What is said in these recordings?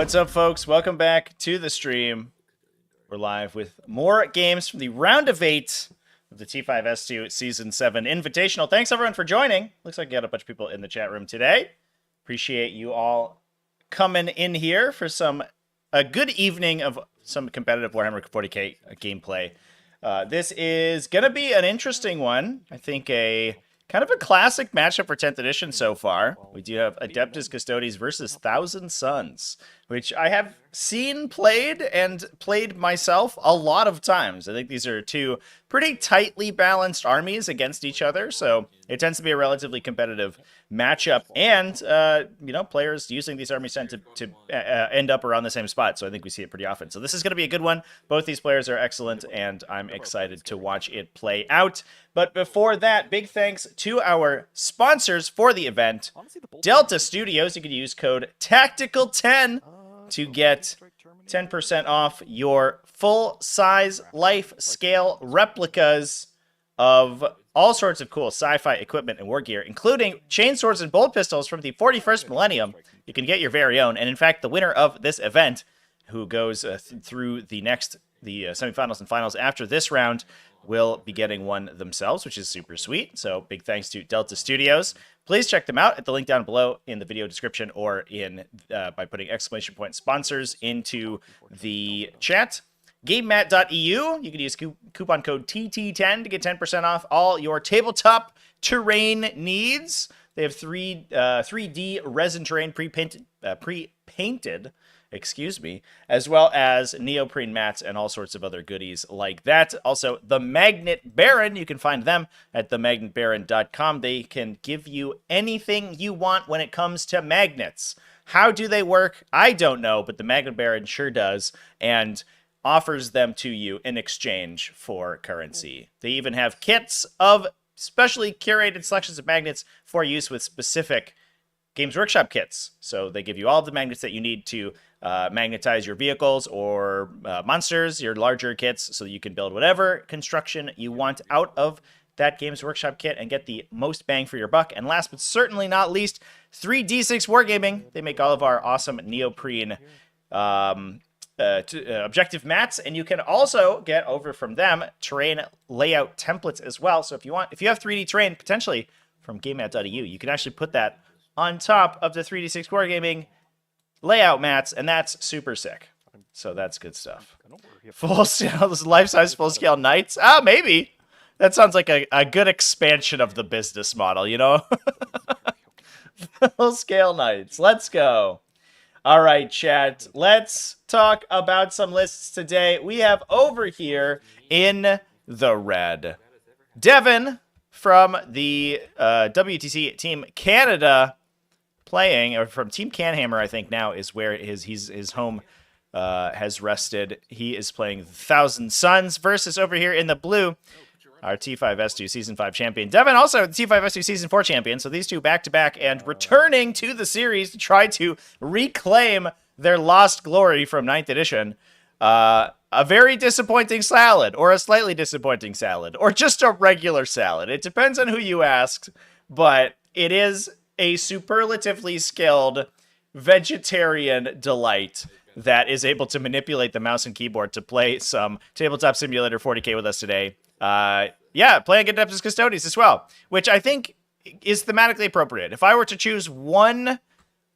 What's up, folks? Welcome back to the stream. We're live with more games from the round of 8 of the T5S2 Season 7 Invitational. Thanks, everyone, for joining. Looks like you got a bunch of people in the chat room today. Appreciate you all coming in here for a good evening of some competitive Warhammer 40k gameplay. This is going to be an interesting one. I think a kind of a classic matchup for 10th edition so far. We do have Adeptus Custodes versus Thousand Suns, which I have seen played and played myself a lot of times. I think these are two pretty tightly balanced armies against each other, so it tends to be a relatively competitive matchup. And, players using these armies tend to end up around the same spot, so I think we see it pretty often. So this is going to be a good one. Both these players are excellent, and I'm excited to watch it play out. But before that, big thanks to our sponsors for the event, Delta Studios. You can use code TACTICAL10 to get 10% off your full-size life-scale replicas of all sorts of cool sci-fi equipment and war gear, including chainswords and bolt pistols from the 41st millennium. You can get your very own, and in fact, the winner of this event, who goes through the semifinals and finals after this round, will be getting one themselves, which is super sweet. So big thanks to Delta Studios. Please check them out at the link down below in the video description or by putting ! sponsors into the chat. Gamemat.eu, you can use coupon code TT10 to get 10% off all your tabletop terrain needs. They have 3D resin terrain pre-painted, as well as neoprene mats and all sorts of other goodies like that. Also, the Magnet Baron, you can find them at themagnetbaron.com. They can give you anything you want when it comes to magnets. How do they work? I don't know, but the Magnet Baron sure does, and offers them to you in exchange for currency. They even have kits of specially curated selections of magnets for use with specific Games Workshop kits. So they give you all the magnets that you need to magnetize your vehicles or monsters, your larger kits, so you can build whatever construction you want out of that Games Workshop kit and get the most bang for your buck. And last but certainly not least, 3D6 Wargaming. They make all of our awesome neoprene objective mats, and you can also get over from them terrain layout templates as well. So if you have 3D terrain potentially from Gamemat.eu, you can actually put that on top of the 3D6 Wargaming layout mats, and that's super sick. So that's good stuff. Full scale, life-size full-scale knights? Maybe. That sounds like a good expansion of the business model, you know? Full-scale knights. Let's go. All right, chat. Let's talk about some lists today. We have over here in the red, Devin from the WTC Team Canada playing, or from Team Canhammer, I think now is where his home has rested. He is playing Thousand Suns versus over here in the blue, our T5S2 Season 5 champion. Devin also the T5S2 Season 4 champion, so these two back-to-back and returning to the series to try to reclaim their lost glory from 9th edition. A very disappointing salad, or a slightly disappointing salad, or just a regular salad. It depends on who you ask, but it is a superlatively skilled vegetarian delight that is able to manipulate the mouse and keyboard to play some Tabletop Simulator 40k with us today. Playing Adeptus Custodes as well, which I think is thematically appropriate. If I were to choose one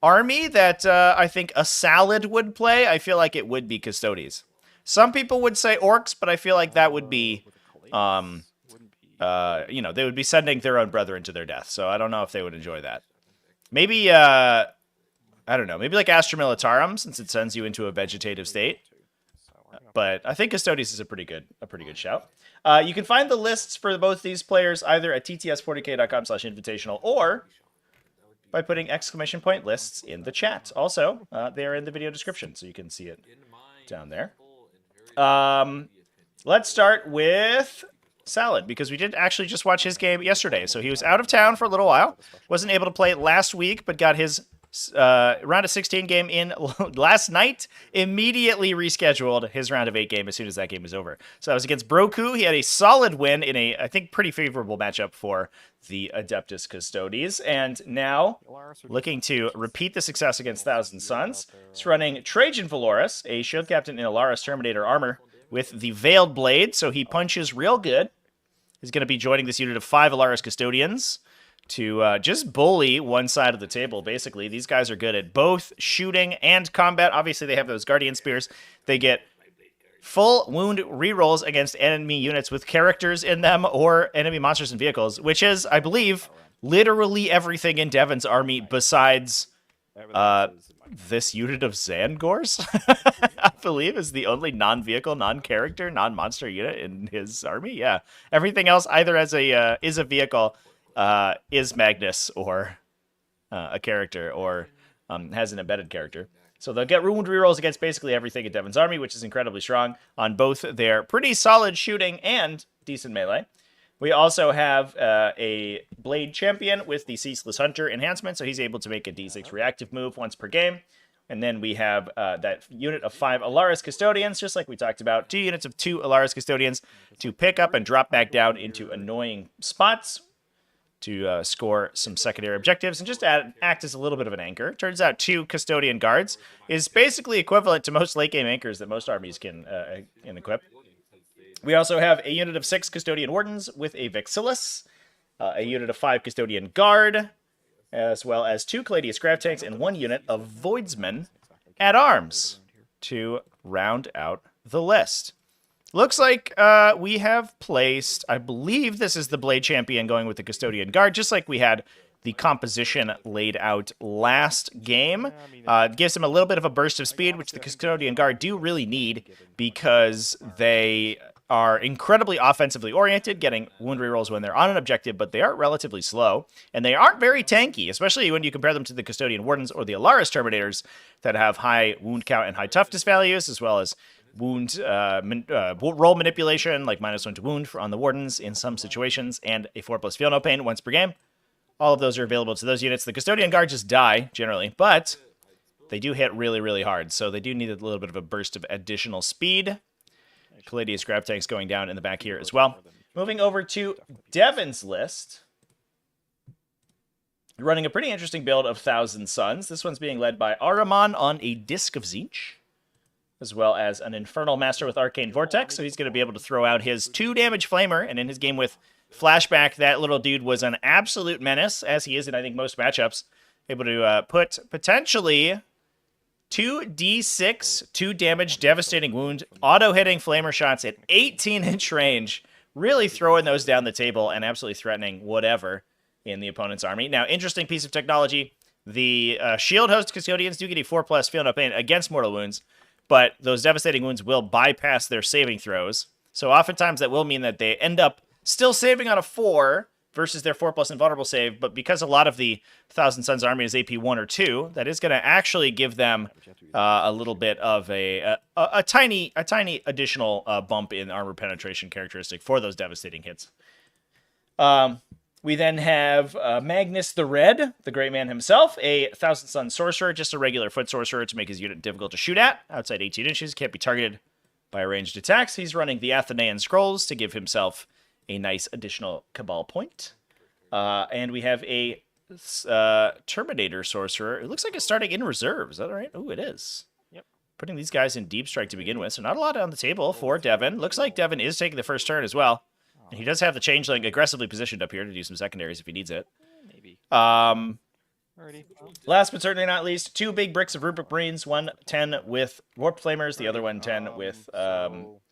army that I think a salad would play, I feel like it would be Custodes. Some people would say orcs, but I feel like that would be, they would be sending their own brethren to their death. So I don't know if they would enjoy that. Maybe, I don't know, maybe like Astra Militarum, since it sends you into a vegetative state. But I think Custodes is a pretty good shout. You can find the lists for both these players either at tts40k.com/invitational or by putting !lists in the chat. Also, they're in the video description, so you can see it down there. Let's start with Salad, because we did actually just watch his game yesterday. So he was out of town for a little while. Wasn't able to play it last week, but got his round of 16 game in last night, immediately rescheduled his round of 8 game as soon as that game was over. So that was against Broku. He had a solid win in a, I think, pretty favorable matchup for the Adeptus Custodes. And now, looking to repeat the success against Thousand Suns, he's running Trajan Valoris, a shield captain in Alaris Terminator armor with the Veiled Blade, so he punches real good. He's going to be joining this unit of 5 Alaris Custodians to just bully one side of the table, basically. These guys are good at both shooting and combat. Obviously, they have those Guardian Spears. They get full wound rerolls against enemy units with characters in them or enemy monsters and vehicles, which is, I believe, literally everything in Devin's army besides this unit of Zangors, I believe, is the only non-vehicle, non-character, non-monster unit in his army. Yeah, everything else either as a is a vehicle, is Magnus, or a character, or has an embedded character. So they'll get wound rerolls against basically everything in Devin's army, which is incredibly strong on both their pretty solid shooting and decent melee. We also have a Blade Champion with the Ceaseless Hunter enhancement, so he's able to make a D6 reactive move once per game. And then we have that unit of 5 Alaris Custodians, just like we talked about. 2 units of 2 Alaris Custodians to pick up and drop back down into annoying spots to score some secondary objectives and just act as a little bit of an anchor. Turns out 2 Custodian Guards is basically equivalent to most late-game anchors that most armies can equip. We also have a unit of 6 Custodian Wardens with a Vexillus, a unit of 5 Custodian Guard, as well as 2 Caladius Grav Tanks and 1 unit of Voidsmen at arms to round out the list. Looks like we have placed, I believe this is the Blade Champion going with the Custodian Guard, just like we had the composition laid out last game. It gives them a little bit of a burst of speed, which the Custodian Guard do really need because they are incredibly offensively oriented, getting wound rerolls when they're on an objective, but they are relatively slow, and they aren't very tanky, especially when you compare them to the Custodian Wardens or the Alaris Terminators that have high wound count and high toughness values, as well as wound roll manipulation, like -1 to wound on the Wardens in some situations, and a 4+ feel no pain once per game. All of those are available to those units. The Custodian Guard just die, generally, but they do hit really, really hard, so they do need a little bit of a burst of additional speed. Caladius Grab Tanks going down in the back here as well. Moving over to Devin's list. Running a pretty interesting build of Thousand Suns. This one's being led by Ahriman on a Disc of Tzeentch, as well as an Infernal Master with Arcane Vortex, so he's going to be able to throw out his 2 damage Flamer, and in his game with Flashback, that little dude was an absolute menace, as he is in, I think, most matchups. Able to put potentially 2d6, 2 damage, devastating wound, auto-hitting Flamer shots at 18-inch range, really throwing those down the table and absolutely threatening whatever in the opponent's army. Now, interesting piece of technology. The Shield Host Custodians do get a 4+ feel no pain against mortal wounds, but those devastating wounds will bypass their saving throws. So oftentimes that will mean that they end up still saving on a 4 versus their 4+ invulnerable save, but because a lot of the Thousand Suns army is AP 1 or 2, that is going to actually give them a little bit of a tiny additional bump in armor penetration characteristic for those devastating hits. We then have Magnus the Red, the Great Man himself, a Thousand Sun Sorcerer, just a regular foot sorcerer to make his unit difficult to shoot at. Outside 18 inches, can't be targeted by ranged attacks. He's running the Athenaean Scrolls to give himself a nice additional Cabal point. And we have a Terminator Sorcerer. It looks like it's starting in reserve. Is that right? Oh, it is. Yep. Putting these guys in Deep Strike to begin with. So not a lot on the table for Devin. Looks like Devin is taking the first turn as well. And he does have the Changeling aggressively positioned up here to do some secondaries if he needs it. Maybe. Alrighty. Last but certainly not least, 2 big bricks of Rubric Marines. One 10 with Warped Flamers, the other one 10 with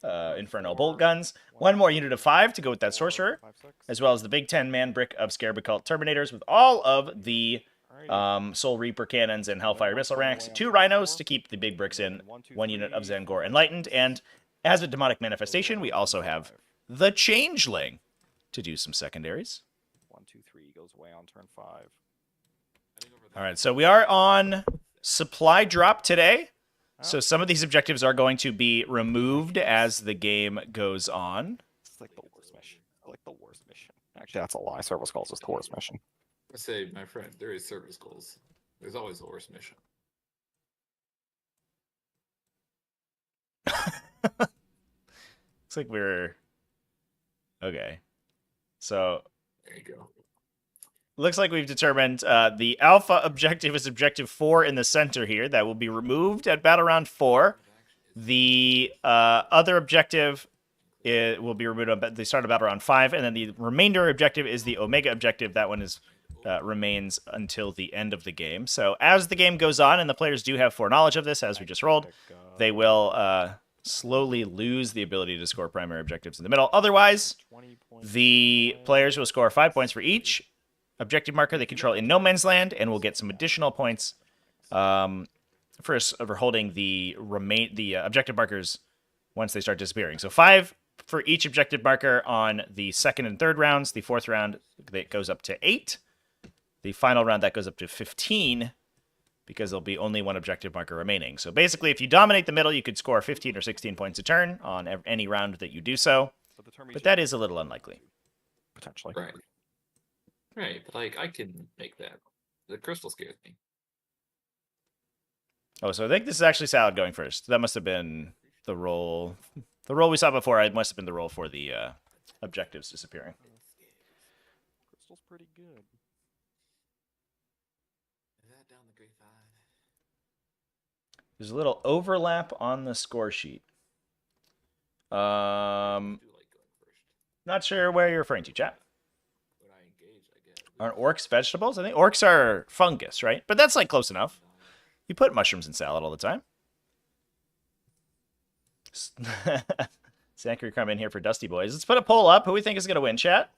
Infernal Bolt Guns. One more unit of 5 to go with that Sorcerer, as well as the big 10-man brick of Scarabocult Terminators with all of the Soul Reaper Cannons and Hellfire Missile Racks. 2 Rhinos to keep the big bricks in. 1 unit of Zangor Enlightened. And as a Demonic Manifestation, we also have the Changeling to do some secondaries. 1, 2, 3 goes away on turn 5. All right, so we are on supply drop today. So some of these objectives are going to be removed as the game goes on. It's like the worst mission. I like the worst mission. Actually, that's a lie. Service calls is the worst mission. I say, my friend, there is service goals. There's always the worst mission. Looks like we're okay. So There you go. looks like we've determined the alpha objective is objective 4 in the center here. That will be removed at battle round 4. The other objective will be removed at the start of battle round 5, and then the remainder objective is the Omega objective. That one is remains until the end of the game. So as the game goes on, and the players do have foreknowledge of this, as we just rolled, they will slowly lose the ability to score primary objectives in the middle. Otherwise, the players will score 5 points for each objective marker they control in no man's land, and will get some additional points for holding the objective markers once they start disappearing. So 5 for each objective marker on the second and third rounds. The fourth round, that goes up to 8. The final round, that goes up to 15, because there'll be only one objective marker remaining. So basically, if you dominate the middle, you could score 15 or 16 points a turn on any round that you do so. But that is a little unlikely. Potentially. Right. Right, but like I can make that. The crystal scares me. Oh, so I think this is actually Salad going first. That must have been the roll. The roll we saw before, it must have been the roll for the objectives disappearing. Crystal's pretty good. Is that down the grade 5? There's a little overlap on the score sheet. I do like going first. Not sure where you're referring to, chat. When I engage, I get. Aren't orcs vegetables? I think orcs are fungus, right? But that's like close enough. You put mushrooms in salad all the time. Zachary come in here for Dusty Boys. Let's put a poll up. Who we think is going to win, chat?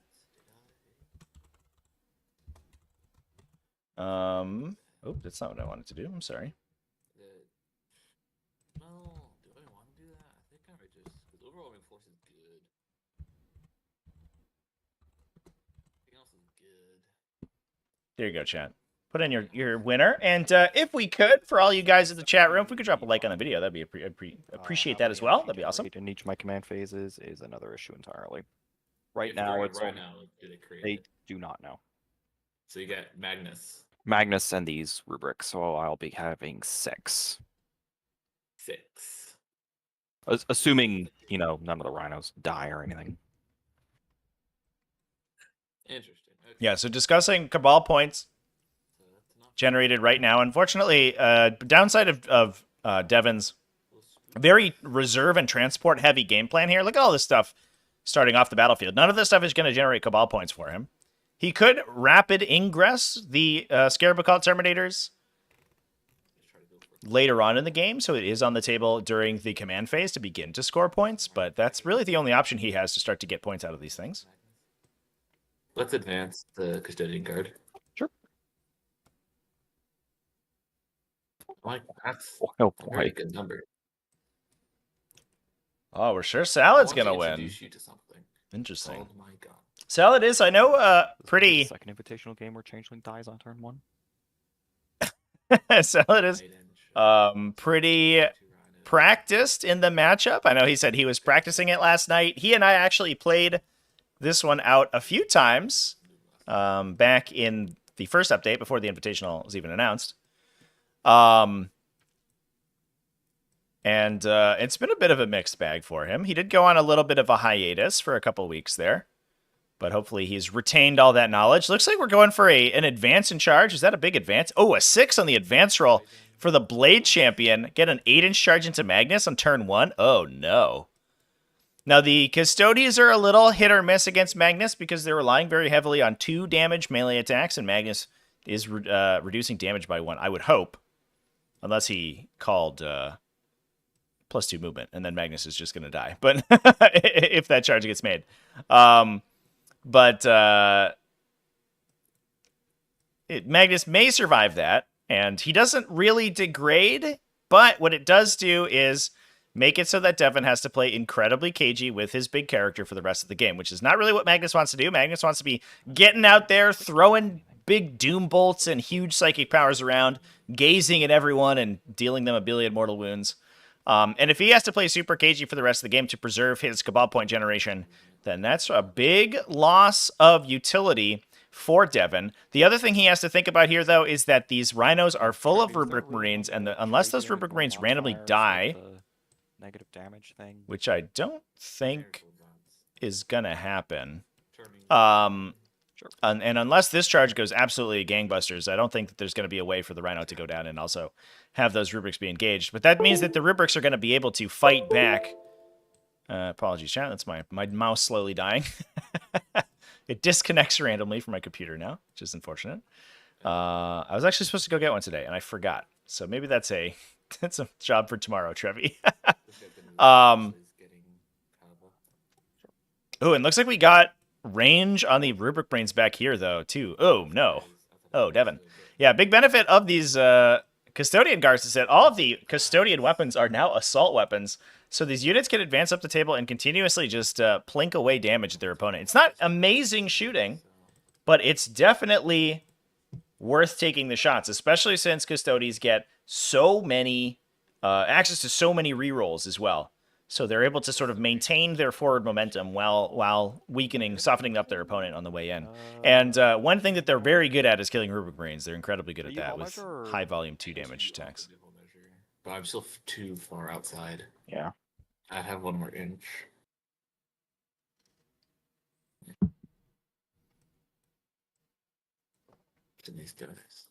Oh, that's not what I wanted to do. I'm sorry. No, do I want to do that? I think I might just. Because overwhelming force is good. Everything else is good. There you go, chat. Put in your winner. And if we could, for all you guys in the chat room, if we could drop a like on the video, that'd be appreciate that as well. That'd be awesome. In each of my command phases is another issue entirely. Right If now, they're it's right now. Do they create? they it? do not know. So you get Magnus Magnus and these rubrics, so I'll be having 6. 6. Assuming, none of the rhinos die or anything. Interesting. Okay. Yeah, so discussing Cabal points So that's not generated right now. Unfortunately, downside of Devin's very reserve and transport heavy game plan here. Look at all this stuff starting off the battlefield. None of this stuff is going to generate Cabal points for him. He could rapid ingress the Scarab Occult Terminators just try to go for later on in the game, so it is on the table during the command phase to begin to score points, but that's really the only option he has to start to get points out of these things. Let's advance the custodian card. Sure. Like that's Oh a very boy. good number. Oh, we're sure I Salad's want to going to win. introduce you to something. Interesting. Oh my god. Salad is, I know, This is the pretty... second invitational game where Changeling dies on turn 1. Salad is Right in, pretty two rhinos. practiced in the matchup. I know he said he was practicing it last night. He and I actually played this one out a few times back in the first update before the Invitational was even announced. And it's been a bit of a mixed bag for him. He did go on a little bit of a hiatus for a couple weeks there, but hopefully he's retained all that knowledge. Looks like we're going for an advance in charge. Is that a big advance? Oh, a 6 on the advance roll for the Blade Champion. Get an 8-inch charge into Magnus on turn 1. Oh, no. Now, the Custodes are a little hit or miss against Magnus because they're relying very heavily on 2 damage melee attacks, and Magnus is reducing damage by 1, I would hope. Unless he called +2 movement, and then Magnus is just going to die. But if that charge gets made. Magnus may survive that, and he doesn't really degrade, but what it does do is make it so that Devin has to play incredibly cagey with his big character for the rest of the game, which is not really what Magnus wants to do. Magnus wants to be getting out there, throwing big doom bolts and huge psychic powers around, gazing at everyone and dealing them a billion mortal wounds. And if he has to play super cagey for the rest of the game to preserve his Cabal point generation, then that's a big loss of utility for Devin. The other thing he has to think about here, though, is that these rhinos are full of rubric marines, and unless those rubric marines randomly die, negative damage thing, which I don't think is gonna happen. Sure. And unless this charge goes absolutely gangbusters, I don't think that there's going to be a way for the Rhino to go down and also have those rubrics be engaged. But that means that the rubrics are going to be able to fight back. Apologies, chat. That's my mouse slowly dying. It disconnects randomly from my computer now, which is unfortunate. I was actually supposed to go get one today, and I forgot. So maybe that's a job for tomorrow, Trevi. Oh, and looks like we got range on the rubric brains back here, though, too. Oh, no. Oh, Devin. Yeah, big benefit of these custodian guards is that all of the custodian weapons are now assault weapons. So these units can advance up the table and continuously just plink away damage at their opponent. It's not amazing shooting, but it's definitely worth taking the shots, especially since custodians get so many access to so many rerolls as well. So they're able to sort of maintain their forward momentum while softening up their opponent on the way in. And one thing that they're very good at is killing rubric marines. They're incredibly good at that with high volume 2 damage attacks. But I'm still too far outside. Yeah. I have 1 more inch. To these guys.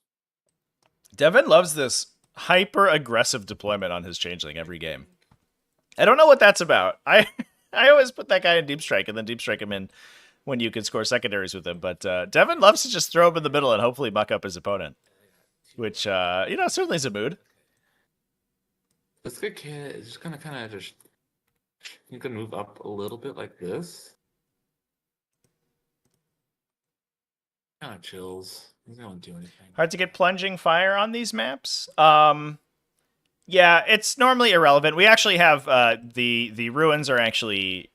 Devin loves this hyper aggressive deployment on his changeling every game. I don't know what that's about. I always put that guy in deep strike and then deep strike him in when you can score secondaries with him. But Devin loves to just throw him in the middle and hopefully muck up his opponent, which certainly is a mood. This good kid is just gonna kind of just. You can move up a little bit like this. Kind of chills. He's not gonna do anything. Hard to get plunging fire on these maps. Yeah, it's normally irrelevant. We actually have the ruins are actually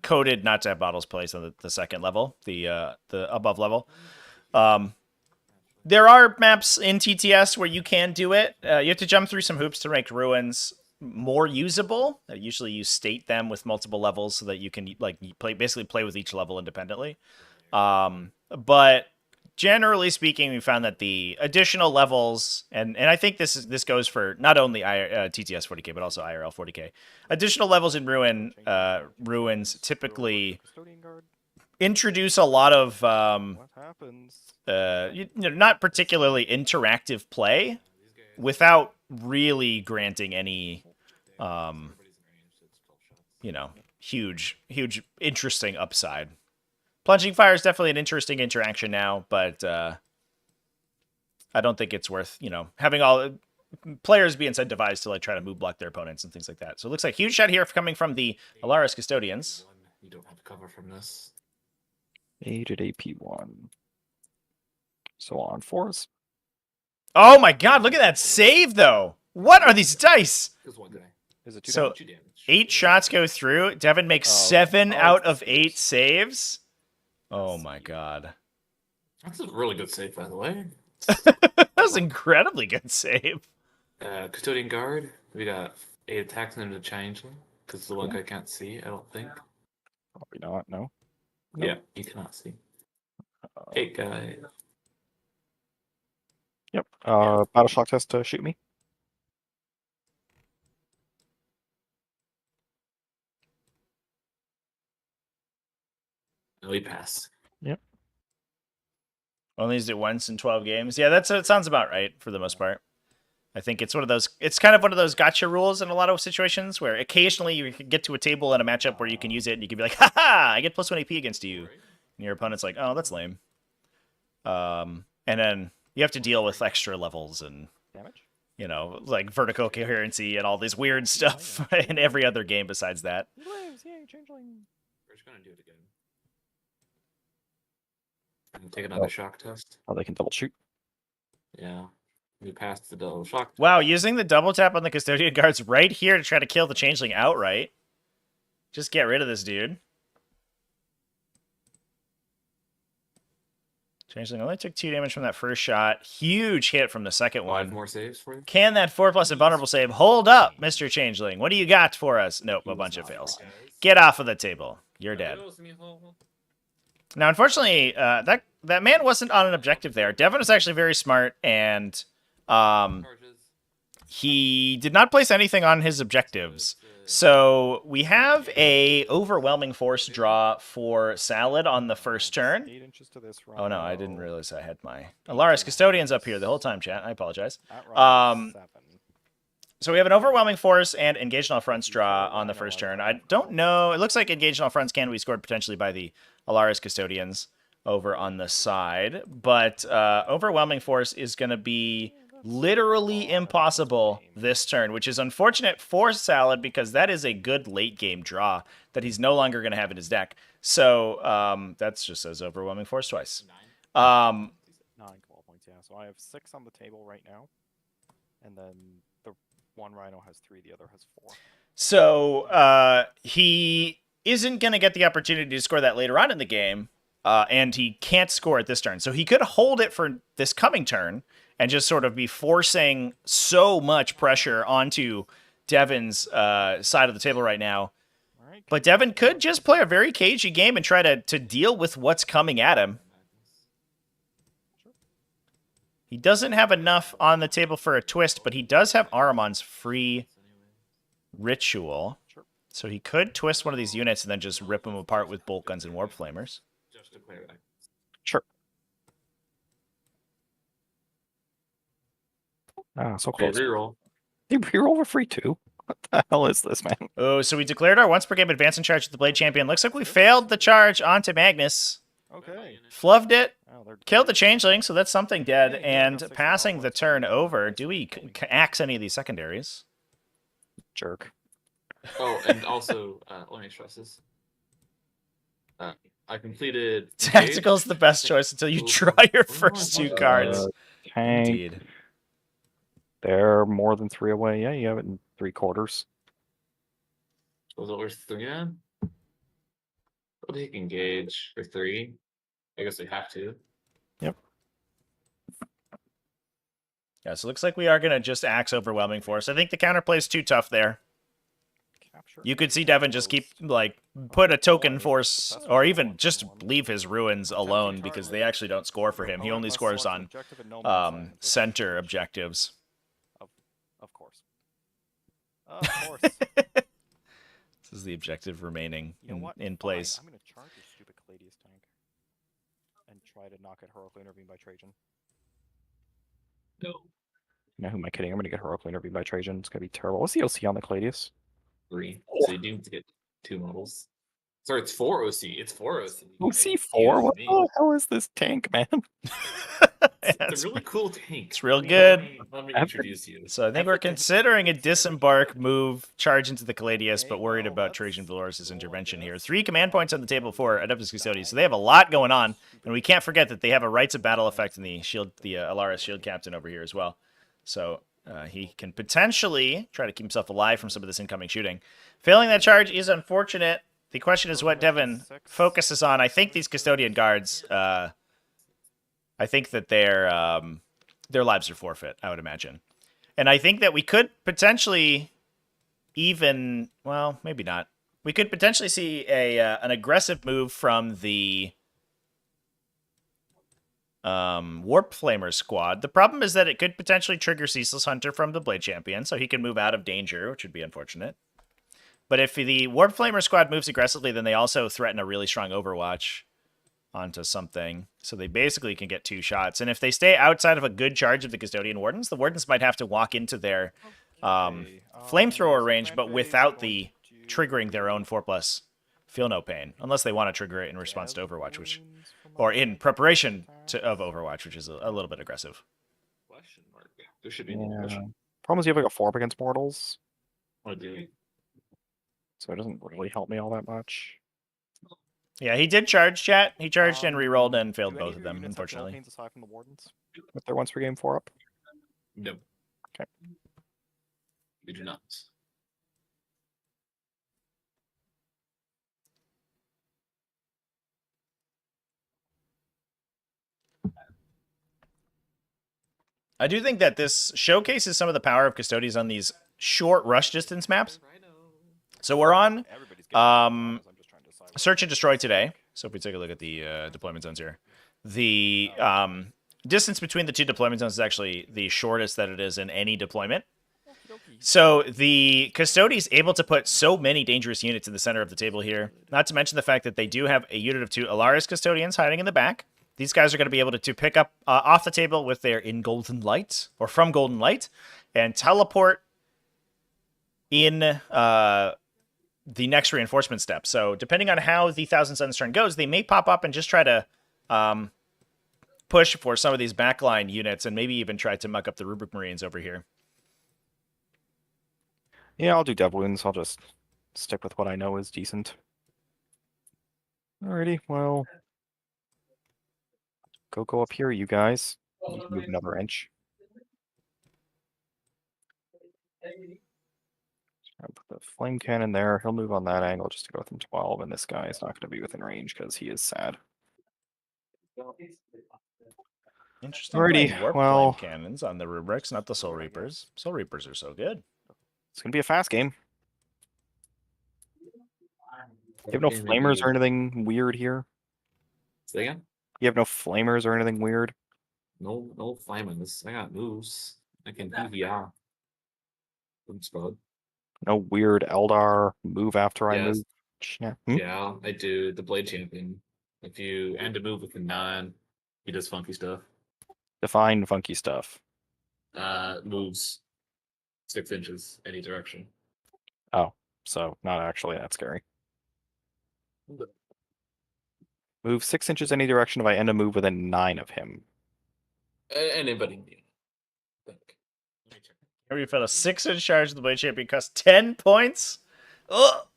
coded not to have bottles placed on the second level, the above level. There are maps in TTS where you can do it. You have to jump through some hoops to make ruins more usable. Usually you state them with multiple levels so that you can basically play with each level independently. But generally speaking, we found that the additional levels, and I think this goes for not only TTS 40k but also IRL 40k. Additional levels in ruins typically introduce a lot of What happens? not particularly interactive play without really granting any huge interesting upside. Plunging fire is definitely an interesting interaction now, but I don't think it's worth, having all players be incentivized to try to move block their opponents and things like that. So it looks like huge shot here coming from the Alaris Custodians. You don't have cover from this. 8 at AP1. So on 4s. Oh my god, look at that save though. What are these dice? Just one guy. Is it 2 So damage? 2 damage. 8 shots go through. Devin makes 7 out of 8 saves. Oh my god. That's a really good save, by the way. That was an incredibly good save. Custodian guard. We got 8 attacks and then the changeling. Because the one guy can't see, I don't think. Probably not, no. Yeah, he cannot see. 8 guy. Yep. Battle shock test to shoot me. No, he passed. Only used it once in 12 games. Yeah, that sounds about right for the most part. I think it's kind of one of those gotcha rules in a lot of situations where occasionally you can get to a table in a matchup where you can use it and you can be like, haha, I get +1 AP against you. And your opponent's like, oh, that's lame. And then you have to deal with extra levels and, Damage? vertical coherency and all this weird stuff in every other game besides that. He lives, yay, changeling. We're just gonna do it again. And take another shock test. Oh, they can double shoot. Yeah. We passed the double shock. Wow, using the double tap on the custodian guards right here to try to kill the changeling outright. Just get rid of this dude. Changeling only took 2 damage from that first shot. Huge hit from the second 5 one. more saves for you. Can that 4+ invulnerable save hold up, Mr. Changeling? What do you got for us? Nope, a bunch of fails. Get off of the table. You're dead. Now, unfortunately, that man wasn't on an objective there. Devin was actually very smart, and Charges. he did not place anything on his objectives. So we have a overwhelming force draw for Salad on the first turn. 8 inches to this Oh no, I didn't rhino. realize I had my Alaris Custodians up here the whole time, chat. I apologize. That rhino's 7. So we have an overwhelming force and engaged on all fronts draw on the first turn. I don't know. It looks like engaged on all fronts can be scored potentially by the Alaris Custodians over on the side, but overwhelming force is going to be literally impossible this turn, which is unfortunate for Salad because that is a good late game draw that he's no longer going to have in his deck. So that's just says overwhelming force twice. 9 12 points, yeah. So I have 6 on the table right now. And then the one rhino has 3, the other has 4. So he isn't going to get the opportunity to score that later on in the game, and he can't score it this turn. So he could hold it for this coming turn and just sort of be forcing so much pressure onto Devin's side of the table right now. Alright, But Devin could just play a very cagey game and try to deal with what's coming at him. He doesn't have enough on the table for a twist, but he does have Ahriman's free ritual. Sure. So he could twist one of these units and then just rip them apart with bolt guns and warp flamers. Just declare that. Sure. Ah, so Okay, close. reroll. You reroll for free too? What the hell is this, man? Oh, so we declared our once per game advance and charge with the Blade Champion. Looks like we failed the charge onto Magnus. Okay. Flubbed it. Oh, they're Killed the Changeling, so that's something dead. Yeah, And that's 6 passing the goblins. turn over, do we axe any of these secondaries? jerk. Oh, and also, let me stress this. I completed. Tactical's the best choice until you draw your first 2 cards. Tank. Indeed. They're more than 3 away. Yeah, you have it in 3/4. Was it worth 3 then? We'll take engage for 3. I guess we have to. Yeah, so it looks like we are going to just axe overwhelming force. I think the counterplay is too tough there. Capture. You could see Devin just keep, like, put a token force, or even just leave his ruins alone because they actually don't score for him. He only scores on center objectives. Of course. Of course. This is the objective remaining You know what? in Fine, place. I'm gonna charge this stupid Cladius tank and try to knock it heroically intervened by Trajan. No. No, who am I kidding? I'm gonna get heroically intervened by Trajan. It's gonna be terrible. What's the OC on the Cladius? 3. So you do need to get 2 models. Sorry, it's 4 OC. It's 4 OC. OC4? What the hell is this tank, man? It's a really cool tank. it's real good. Let me I've- introduce you. So I think we're considering a disembark move, charge into the Caladius, but worried about Trajan Valorous' intervention here. 3 command points on the table for Adeptus Custodes, so they have a lot going on, and we can't forget that they have a Rites of Battle effect in the shield, the Alaris Shield Captain over here as well. So he can potentially try to keep himself alive from some of this incoming shooting. Failing that charge is unfortunate. The question is what Devin focuses on. I think these Custodian guards, I think that their lives are forfeit, I would imagine. And I think that we could potentially even, well, maybe not. We could potentially see an aggressive move from the Warp Flamer squad. The problem is that it could potentially trigger Ceaseless Hunter from the Blade Champion, so he can move out of danger, which would be unfortunate. But if the Warp Flamer squad moves aggressively, then they also threaten a really strong Overwatch onto something. So they basically can get 2 shots. And if they stay outside of a good charge of the Custodian Wardens, the Wardens might have to walk into their flamethrower range, but without the triggering their own 4+. Feel no pain. Unless they want to trigger it in response to Overwatch, which, or in preparation of Overwatch, which is a little bit aggressive. Question mark. There should be no question. Problem is you have like a 4 up against mortals, What do we? so it doesn't really help me all that much. Yeah, he did charge, chat. He charged and rerolled and failed Do any both of your them, units have unfortunately. Philippines aside from the wardens with their once per game 4 up? No. Okay. We do not. I do think that this showcases some of the power of Custodes on these short rush distance maps. So we're on Everybody's Search and Destroy today. So if we take a look at the deployment zones here, the distance between the two deployment zones is actually the shortest that it is in any deployment. So the Custodes able to put so many dangerous units in the center of the table here, not to mention the fact that they do have a unit of 2 Alaris Custodians hiding in the back. These guys are going to be able to pick up off the table with their in Golden Light, or from Golden Light, and teleport in the next reinforcement step. So depending on how the Thousand Suns turn goes, they may pop up and just try to push for some of these backline units and maybe even try to muck up the Rubric Marines over here. Yeah, I'll do Dev Wounds. I'll just stick with what I know is decent. Alrighty, well, go up here, you guys. You can move another inch. I'll put the flame cannon there. He'll move on that angle just to go within 12, and this guy is not going to be within range because he is sad. Interesting. Alrighty, Playing warp well- flame cannons on the Rubrics, not the Soul Reapers. Soul Reapers are so good. It's going to be a fast game. You have no Okay, flamers maybe- or anything weird here? Say again? You have no flamers or anything weird? No flamers. I got moves. I can PVR. Oops, bud. No weird Eldar move after I Yes. move? Yeah. Hmm? Yeah, I do the Blade Champion. If you end a move with a 9, he does funky stuff. Define funky stuff. Moves 6 inches any direction. Oh, so not actually that scary. Move 6 inches any direction if I end a move within 9 of him. Anybody. Think. Let me check. Here we found a 6-inch charge of the Blade Champion costs 10 points. Oh,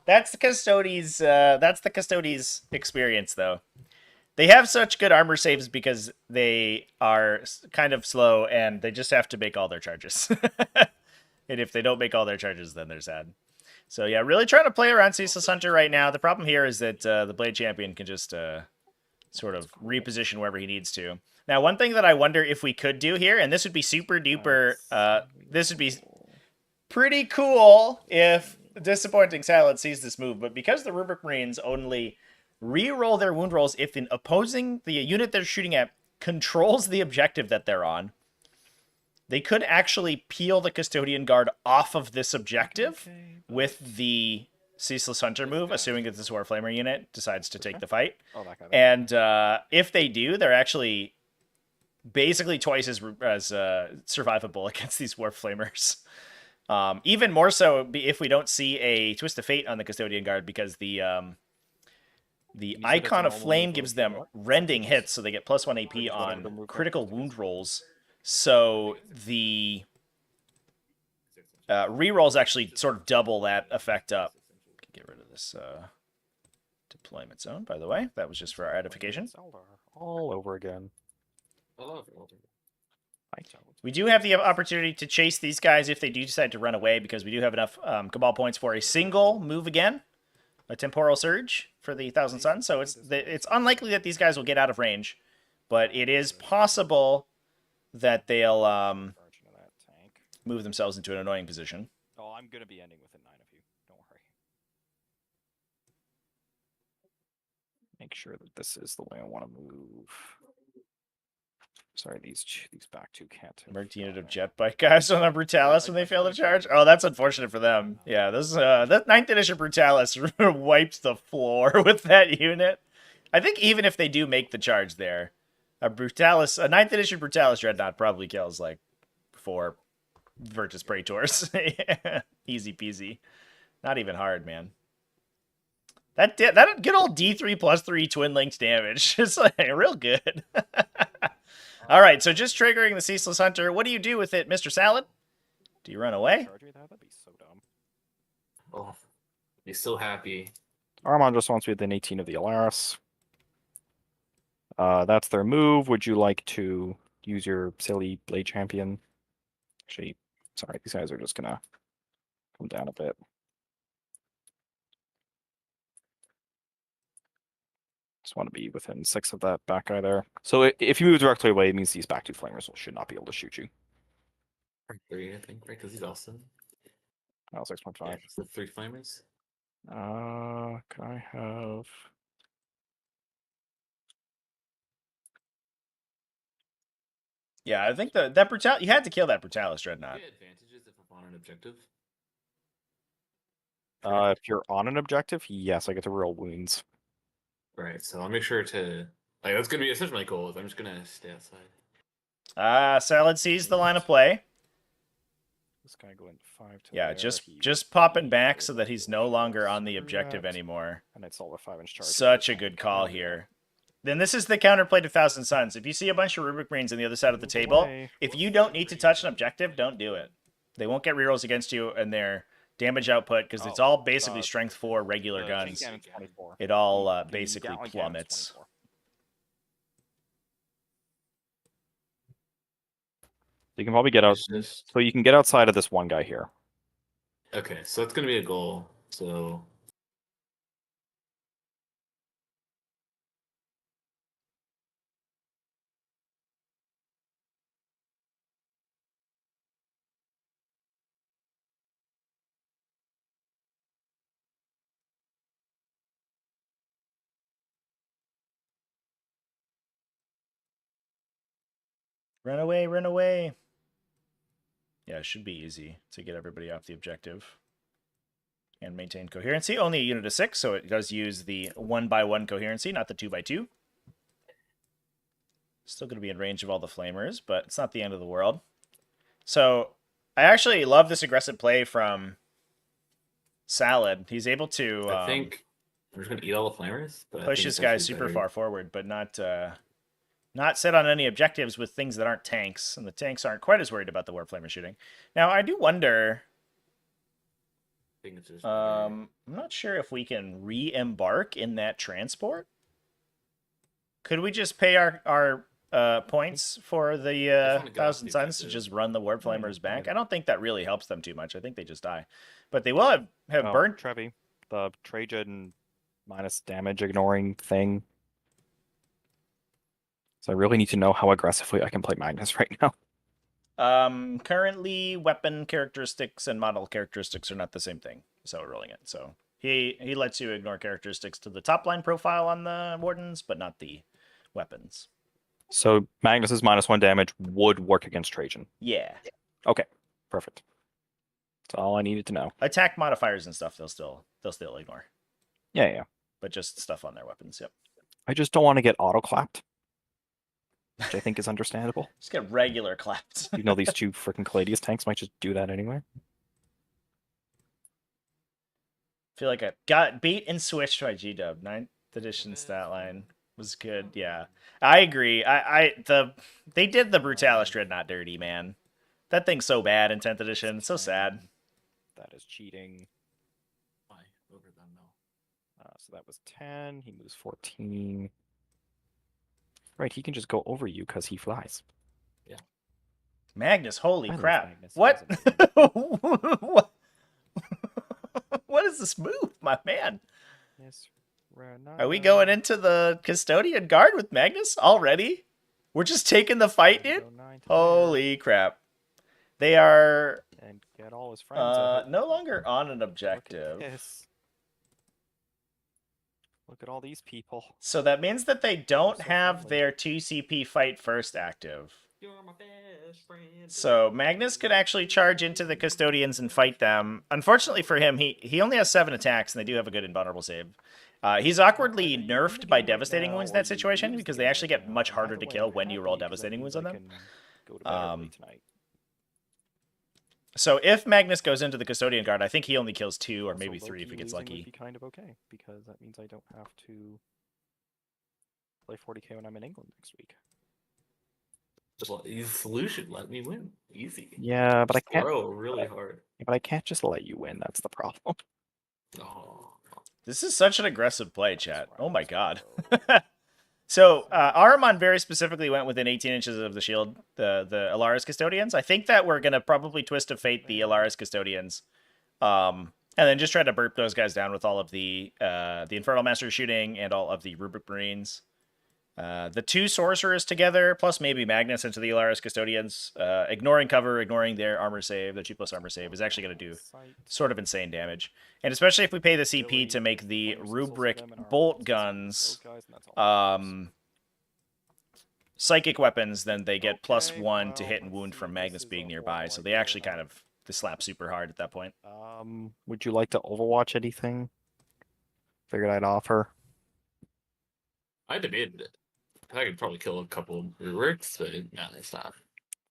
that's the Custodes. That's the Custodes experience, though. They have such good armor saves because they are kind of slow and they just have to make all their charges. And if they don't make all their charges, then they're sad. So yeah, really trying to play around Ceaseless Hunter right now. The problem here is that the Blade Champion can just sort of reposition wherever he needs to. Now, one thing that I wonder if we could do here, and this would be super duper, this would be pretty cool if Disappointing Silence sees this move, but because the Rubric Marines only re-roll their wound rolls if the unit they're shooting at controls the objective that they're on, they could actually peel the Custodian Guard off of this objective with the Ceaseless Hunter move, assuming that this Warflamer unit decides to take the fight. Oh, that guy. There. And if they do, they're actually basically twice as survivable against these Warflamers. Even more so if we don't see a Twist of Fate on the Custodian Guard, because the said it's Icon a of normal Flame move, gives or them what? rending hits, so they get +1 AP on critical wound rolls. So the rerolls actually sort of double that effect up. Get rid of this deployment zone, by the way. That was just for our edification. Eldar. All over again. I love Elder. We do have the opportunity to chase these guys if they do decide to run away, because we do have enough Cabal points for a single move again, a Temporal Surge for the Thousand Suns. So it's unlikely that these guys will get out of range, but it is possible that they'll Charge into that tank. move themselves into an annoying position. Oh, I'm gonna be ending within 9 of you. Don't worry. Make sure that this is the way I want to move. Sorry, these back two can't. Marked unit of jet bike guys on the Brutalis when they fail to charge. Oh, that's unfortunate for them. Yeah, this that 9th edition Brutalis wipes the floor with that unit. I think even if they do make the charge there, a 9th edition Brutalis Dreadnought probably kills like 4 Virtus Praetors. Easy peasy. Not even hard, man. That good old D3+3 twin linked damage. It's like real good. All right, so just triggering the Ceaseless Hunter. What do you do with it, Mr. Salad? Do you run away? Charge me that? That'd be so dumb. Oh, be so happy. Armand just wants to be within 18 of the Alaris. That's their move. Would you like to use your silly Blade Champion? Actually, sorry, these guys are just gonna come down a bit. Just want to be within 6 of that back guy there. So if you move directly away, it means these back 2 flamers should not be able to shoot you. 3, I think, right? Because he's awesome. Oh, 6.5. Yeah, so 3 flamers. Can I have? Yeah, I think that brutal you had to kill that Brutalis Dreadnought. Get advantages if I'm on an objective. If you're on an objective, yes, I get to roll wounds. Right, so I'll make sure to like that's gonna be essentially my goal. Is I'm just gonna stay outside. Salad sees the line of play. This guy going 5 to Yeah, there. just popping back so that he's no longer on the objective anymore. And I'd solve a 5-inch charge. Such a good call here. Then this is the counterplay to Thousand Suns. If you see a bunch of Rubric Marines on the other side of the table, if you don't need to touch an objective, don't do it. They won't get rerolls against you and their damage output because it's all basically strength 4 regular guns. It all basically plummets. You can probably get out. So you can get outside of this one guy here. Okay, so that's gonna be a goal. So Run away, run away. Yeah, it should be easy to get everybody off the objective. And maintain coherency. Only a unit of 6, so it does use the 1x1 coherency, not the 2x2. Still going to be in range of all the flamers, but it's not the end of the world. So, I actually love this aggressive play from Salad. He's able to I think I'm just gonna eat all the flamers. But push his guys super far forward, but not set on any objectives with things that aren't tanks, and the tanks aren't quite as worried about the warp flamer shooting. Now, I do wonder. I'm not sure if we can re-embark in that transport. Could we just pay our points for the Thousand Suns to just run the warp flamers back? I don't think that really helps them too much. I think they just die, but they will have burnt. Trevi, the Trajan minus damage ignoring thing. So I really need to know how aggressively I can play Magnus right now. Currently, weapon characteristics and model characteristics are not the same thing. So we're rolling it. So he lets you ignore characteristics to the top line profile on the Wardens, but not the weapons. So Magnus's -1 damage would work against Trajan. Yeah. Okay, perfect. That's all I needed to know. Attack modifiers and stuff they'll still ignore. Yeah. But just stuff on their weapons. Yep. I just don't want to get auto clapped, which I think is understandable. Just get regular clapped. You know, these two freaking Caladius tanks might just do that anyway. Feel like I got beat and switched to G-Dub. 9th edition stat line was good. Yeah, I agree. They did the Brutalis Dreadnought dirty, man. That thing's so bad in 10th edition. It's so sad. That is cheating. Why? Over them, no. So that was 10. He moves 14. Right, he can just go over you because he flies. Yeah. Magnus, holy I love crap. Magnus. What? What? What is this move, my man? Yes. Are we going into the Custodian Guard with Magnus already? We're just taking the fight, dude? Holy crap. They are And get all his friends. no longer on an objective. Look at all these people. So that means that they don't So have friendly. their 2CP fight first active. You're my best friend. So Magnus could actually charge into the Custodians and fight them. Unfortunately for him, he only has 7 attacks, and they do have a good invulnerable save. He's awkwardly nerfed by Devastating Wounds in that situation, because they actually get much harder to kill when you roll Devastating Wounds on them. So if Magnus goes into the Custodian Guard, I think he only kills 2 or maybe 3 if he gets lucky. Would be kind of okay, because that means I don't have to play 40k when I'm in England next week. Just easy solution. Let me win. Easy. Yeah, but I can't. Throw really hard. But I can't just let you win. That's the problem. Oh. This is such an aggressive play, chat. Oh my god. So Ahriman very specifically went within 18 inches of the shield, the Alaris Custodians. I think that we're going to probably twist of fate the Alaris Custodians. And then just try to burp those guys down with all of the Infernal Master shooting and all of the Rubric Marines. The 2 sorcerers together, plus maybe Magnus into the Elaris Custodians, ignoring cover, ignoring their armor save, their 2+ armor save, is actually going to do Sight. sort of insane damage. And especially if we pay the CP Billy, to make the Flamer Sizzles rubric with them and our bolt monsters against guns those guys, and that's all that matters. psychic weapons, then they get Okay, +1 to well, hit and let's wound see, from this Magnus is being a nearby, horrible so they idea. actually kind of they slap super hard at that point. Would you like to Overwatch anything? Figured I'd offer. I debated it. I could probably kill a couple reworks, but no, it's not.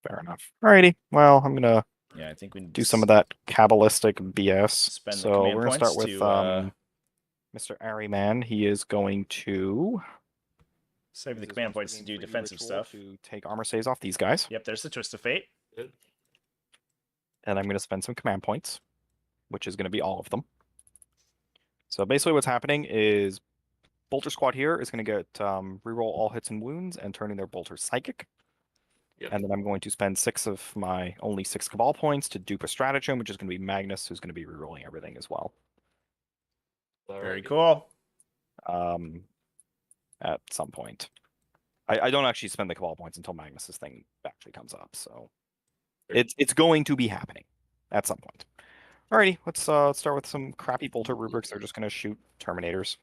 Fair enough. Alrighty. Well, I'm gonna Yeah, I think we do some of that Kabbalistic BS. Spend the So command we're gonna start points with to, Mr. Ariman. He is going to save the use his command once per points to game do 3D defensive ritual stuff. to take armor saves off these guys. Yep, there's the Twist of Fate. Good. And I'm going to spend some command points, which is going to be all of them. So basically what's happening is Bolter Squad here is going to get reroll all hits and wounds and turning their Bolter Psychic. Yep. And then I'm going to spend 6 of my only 6 Cabal points to dupe a stratagem, which is going to be Magnus, who's going to be rerolling everything as well. Very cool. At some point. I don't actually spend the Cabal points until Magnus's thing actually comes up, so it's going to be happening at some point. Alrighty, let's start with some crappy Bolter rubrics. They're just going to shoot Terminators.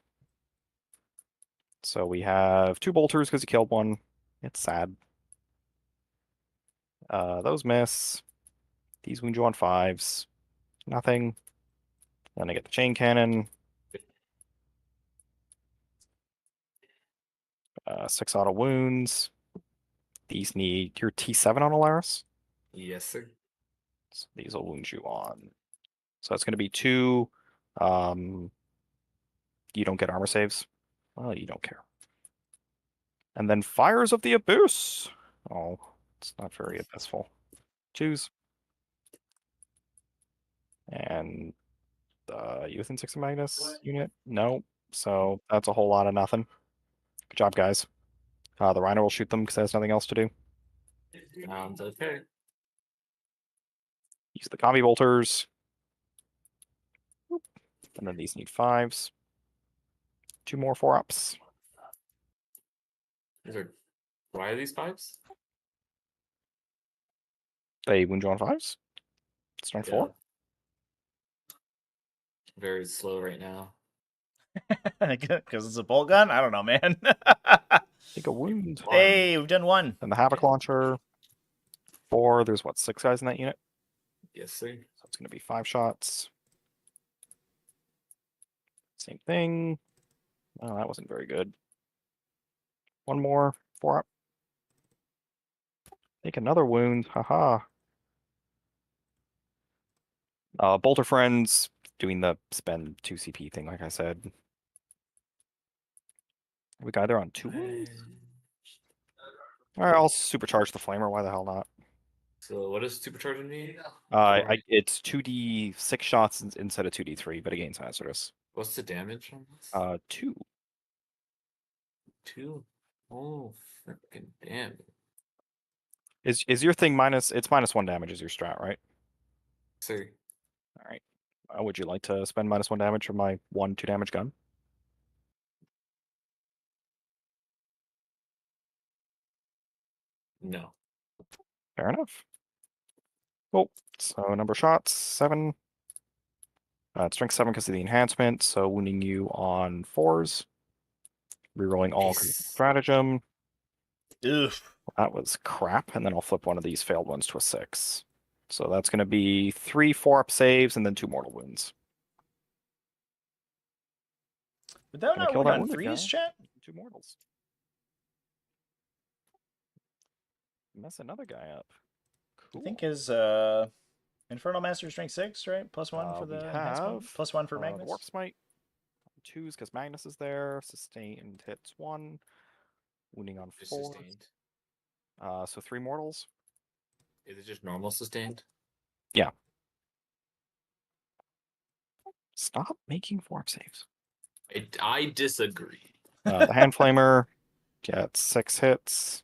So we have 2 Bolters because he killed one. It's sad. Those miss. These wound you on 5s. Nothing. Then I get the Chain Cannon. 6 auto wounds. These need your T7 on Alaris. Yes, sir. So these will wound you on. So it's going to be 2. You don't get armor saves. Well, you don't care. And then Fires of the Abyss. Oh, it's not very abyssful. Choose. And the Youth and 6 of Magnus unit? No. So that's a whole lot of nothing. Good job, guys. The Rhino will shoot them because it has nothing else to do. Sounds okay. Use the Combi Bolters. And then these need 5s. 2 more 4-ups. Why are these 5s? They wound you on 5s. Strength 4. Very slow right now. Because it's a bolt gun? I don't know, man. Take a wound. Hey, we've done 1. Then the Havoc Launcher. 4. There's what, 6 guys in that unit? Yes, sir. So it's going to be 5 shots. Same thing. Oh, that wasn't very good. 1 more. 4-up. Take another wound. Haha. Bolter Friends doing the spend 2 CP thing, like I said. We got there on 2 wounds. Alright, I'll supercharge the Flamer. Why the hell not? So what does supercharging mean? It's 2d6 shots instead of 2d3, but against hazardous. What's the damage on this? 2. 2? Oh, freaking damn. Is your thing minus? It's -1 damage is your strat, right? Sir. All right. Would you like to spend -1 damage for my 1/2 damage gun? No. Fair enough. Cool. So number of shots 7. Strength 7 because of the enhancement. So wounding you on 4s. Rerolling all stratagem. Oof. That was crap. And then I'll flip one of these failed ones to a 6. So that's going to be 3 4-up saves and then 2 mortal wounds. Would that Gonna not kill wound that on wounded 3s, guy. chat? 2 mortals. Mess another guy up. Cool. I think his Infernal Master Strength 6, right? +1 for we the enhancement. have, +1 for the Magnus. Warp Smite. 2s because Magnus is there. Sustained hits 1. Wounding on 4. Sustained. So 3 mortals. Is it just normal sustained? Yeah. Stop making 4-up saves. I disagree. The Hand Flamer gets 6 hits.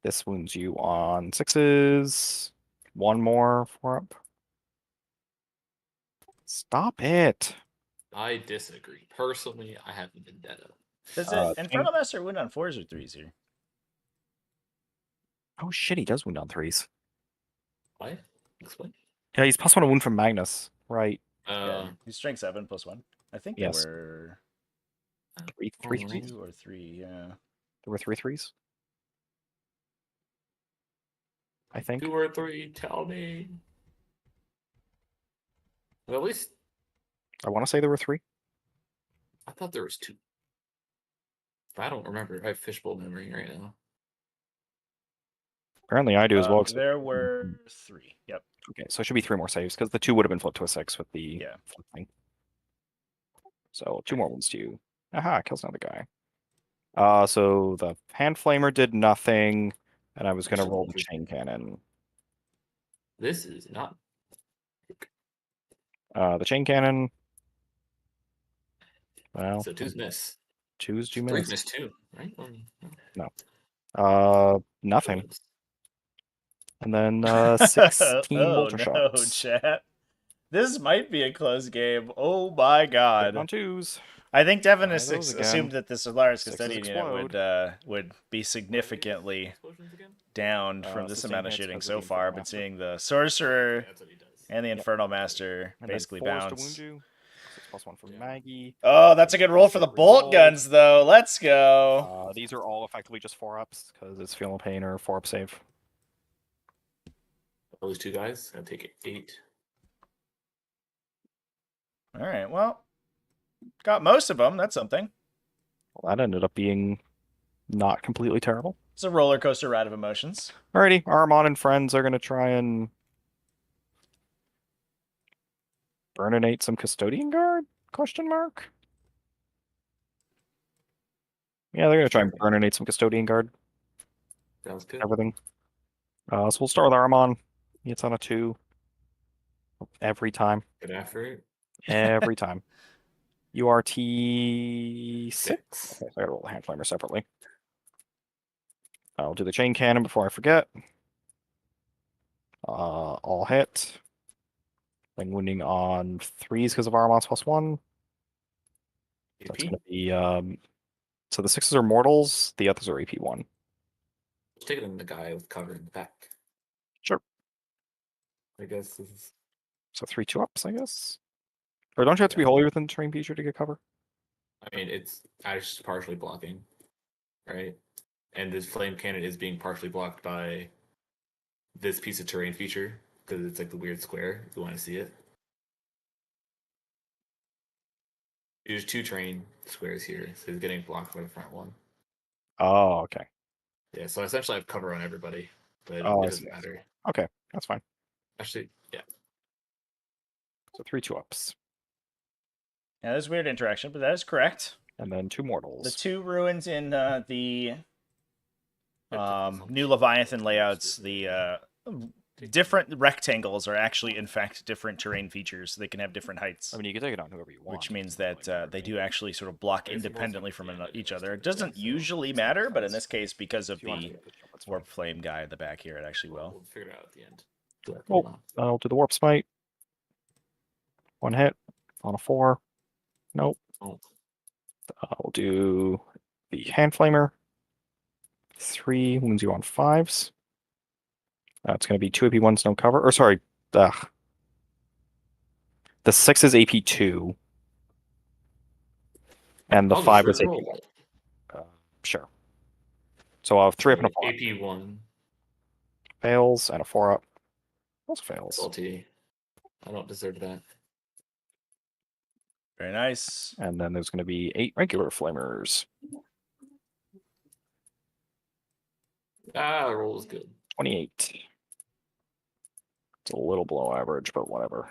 This wounds you on 6s. 1 more 4-up. Stop it. I disagree. Personally, I have a vendetta. Does Uh, it Infernal Master wound on 4s or 3s here? Oh shit, he does wound on 3s. Why? Explain. Yeah, he's +1 wound from Magnus. Right. Yeah, he's strength 7 +1. I think Yes. there were Three Alright. threes? 2 or 3. Yeah. There were 3 threes? I think. 2 or 3, tell me. Well, at least I want to say there were 3. I thought there was 2. But I don't remember. I have fishbowl memory right now. Apparently I do as well. except- There were 3. Yep. Okay, so it should be 3 more saves because the 2 would have been flipped to a 6 with the Yeah. flip thing. So 2 more wounds to you. Aha, kills another guy. So the hand flamer did nothing, and I was gonna roll the chain cannon. This is not. The chain cannon. Well, So 2's miss. 2's 2 3's minutes. miss 2, right? Nothing. And then 16 Oh bolter no, shots. chat. This might be a close game. Oh my Hitting god. on 2s. I think Devin Try has those again. assumed that the Solaris Sixes Custodian unit explode. would be significantly Explosions again? down from this Sustain amount of hits shooting because of so the far, Infernal but Master. seeing the Sorcerer That's what he does. and the Yep. Infernal Master And basically then 4s to wound bounce. you. 6+1 from Yeah. Maggie. Oh, that's a good roll for the bolt guns, though. Let's go. These are all effectively just 4-ups because it's Feel No Pain or 4-up save. Those 2 guys, I'll take 8. All right, well, got most of them. That's something. Well, that ended up being not completely terrible. It's a roller coaster ride of emotions. Alrighty, Armon and friends are gonna try and burninate some Custodian Guard? Question mark? Yeah, they're gonna try and burninate some Custodian Guard. Sounds good. Everything. So we'll start with Armon. He hits on a 2. Every time. Good after it. Every time. You are T6? 6. Okay, so I gotta roll the hand flamer separately. I'll do the chain cannon before I forget. All hit. Then wounding on 3s because of Armon's +1. That's AP? gonna be so the 6s are mortals, the others are AP1. Let's take it in the guy with cover in the back. Sure. I guess this is. So 3 2-ups, I guess. Or don't you have to be Yeah. wholly within the terrain feature to get cover? I mean, it's just partially blocking, right? And this flame cannon is being partially blocked by this piece of terrain feature because it's like the weird square. If you want to see it, there's 2 terrain squares here, so he's getting blocked by the front one. Oh, okay. Yeah, so essentially I have cover on everybody, but Oh, I it doesn't see. matter. Okay, that's fine. Actually, yeah. So 3 2-ups. Yeah, there's weird interaction, but that is correct. And then 2 mortals. The 2 ruins in the That new Leviathan layouts, the different rectangles are actually, in fact, different terrain features. They can have different heights, I mean, you can take it on whoever you want. which means It's not that really they matter to do me. actually sort of block I guess it independently was- from yeah, each it was other. It different, doesn't so usually it's not matter, but in fast. this case, because of If you want to the take the jump, that's warp fine. flame guy at the back here, it actually will. We'll figure it out at the end. Oh, I'll do the warp smite. 1 hit on a 4. Nope. Oh. I'll do the hand flamer. 3 wounds you on 5s. It's going to be 2 AP1s, no cover. Or sorry, the 6 is AP2. And the I'll just 5 is re-roll. AP1. Sure. So I'll have 3 up and a 4. AP1. Fails and a 4-up. Also fails. Salty. I don't deserve that. Very nice. And then there's going to be 8 regular flamers. Ah, the roll is good. 28. It's a little below average, but whatever.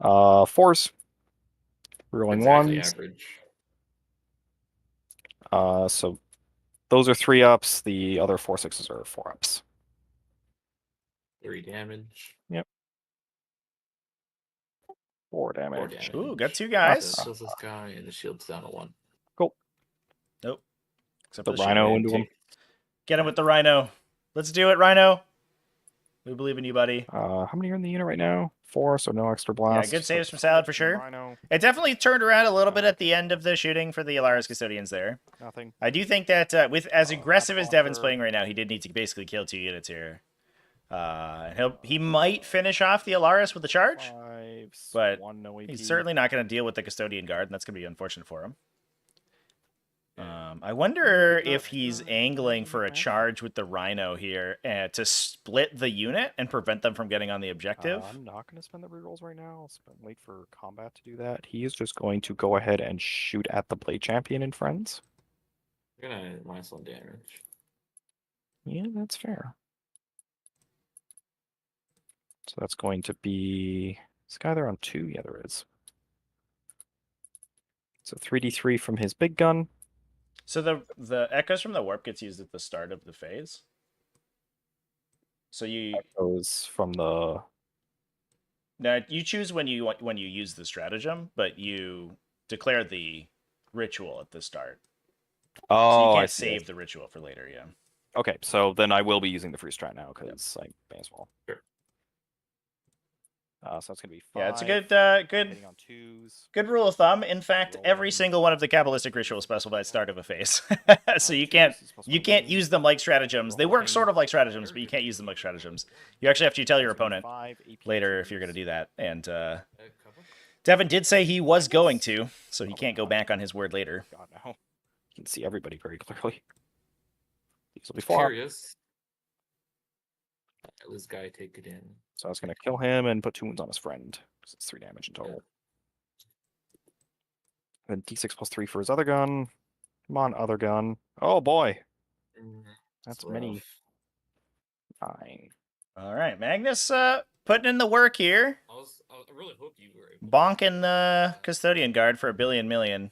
4s. Rolling It's actually 1s. average. So those are 3-ups. The other 4 6s are 4-ups. 3 damage. 4 4 damage. damage. Ooh, got 2 So guys. it kills this guy, and the shield's down to 1. Nope. Except The for the rhino shield. into him. Get him with the rhino. Let's do it, Rhino. We believe in you, buddy. How many are in the unit right now? 4, so no extra Yeah, blast. good saves So- from Salad for sure. Rhino, It definitely turned around a little bit at the end of the shooting for the Alaris Custodians there. nothing. I do think that with as aggressive as Devin's blocker. playing right now, he did need to basically kill 2 units here. He might finish off the Alaris with the charge, 5, but 1, no AP. he's certainly not going to deal with the Custodian Guard, and that's going to be unfortunate for him. I wonder if he's angling for a charge with the Rhino here to split the unit and prevent them from getting on the objective. Uh, I'm not going to spend the rerolls right now. Wait for combat to do that. He is just going to go ahead and shoot at the Blade Champion and friends. We're gonna -1 damage. Yeah, that's fair. So that's going to be... Is guy there on 2? Yeah, there is. So 3d3 from his big gun. So the echoes from the warp gets used at the start of the phase. So Goes from the... now you choose when you use the stratagem, but you declare the ritual at the start. Oh, So you I can't see. save the ritual for later. Yeah. Okay, so then I will be using the free strat now because I may as well. Sure. So it's gonna be 5. Yeah, it's a good Hitting on 2s. good rule of thumb. In fact, every Rolling. single one of the Kabbalistic rituals specify the start of a phase. So you can't use them like stratagems. They work sort of like stratagems, but you can't use them like stratagems. You actually have to tell your opponent later if you're going to do that. And Couple? Devin did say he was going to, so he can't go back on his word later. God, no. You can see everybody very clearly. These will be 4. Curious. Let this guy take it in. So I was gonna kill him and put 2 wounds on his friend. 'Cause it's 3 damage in total. Then D6 plus 3 for his other gun. Come on, other gun. Oh boy, that's It's many. rough. 9. All right, Magnus putting in the work here. I really hope you were able. Bonking the Custodian Guard for $1 billion million.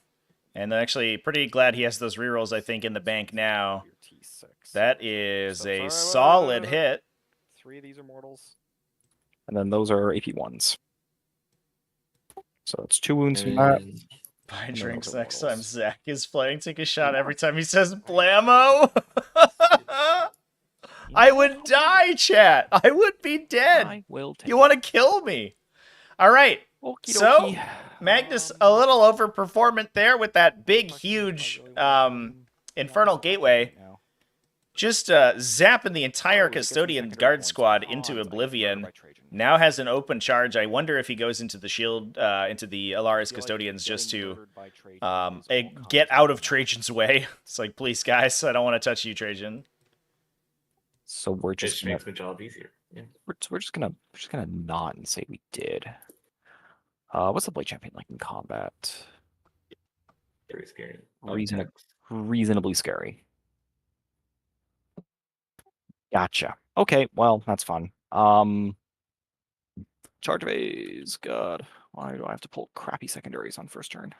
And actually pretty glad he has those rerolls, I think, in the bank now. Your T6. That is So- a sorry, wait, solid wait. hit. 3 of these are mortals. And then those are AP 1s. So it's 2 wounds from that. Buy then drinks those are next time mortals. Zach is playing. Take a shot every time he says blammo. I would die, chat. I would be dead. I will take. You want to kill me? All right. Okie So, dokie. Magnus a little overperformant there with that big, huge Infernal Gateway. Just zapping the entire Custodian Guard squad into oblivion. Now has an open charge. I wonder if he goes into the shield, into the Alaris Custodians just to get out of Trajan's way. It's like, please, guys, I don't want to touch you, Trajan. So we're It just just gonna, makes my job easier. Yeah. we're just gonna nod and say we did. What's the Blade Champion like in combat? Very scary. Reasonably scary. Gotcha. Okay, well, that's fun. Charge phase. God, why do I have to pull crappy secondaries on first turn?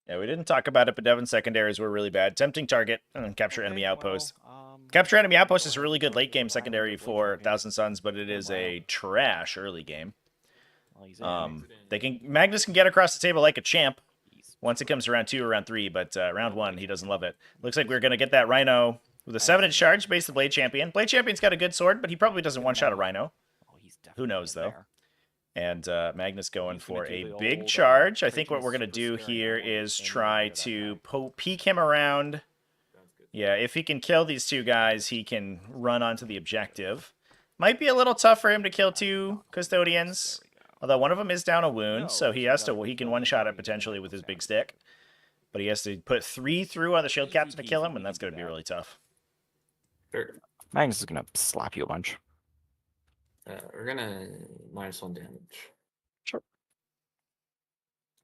Yeah, we didn't talk about it, but Devin's secondaries were really bad. Tempting target and then capture enemy outpost. Capture enemy outpost is a really good late game secondary for Thousand Suns, but it is a trash early game. Magnus can get across the table like a champ once it comes to round 2 or round 3, but round 1 he doesn't love it. Looks like we're gonna get that Rhino with a 7-inch charge based on Blade Champion. Blade Champion's got a good sword, but he probably doesn't one-shot a Rhino. Who knows though? And Magnus going for a big charge. I think what we're gonna do here is try to peek him around. Yeah, if he can kill these 2 guys, he can run onto the objective. Might be a little tough for him to kill 2 Custodians. Although one of them is down a wound, so he can one-shot it potentially with his big stick. But he has to put 3 through on the shield captain to kill him, and that's going to be really tough. Sure. Magnus is gonna slap you a bunch. We're gonna -1 damage. Sure.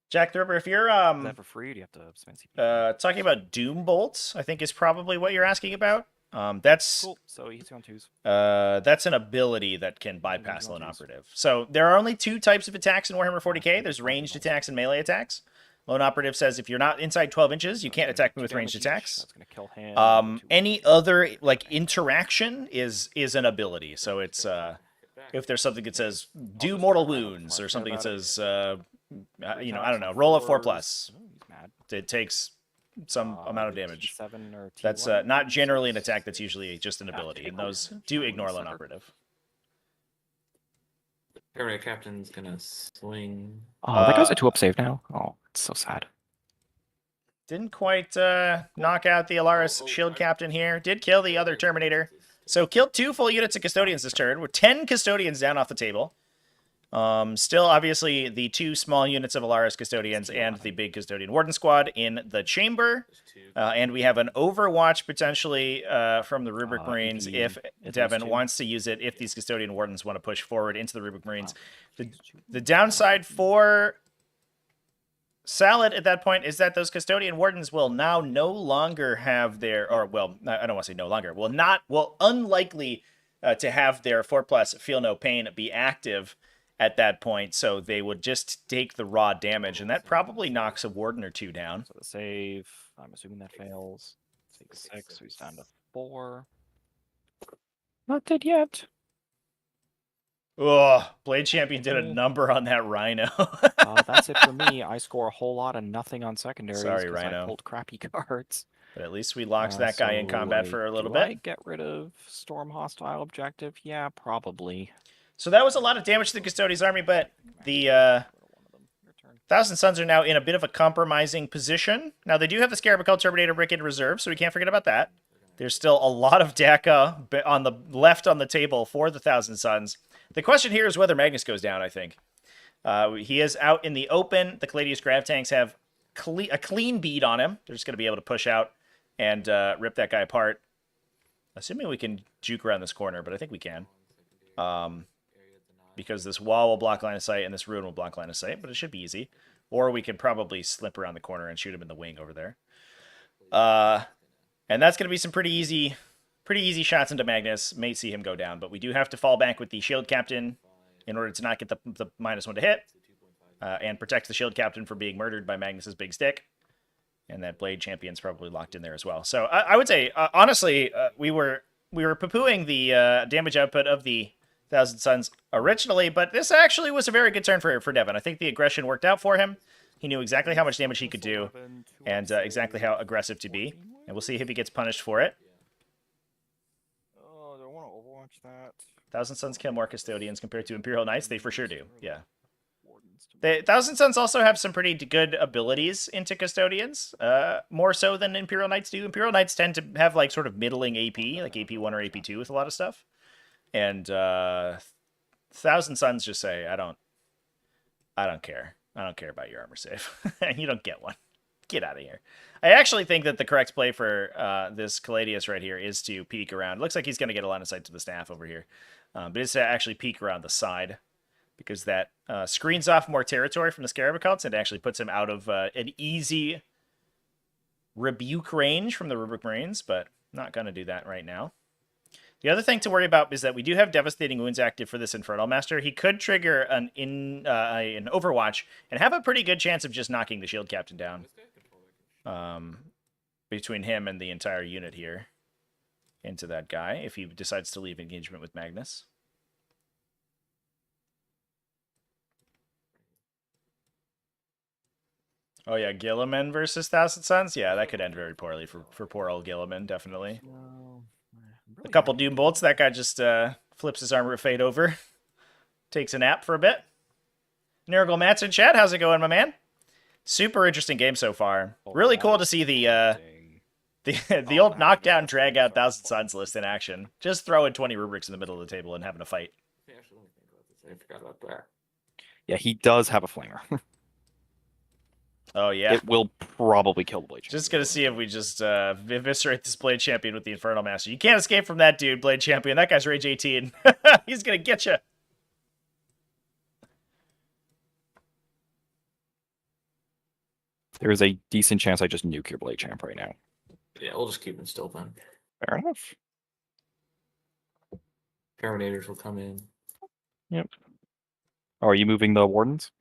Jack the Ripper, if you're Is that for free? Or do you have to spend CP? talking about Doom Bolts, I think is probably what you're asking about. That's Cool. So he hits you on 2s. that's an ability that can bypass Lone Operative. So there are only 2 types of attacks in Warhammer 40k. There's ranged attacks and melee attacks. Lone Operative says if you're not inside 12 inches, you can't attack me with ranged attacks. That's gonna kill him. Any other like interaction is an ability. So it's if there's something that says do mortal wounds or something that says I don't know, roll a 4+. Oh, he's mad. It takes some amount of damage. T7 or That's T1? not generally an attack. That's usually just an ability, and those do ignore Lone Operative. Terminator Captain's gonna swing. Oh, that guy's a 2-up save now. Oh, it's so sad. Didn't quite knock out the Alaris shield captain here. Did kill the other Terminator. So killed 2 full units of Custodians this turn, with 10 Custodians down off the table. Still, obviously, the 2 small units of Alaris Custodians and the big Custodian Warden Squad in the chamber. And we have an Overwatch potentially from the Rubric Marines if Devin wants to use it, if these Custodian Wardens want to push forward into the Rubric Marines. The downside for Salad at that point is that those Custodian Wardens will now no longer have their, or well, I don't want to say no longer, will unlikely to have their 4+ Feel No Pain be active at that point, so they would just take the raw damage, and that probably knocks a Warden or 2 down. So the save, I'm assuming that fails. Take 6, so he's down to 4. Not dead yet. Oh, Blade Champion did a number on that Rhino. That's it for me. I score a whole lot of nothing on secondaries. Sorry, 'cause Rhino. I pulled crappy cards. But at least we locked that guy in combat for a little do I bit. get rid of Storm Hostile Objective? Yeah, probably. So that was a lot of damage to the Custodian's army, but the Thousand Suns are now in a bit of a compromising position. Now, they do have the Scarab Cult Terminator Brick in reserve, so we can't forget about that. There's still a lot of DACA on the left on the table for the Thousand Suns. The question here is whether Magnus goes down, I think. He is out in the open. The Caladius Grav Tanks have a clean bead on him. They're just going to be able to push out and rip that guy apart. Assuming we can juke around this corner, but I think we can. Because this wall will block line of sight and this ruin will block line of sight, but it should be easy. Or we can probably slip around the corner and shoot him in the wing over there. And that's going to be some pretty easy shots into Magnus. May see him go down, but we do have to fall back with the Shield Captain in order to not get the -1 to hit. And protect the Shield Captain from being murdered by Magnus's big stick. And that Blade Champion's probably locked in there as well. So I would say, honestly, we were poo-pooing the damage output of the Thousand Suns originally, but this actually was a very good turn for Devin. I think the aggression worked out for him. He knew exactly how much damage he could do and exactly how aggressive to be. And we'll see if he gets punished for it. Oh, do I want to Overwatch that? Thousand Suns kill more Custodians compared to Imperial Knights. They for sure do, yeah. The Thousand Suns also have some pretty good abilities into Custodians, more so than Imperial Knights do. Imperial Knights tend to have like sort of middling AP, like AP1 or AP2 with a lot of stuff. And Thousand Suns just say, I don't care. I don't care about your armor save. You don't get one. Get out of here. I actually think that the correct play for this Caladius right here is to peek around. Looks like he's going to get a line of sight to the staff over here. But it's to actually peek around the side, because that screens off more territory from the Scarab Occults and actually puts him out of an easy rebuke range from the Rubric Marines, but not going to do that right now. The other thing to worry about is that we do have Devastating Wounds active for this Infernal Master. He could trigger an Overwatch and have a pretty good chance of just knocking the Shield Captain down. Between him and the entire unit here into that guy, if he decides to leave engagement with Magnus. Oh yeah, Gilliman versus Thousand Suns? Yeah, that could end very poorly for poor old Gilliman, definitely. A couple Doom Bolts, that guy just flips his armor fade over. Takes a nap for a bit. Nurgle Mats in chat, how's it going, my man? Super interesting game so far. Really cool to see the old knockdown, drag out Thousand Suns list in action. Just throwing 20 rubrics in the middle of the table and having a fight. I forgot about that. Yeah, he does have a flamer. Oh yeah, it will probably kill the Blade Champion. Just gonna see if we just eviscerate this Blade Champion with the Infernal Master. You can't escape from that dude, Blade Champion. That guy's Rage 18. He's gonna get you. There is a decent chance I just nuke your Blade Champ right now. Yeah, we'll just keep him still then. Fair enough. Terminators will come in. Yep. Oh, are you moving the Wardens?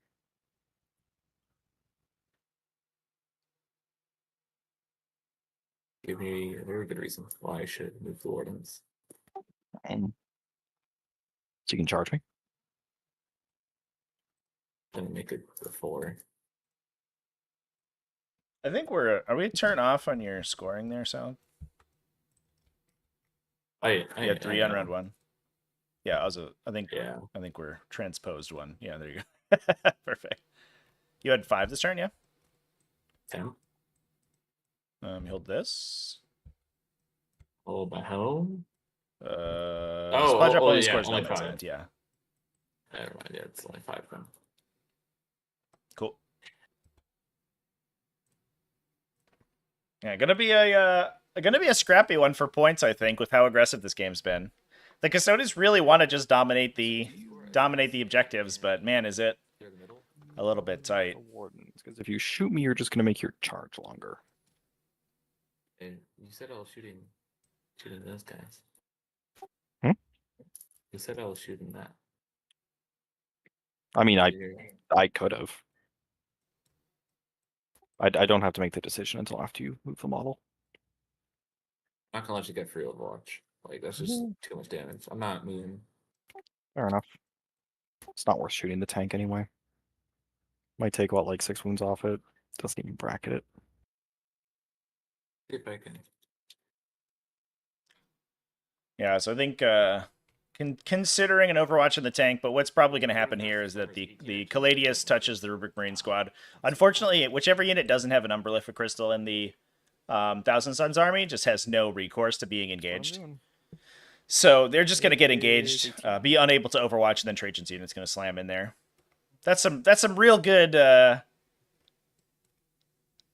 Give me a very good reason why I should move the Wardens. So you can charge me? Then make it a 4. I think are we turn off on your scoring there, Sal? I You had 3 on round 1. Yeah, I think we're transposed one. Yeah, there you go. Perfect. You had 5 this turn, yeah? 10. You hold this. Hold my home. Splash up only yeah, scores only no man's 5. land. Yeah, Never mind. Yeah, it's only 5 then. cool. Yeah, gonna be a scrappy one for points, I think, with how aggressive this game's been. The Custodes really want to just dominate the objectives, but man, is it Through the middle. a little bit tight. The wardens, because if you shoot me, you're just gonna make your charge longer. And you said I was shooting those guys. Hmm? You said I was shooting that. I mean, Yeah. I could have. I don't have to make the decision until after you move the model. I'm not gonna let you get free Overwatch. Like that's just too much damage. I'm not moving. Fair enough. It's not worth shooting the tank anyway. Might take what, like 6 wounds off it. Doesn't even bracket it. See if I can. Yeah, so I think considering an Overwatch in the tank, but what's probably going to happen here is that the Caladius touches the Rubric Marine squad. Unfortunately, whichever unit doesn't have an Umberlific Crystal in the Thousand Suns army just has no recourse to being engaged. So they're just going to get engaged, be unable to Overwatch, and then Trajan's unit's going to slam in there. That's some real good 8th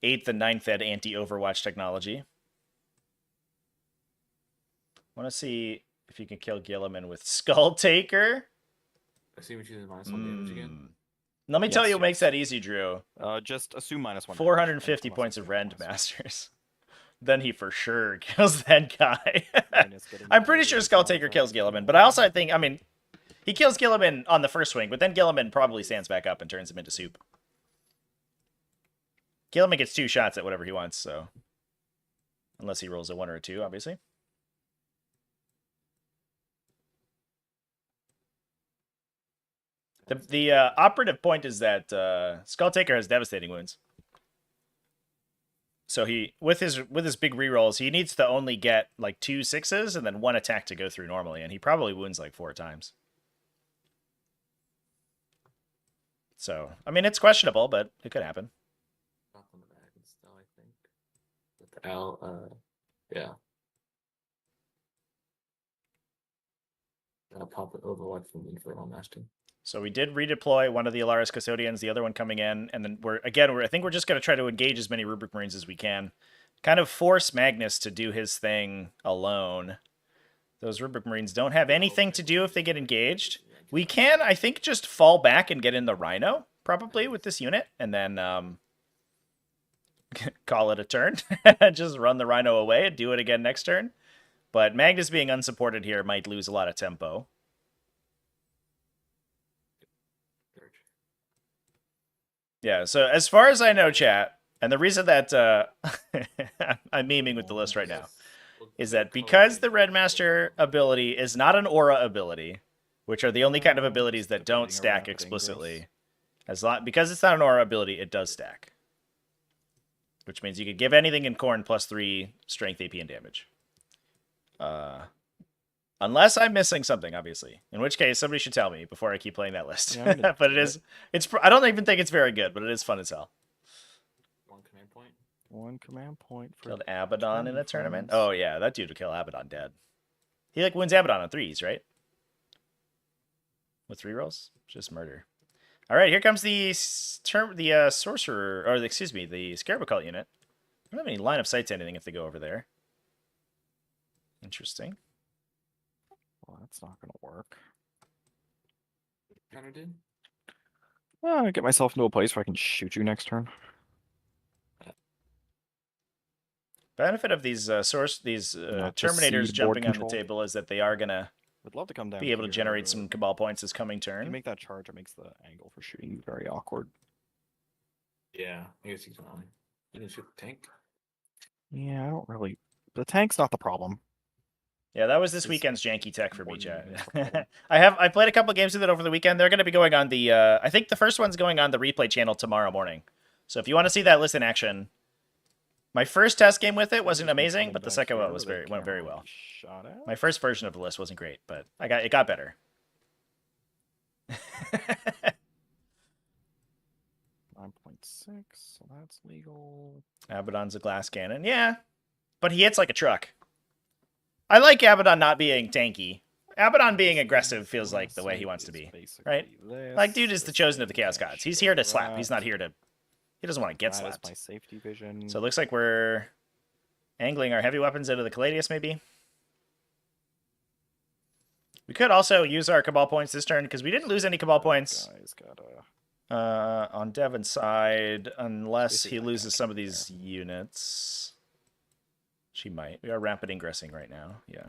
and 9th ed anti-Overwatch technology. Want to see if you can kill Gilliman with Skull Taker. I see what you did -1 damage again. Let me tell Yes, you what makes yes. that easy, Drew. Just assume -1. 450 points of Rend Masters. Then he for sure kills that guy. I'm pretty sure Skull Taker kills Gilliman, but I think, I mean, he kills Gilliman on the first swing, but then Gilliman probably stands back up and turns him into soup. Gilliman gets 2 shots at whatever he wants, so. Unless he rolls a 1 or a 2, obviously. The operative point is that Skull Taker has devastating wounds. So he with his big rerolls, he needs to only get like 2 6s and then 1 attack to go through normally, and he probably wounds like 4 times. So I mean, it's questionable, but it could happen. Up on the back and still, I think. With the L, yeah. Gotta pop it Overwatch from me for all masking. So we did redeploy one of the Alaris Custodians, the other one coming in, and then I think we're just going to try to engage as many Rubric Marines as we can. Kind of force Magnus to do his thing alone. Those Rubric Marines don't have anything to do if they get engaged. We can, I think, just fall back and get in the Rhino, probably, with this unit, and then call it a turn. Just run the Rhino away and do it again next turn. But Magnus being unsupported here might lose a lot of tempo. Yeah, so as far as I know, chat, and the reason that I'm memeing with the list right now, is that because the Red Master ability is not an aura ability, which are the only kind of abilities that don't stack explicitly, because it's not an aura ability, it does stack. Which means you could give anything in Khorne +3 strength, AP, and damage. Unless I'm missing something, obviously. In which case, somebody should tell me before I keep playing that list. Yeah, but I don't even think it's very good, but it is fun as hell. 1 command point. 1 command point for Killed Abaddon in a tournament? friends. Oh, yeah, that dude would kill Abaddon dead. He, like, wins Abaddon on 3s, right? With 3 rolls? Just murder. All right, here comes the Sorcerer, or excuse me, the Scarab Occult unit. I don't have any line of sight to anything if they go over there. Interesting. Well, that's not going to work. Counter did. Get myself into a place where I can shoot you next turn. Benefit of these Not just Terminators seed board jumping on the control. table is that they are gonna Would love to come down. be able to here, generate some but Cabal points this coming If you turn. make that charge, it makes the angle for shooting you very awkward. Yeah, I guess you can only. You can shoot the tank. Yeah, I don't really. The tank's not the problem. Yeah, that was this It's weekend's janky tech for me, more chat. units the problem. I played a couple games with it over the weekend. They're going to be going on the I think the first one's going on the replay channel tomorrow morning. So if you want to see that list in action, My first test game with it wasn't Just amazing, coming but the back second one here was with a went very camera well. Shot at. My first version of the list wasn't great, but it got better. 9.6, so that's legal. Abaddon's a glass cannon. Yeah, but he hits like a truck. I like Abaddon not being tanky. Abaddon being aggressive feels like the way he wants to be, right? Like, dude is the chosen of the Chaos Gods. He's here to slap. He's not here to... He doesn't want to get That is slapped. my safety vision. So it looks like we're angling our heavy weapons into the Caladius, maybe. We could also use our Cabal points this turn, because we didn't lose any Cabal points Guy's got a... on Devin's side, unless Basically he my loses back some of there. these units. She might. We are rapid ingressing right now. Yeah.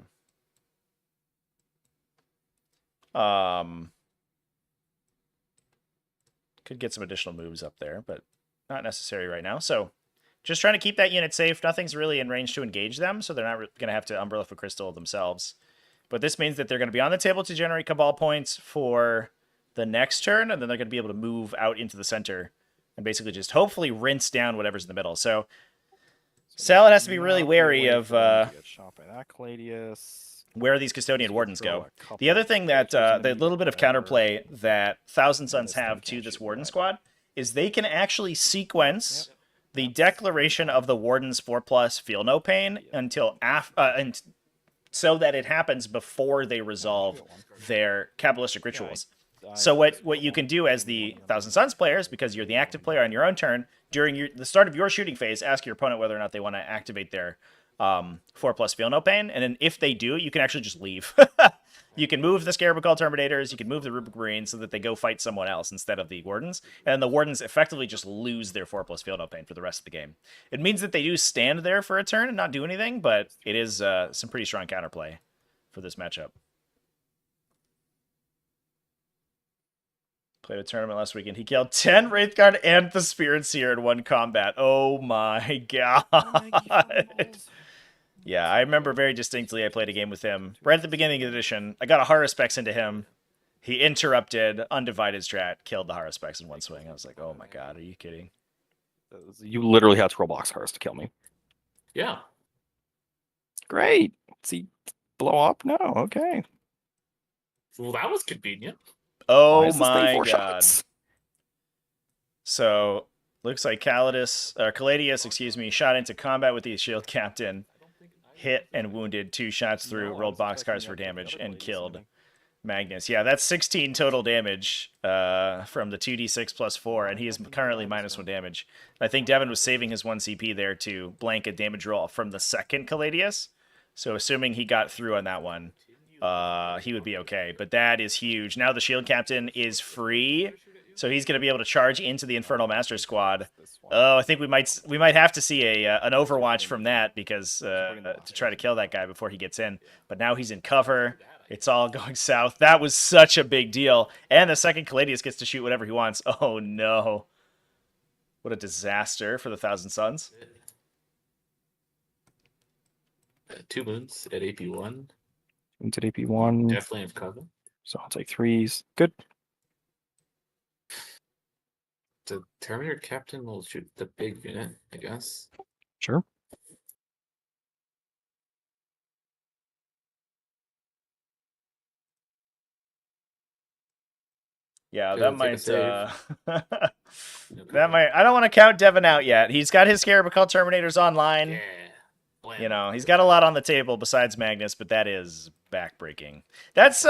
Could get some additional moves up there, but not necessary right now. So just trying to keep that unit safe. Nothing's really in range to engage them, so they're not going to have to Umbrella for Crystal themselves. But this means that they're going to be on the table to generate Cabal points for the next turn, and then they're going to be able to move out into the center and basically just hopefully rinse down whatever's in the middle. So Salad has to be really wary of get shot by that Caladius. where these Custodian Just Wardens throw go. a couple The other of thing that creatures in the little bit of immediate counterplay that Thousand Sons This thing have to can't this shoot Warden right. squad is they can actually sequence Yep. the That's declaration of the Warden's 4+ Feel No Pain until and so that it happens before they resolve their Kabbalistic rituals. So what you can do as the Thousand Sons players, because you're the active player on your own turn, during the start of your shooting phase, ask your opponent whether or not they want to activate their 4+ Feel No Pain, and then if they do, you can actually just leave. You can move the Scarab Call Terminators, you can move the Rubric Marines so that they go fight someone else instead of the Wardens, and the Wardens effectively just lose their 4+ Feel No Pain for the rest of the game. It means that they do stand there for a turn and not do anything, but it is some pretty strong counterplay for this matchup. Played a tournament last weekend. He killed 10 Wraithguard and the Spirit Seer in one combat. Oh my god. Yeah, I remember very distinctly I played a game with him right at the beginning of the edition. I got a Haruspex into him. He interrupted, undivided strat, killed the Haruspex in one swing. I was like, oh my god, are you kidding? You literally had to roll boxcars to kill me. Yeah. Great. Does he blow up? No. Okay. Well, that was convenient. Why Oh is this thing my 4 god. shots? So, looks like Caladius, excuse me, shot into combat with the Shield Captain, hit and wounded 2 shots through, rolled boxcars for damage, and killed Magnus. Yeah, that's 16 total damage from the 2d6 plus 4, and he is currently -1 damage. I think Devin was saving his 1 CP there to blank a damage roll from the second Caladius. So assuming he got through on that one, he would be okay. But that is huge. Now the Shield Captain is free, so he's going to be able to charge into the Infernal Master Squad. Oh, I think we might have to see an Overwatch from that because to try to kill that guy before he gets in. But now he's in cover. It's all going south. That was such a big deal. And the second Caladius gets to shoot whatever he wants. Oh no. What a disaster for the Thousand Sons. 2 moons at AP1. Into AP1. Definitely have cover. So I'll take 3s. Good. The Terminator Captain will shoot the big unit, I guess. Sure. Yeah, Okay, that we'll take a might save. that might I don't want to count Devin out yet. He's got his Scarab Call Terminators online. Yeah. Blam. You know, he's got a lot on the table besides Magnus, but that is backbreaking. That's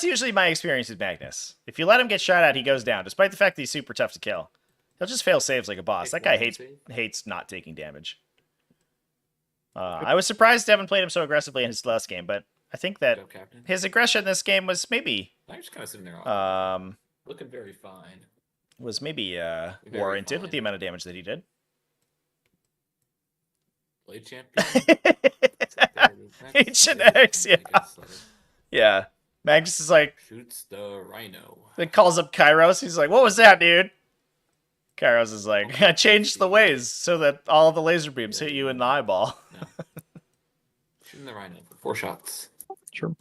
usually my experience with Magnus. If you let him get shot at, he goes down, despite the fact that he's super tough to kill. He'll just fail saves like a boss. That guy hates not taking damage. I was surprised Devin played him so aggressively in his last game, but I think that Go, Captain. his aggression in this game was maybe I'm just kind of sitting there, looking very fine. warranted with fine. the amount of damage that he did. Blade champion. Ancient X, yeah. Yeah. Magnus is like, Shoots the rhino. then calls up Kairos. He's like, what was that, dude? Kairos is like, I changed the ways so that all the laser beams hit you in the eyeball. No. Shooting the rhino for 4 shots. Sure.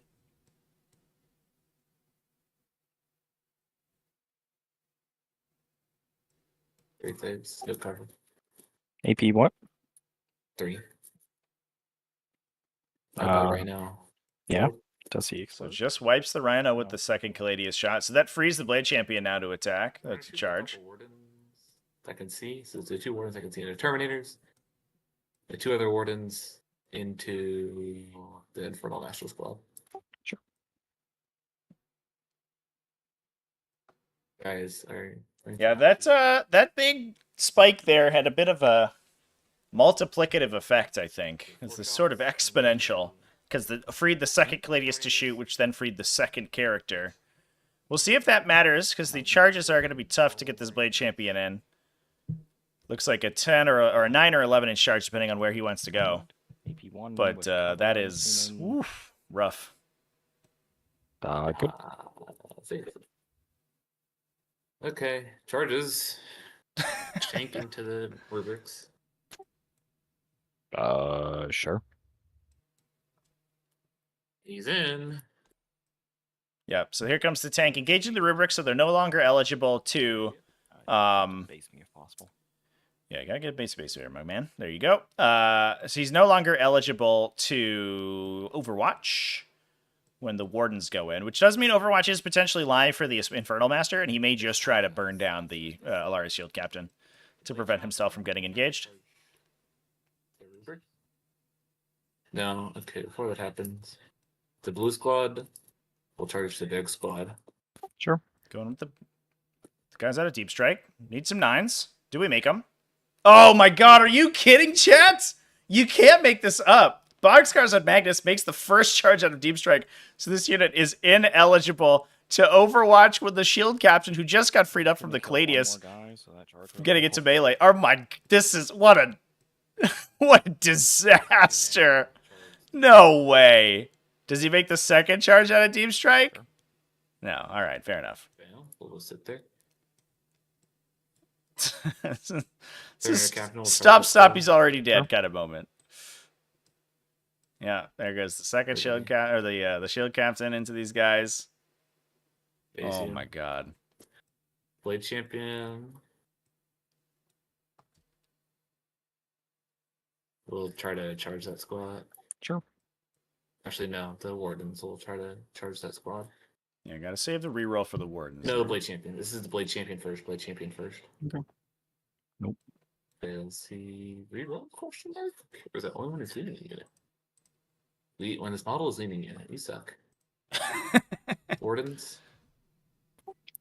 Great saves. No cover. AP what? 3. About right now. Yeah. 4. Does he? So just wipes the Rhino with the second Caladius shot. So that frees the Blade Champion now to attack. There are That's a actually a charge. couple wardens I can see. So the 2 wardens I can see into Terminators. The 2 other wardens into the Infernal National Squad. Sure. Guys are Yeah, that big spike there had a bit of a multiplicative effect, I think. It's this sort of exponential. Because freed the second Caladius to shoot, which then freed the second character. We'll see if that matters, because the charges are going to be tough to get this Blade Champion in. Looks like a 10 or a 9 or 11 inch charge, depending on where he wants to go. AP1 But with cover, that I'm is assuming. oof, rough. Good. Okay, charges. Shank into the rubrics. Sure. He's in. Yep, so here comes the tank. Engaging the rubric, so they're no longer eligible to... Base me if possible. Yeah, you gotta get base here, my man. There you go. So he's no longer eligible to Overwatch when the Wardens go in, which does mean Overwatch is potentially live for the Infernal Master, and he may just try to burn down the Alari's Shield Captain to prevent himself from getting engaged. No, okay, before that happens, the blue squad will charge the big squad. Sure. Going with the guys out of Deep Strike. Need some 9s. Do we make them? Oh my god, are you kidding, chat? You can't make this up. Boxcars on Magnus makes the first charge out of Deep Strike, so this unit is ineligible to Overwatch with the Shield Captain, who just got freed up from the Caladius, getting it to melee. Oh my, this is, what a what a disaster. No way. Does he make the second charge out of Deep Strike? Sure. No, alright, fair enough. Fail. We'll sit there. Stop, he's already dead kind of moment. Yeah, there goes the second shield or the shield captain into these guys. Oh my god. Blade Champion. We'll try to charge that squad. Sure. Actually, no. The Wardens will try to charge that squad. Yeah, gotta save the reroll for the Wardens. No, the Blade Champion. This is the Blade Champion first. Blade Champion first. Okay. Nope. Fails the reroll question mark? Or is that only when it's leading a unit? When this model is leading a unit, you suck. Wardens.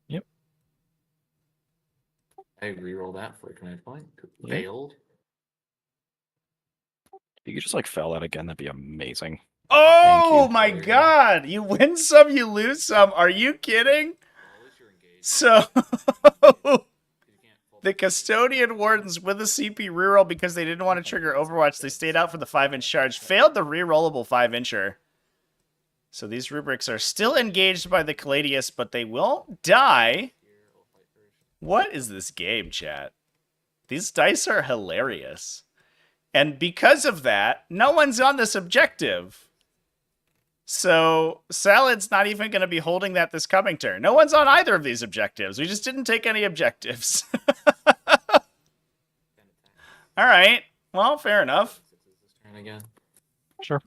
Yep. I reroll that for a command point. Yep. Failed. If you could just like fail that again, that'd be amazing. Oh Thank you. my god! You win some, you lose some. Are you kidding? So the Custodian Wardens with a CP reroll because they didn't want to trigger Overwatch. They stayed out for the 5-inch charge. Failed the rerollable 5-incher. So these rubrics are still engaged by the Caladius, but they won't die. What is this game, chat? These dice are hilarious. And because of that, no one's on this objective. So Salad's not even going to be holding that this coming turn. No one's on either of these objectives. We just didn't take any objectives. All right. Well, fair enough. Turn again. Sure.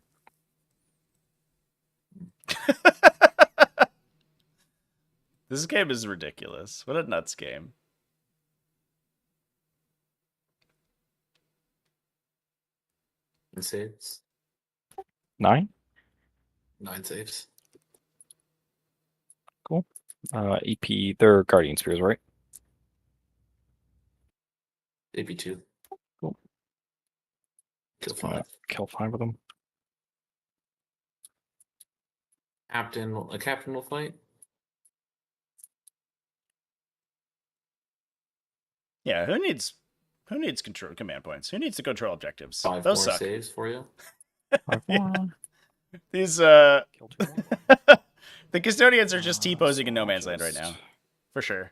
This game is ridiculous. What a nuts game. And saves. 9. 9 saves. Cool. EP, they're Guardian Spears, right? AP2. Cool. Kill 5. Kill 5 of them. A captain will fight. Yeah, who needs control command points? Who needs to control objectives? 5 Those more suck. saves for you. 5 more. These Kill 2 more. the Custodians are just T-posing in no man's land right now. For sure.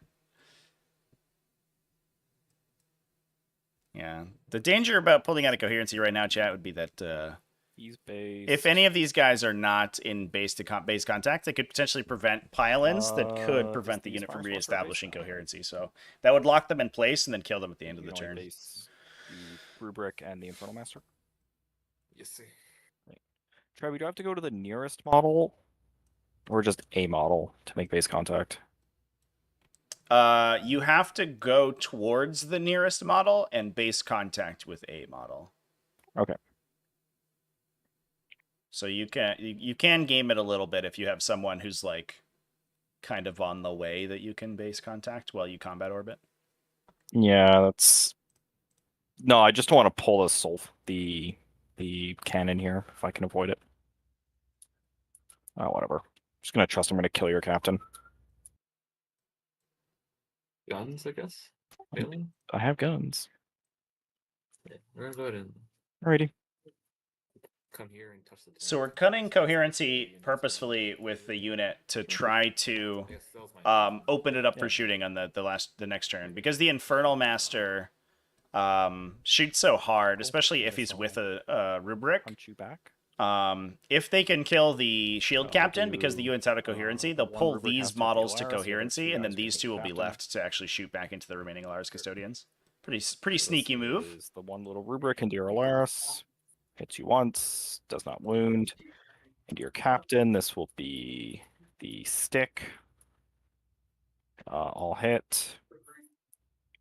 Yeah. The danger about pulling out of coherency right now, chat, would be that He's based. if any of these guys are not in base contact, they could potentially prevent pile-ins that could prevent the these unit from fires work for reestablishing base? coherency. So that would lock them in place and then kill them at the end of You the can only turn. base the Rubric and the Infernal Master. Yes, sir. Trevi, do I have to go to the nearest model, or just a model to make base contact? You have to go towards the nearest model and base contact with a model. Okay. So you can game it a little bit if you have someone who's like kind of on the way that you can base contact while you combat orbit. Yeah, that's. No, I just don't want to pull the cannon here if I can avoid it. Oh, whatever. Just gonna trust I'm gonna kill your captain. Guns, I guess. Failing. I have guns. Yeah, we're gonna go ahead and Alrighty. come here and touch the. So we're cutting coherency purposefully with the unit to try to open it up for shooting on the next turn, because the Infernal Master shoots so hard, especially if he's with a rubric. Punch you back. If they can kill the shield captain because the unit's out of coherency, they'll one pull rubric has these to be models to Alaris, the other coherency, two and then guys can these hit two will be captain. left to actually shoot back into the remaining Alaris custodians. Pretty So sneaky this move. is the one little rubric into your Alaris. Hits you once, does not wound. Into your captain, this will be the stick. All hit.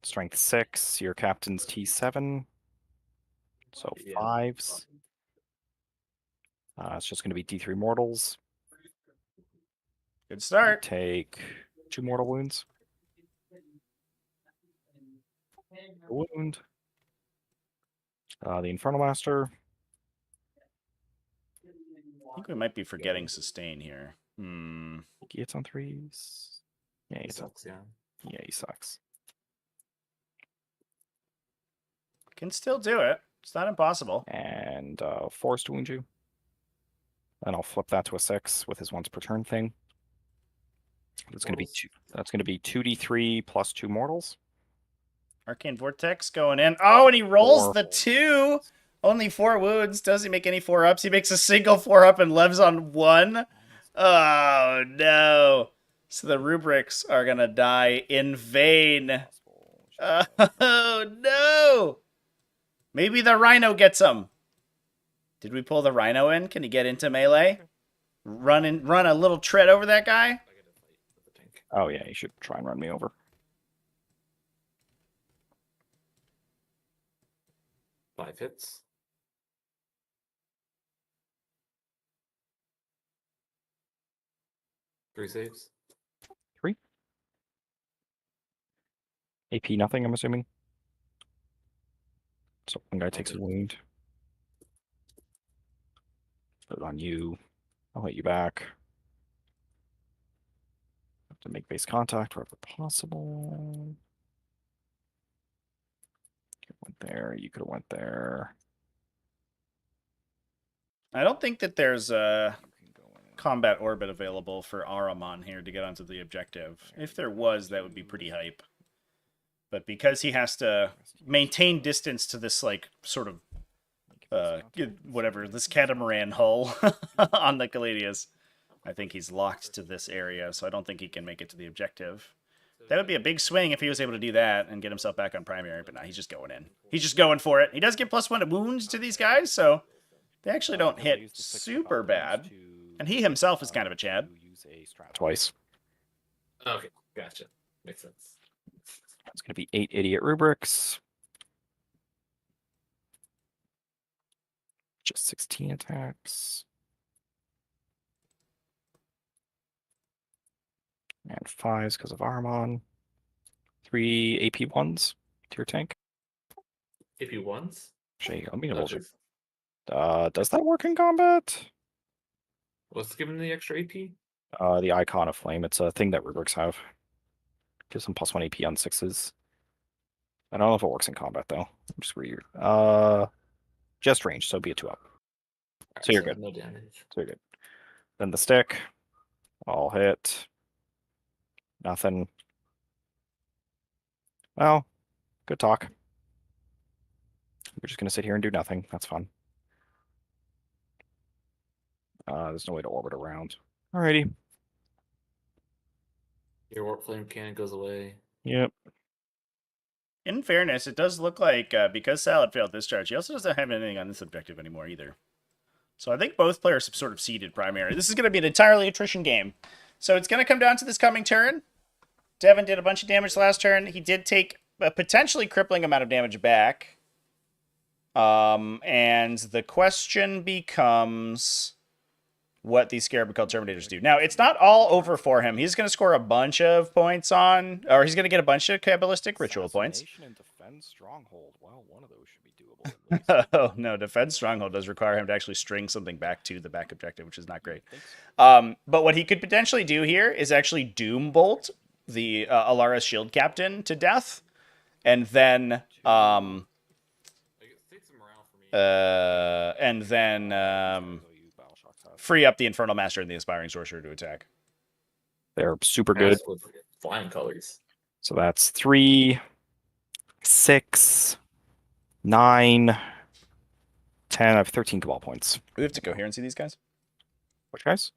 Strength 6, your captain's T7. So Yeah. 5s. It's just going to be D3 mortals. Good You start. take 2 mortal wounds. A wound. The Infernal Master. I think we might be forgetting sustain here. He hits on 3s. Yeah, He he sucks, yeah. Yeah, he sucks. Can still do it. It's not impossible. And force to wound you. And I'll flip that to a 6 with his once per turn thing. That's going to be two. That's going to be 2d3 plus 2 mortals. Arcane Vortex going in. Oh, and he rolls 4. the 2. Only 4 wounds. Does he make any 4-ups? He makes a single 4-up and lives on 1. Oh, no. So the rubrics are going to die in vain. Oh, no. Maybe the Rhino gets him. Did we pull the Rhino in? Can he get into melee? Run a little tread over that guy? I get a fight with the pink. Oh yeah, you should try and run me over. 5 hits. Three saves. 3. AP nothing, I'm assuming. So one guy takes a wound. Put it on you. I'll hit you back. Have to make base contact wherever possible. You went there. You could have went there. I don't think that there's a You can go in. combat orbit available for Ahriman here to get onto the objective. If there was, that would be pretty hype. But because he has to maintain distance to this, like, sort of, whatever, this catamaran hull on the Caladius, I think he's locked to this area, so I don't think he can make it to the objective. That would be a big swing if he was able to do that and get himself back on primary, but no, he's just going in. He's just going for it. He does get +1 to wounds to these guys, so they actually don't hit super bad. And he himself is kind of a Chad. Use a strat twice. Okay, gotcha. Makes sense. It's going to be 8 idiot rubrics. Just 16 attacks. And 5s because of Ahriman. 3 AP 1s to your tank. If he wants. Actually, let me double check. Okay. Does that work in combat? What's giving the extra AP? The Icon of Flame. It's a thing that rubrics have. Gives them +1 AP on 6s. I don't know if it works in combat though. I'm just weird. Just range, so be a 2-up. Alright, So you're good. No damage. So you're good. Then the stick. All hit. Nothing. Well, good talk. We're just gonna sit here and do nothing. That's fun. There's no way to orbit around. Alrighty. Your warp flame cannon goes away. Yep. in fairness, it does look like because Salad failed this charge, he also doesn't have anything on this objective anymore either. So I think both players have sort of ceded primary. This is going to be an entirely attrition game. So it's going to come down to this coming turn. Devin did a bunch of damage last turn. He did take a potentially crippling amount of damage back. And the question becomes what these Scarab Cult Terminators do. Now, it's not all over for him. He's going to score a bunch of points on, or he's going to get a bunch of Kabbalistic Ritual points. And defend Stronghold. Well, one of those should be doable. At least. Oh, no. Defend Stronghold does require him to actually string something back to the back objective, which is not great. But what he could potentially do here is actually Doom Bolt the Alara's Shield Captain to death, and then free up the Infernal Master and the Aspiring Sorcerer to attack. They're super good. With flying colors. So that's 3, 6, 9, 10. I have 13 Cabal points. We have to go here and see these guys. Which guys?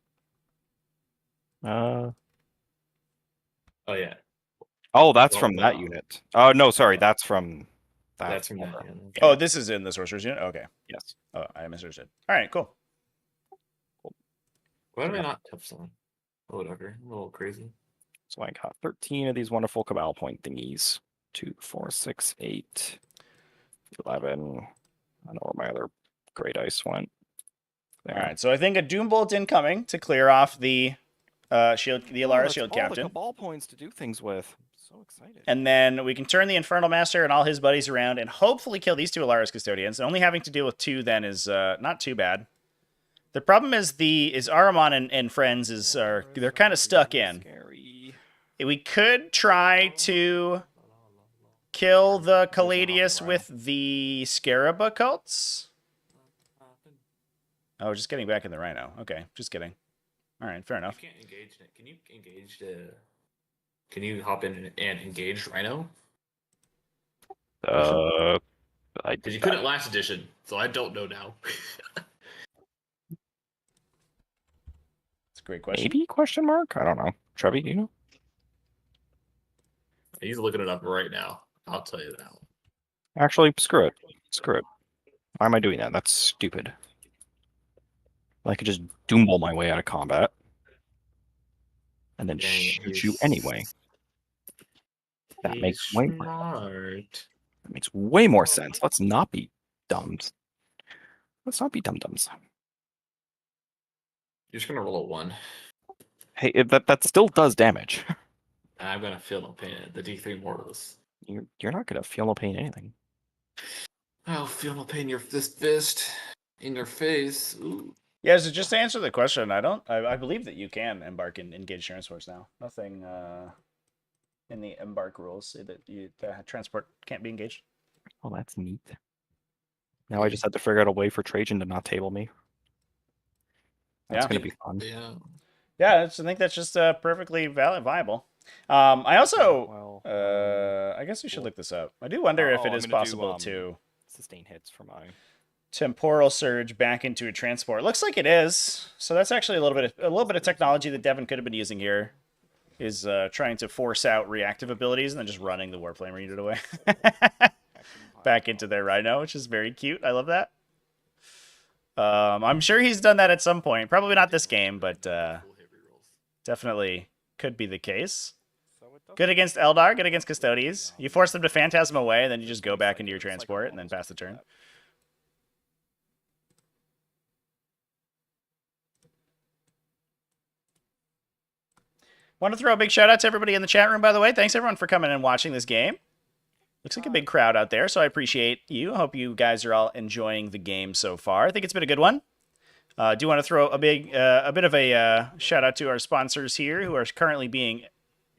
Oh yeah. Oh, that's from that unit. Oh no, sorry, that's from that. That's from that. Okay. Yeah. Oh, this is in the Sorcerer's unit? Okay. Yes. Oh, I misunderstood. All right, cool. Why did I not touch someone? Whatever. A little crazy. So I got 13 of these wonderful Cabal point thingies. 2, 4, 6, 8, 11. I don't know where my other gray dice went. There. All right, so I think a Doom Bolt incoming to clear off the shield, the Alara Shield Captain. The Cabal points to do things with. I'm so excited. And then we can turn the Infernal Master and all his buddies around and hopefully kill these two Alara's Custodians. Only having to deal with 2 then is not too bad. The problem is Ahriman and friends they're kind of stuck in. Scary. We could try to kill the Caladius with the Scarab Cults. Oh, just getting back in the Rhino. Okay, just kidding. All right, fair enough. You can't engage it. Can you engage the? Can you hop in and engage Rhino? Because you couldn't last edition, so I don't know now. That's a great question. Maybe question mark? I don't know. Trevi, do you know? He's looking it up right now. I'll tell you that. Actually, screw it. Screw it. Why am I doing that? That's stupid. I could just Doomble my way out of combat. And then Dang, shoot you anyway. That makes way more, smart. that makes way more sense. Let's not be dumbs. Let's not be dum-dums. You're just gonna roll a 1. Hey, that still does damage. I'm gonna feel no pain. The D3 mortals. You're not gonna feel no pain anything. I'll feel no pain. This fist in your face. Ooh. Yeah, so just to answer the question, I believe that you can embark and engage transports now. Nothing in the embark rules say that the transport can't be engaged. Oh, that's neat. Now I just had to figure out a way for Trajan to not table me. That's Yeah. gonna be fun. Yeah. Yeah, I think that's just perfectly viable. I also, Well, I guess we should look this up. I do wonder if it I'm is gonna do, possible to sustain hits for my. temporal surge back into a transport. Looks like it is. So that's actually a little bit of technology that Devin could have been using here. Is trying to force out reactive abilities and then just running the Warflame unit away back into their Rhino, which is very cute. I love that. I'm sure he's done that at some point. Probably not this game, but definitely could be the case. Good against Eldar, good against Custodes. You force them to Phantasm away, and then you just go back into your transport and then pass the turn. Want to throw a big shout out to everybody in the chat room, by the way. Thanks everyone for coming and watching this game. Looks like a big crowd out there, so I appreciate you. I hope you guys are all enjoying the game so far. I think it's been a good one. Do want to throw a bit of a shout out to our sponsors here, who are currently being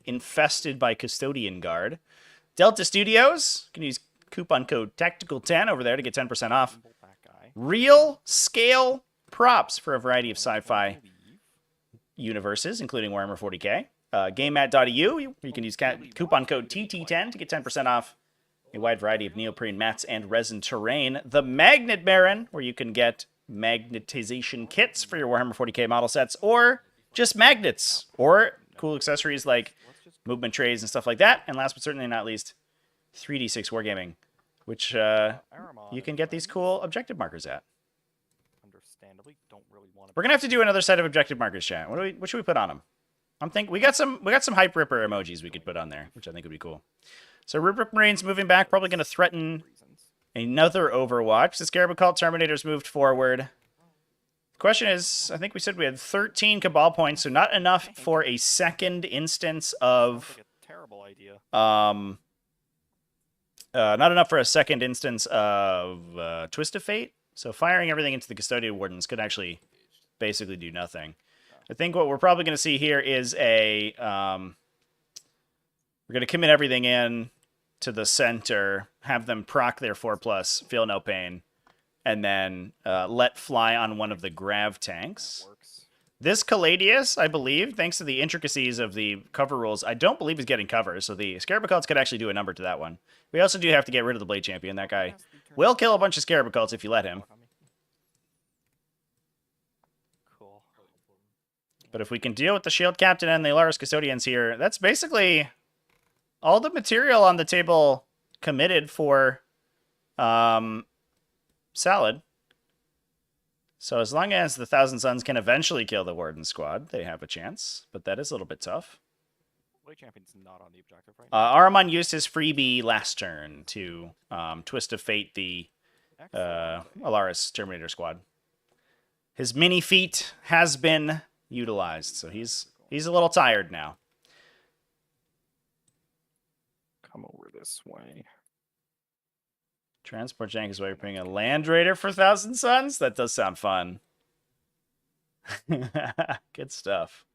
infested by Custodian Guard. Delta Studios, you can use coupon code TACTICAL10 over there to get 10% off. Real scale props for a variety of sci-fi universes, including Warhammer 40k. Gamemat.eu, you can use coupon code TT10 to get 10% off a wide variety of neoprene mats and resin terrain. The Magnet Baron, where you can get magnetization kits for your Warhammer 40k model sets, or just magnets, or cool accessories like movement trays and stuff like that. And last but certainly not least, 3d6 Wargaming, which Aramon you and can get these friends, cool objective markers at. understandably, don't really want to. We're gonna have to do another set of objective markers, chat. What should we put on them? I'm thinking we got some hype ripper emojis we could put on there, which I think would be cool. So Rip Marine's moving back, probably gonna threaten another Overwatch. The Scarab Cult Terminator's moved forward. The question is, I think we said we had 13 Cabal points, so not enough for a second instance Sounds of like a terrible idea. not enough for a second instance of Twist of Fate. So firing everything into the Custodian Wardens could actually basically do nothing. I think what we're probably going to see here is a we're going to commit everything in to the center, have them proc their 4+, feel no pain, and then let fly on one of the grav tanks. Works. This Caladius, I believe, thanks to the intricacies of the cover rules, I don't believe he's getting cover, so the Scarabacults could actually do a number to that one. We also do have to get rid of the Blade Champion. That guy will kill a bunch of Scarabacults if you let him. Cool. But if we can deal with the Shield Captain and the Alaris Custodians here, that's basically all the material on the table committed for Salad. So as long as the Thousand Suns can eventually kill the Warden squad, they have a chance. But that is a little bit tough. Blade Champion's not on the objective right now. Aramon used his freebie last turn to Twist of Fate the Excellent. Alaris Terminator squad. His mini feat has been utilized, so he's a little tired now. Come over this way. Transport Jank is wiping a Land Raider for Thousand Suns? That does sound fun. Good stuff.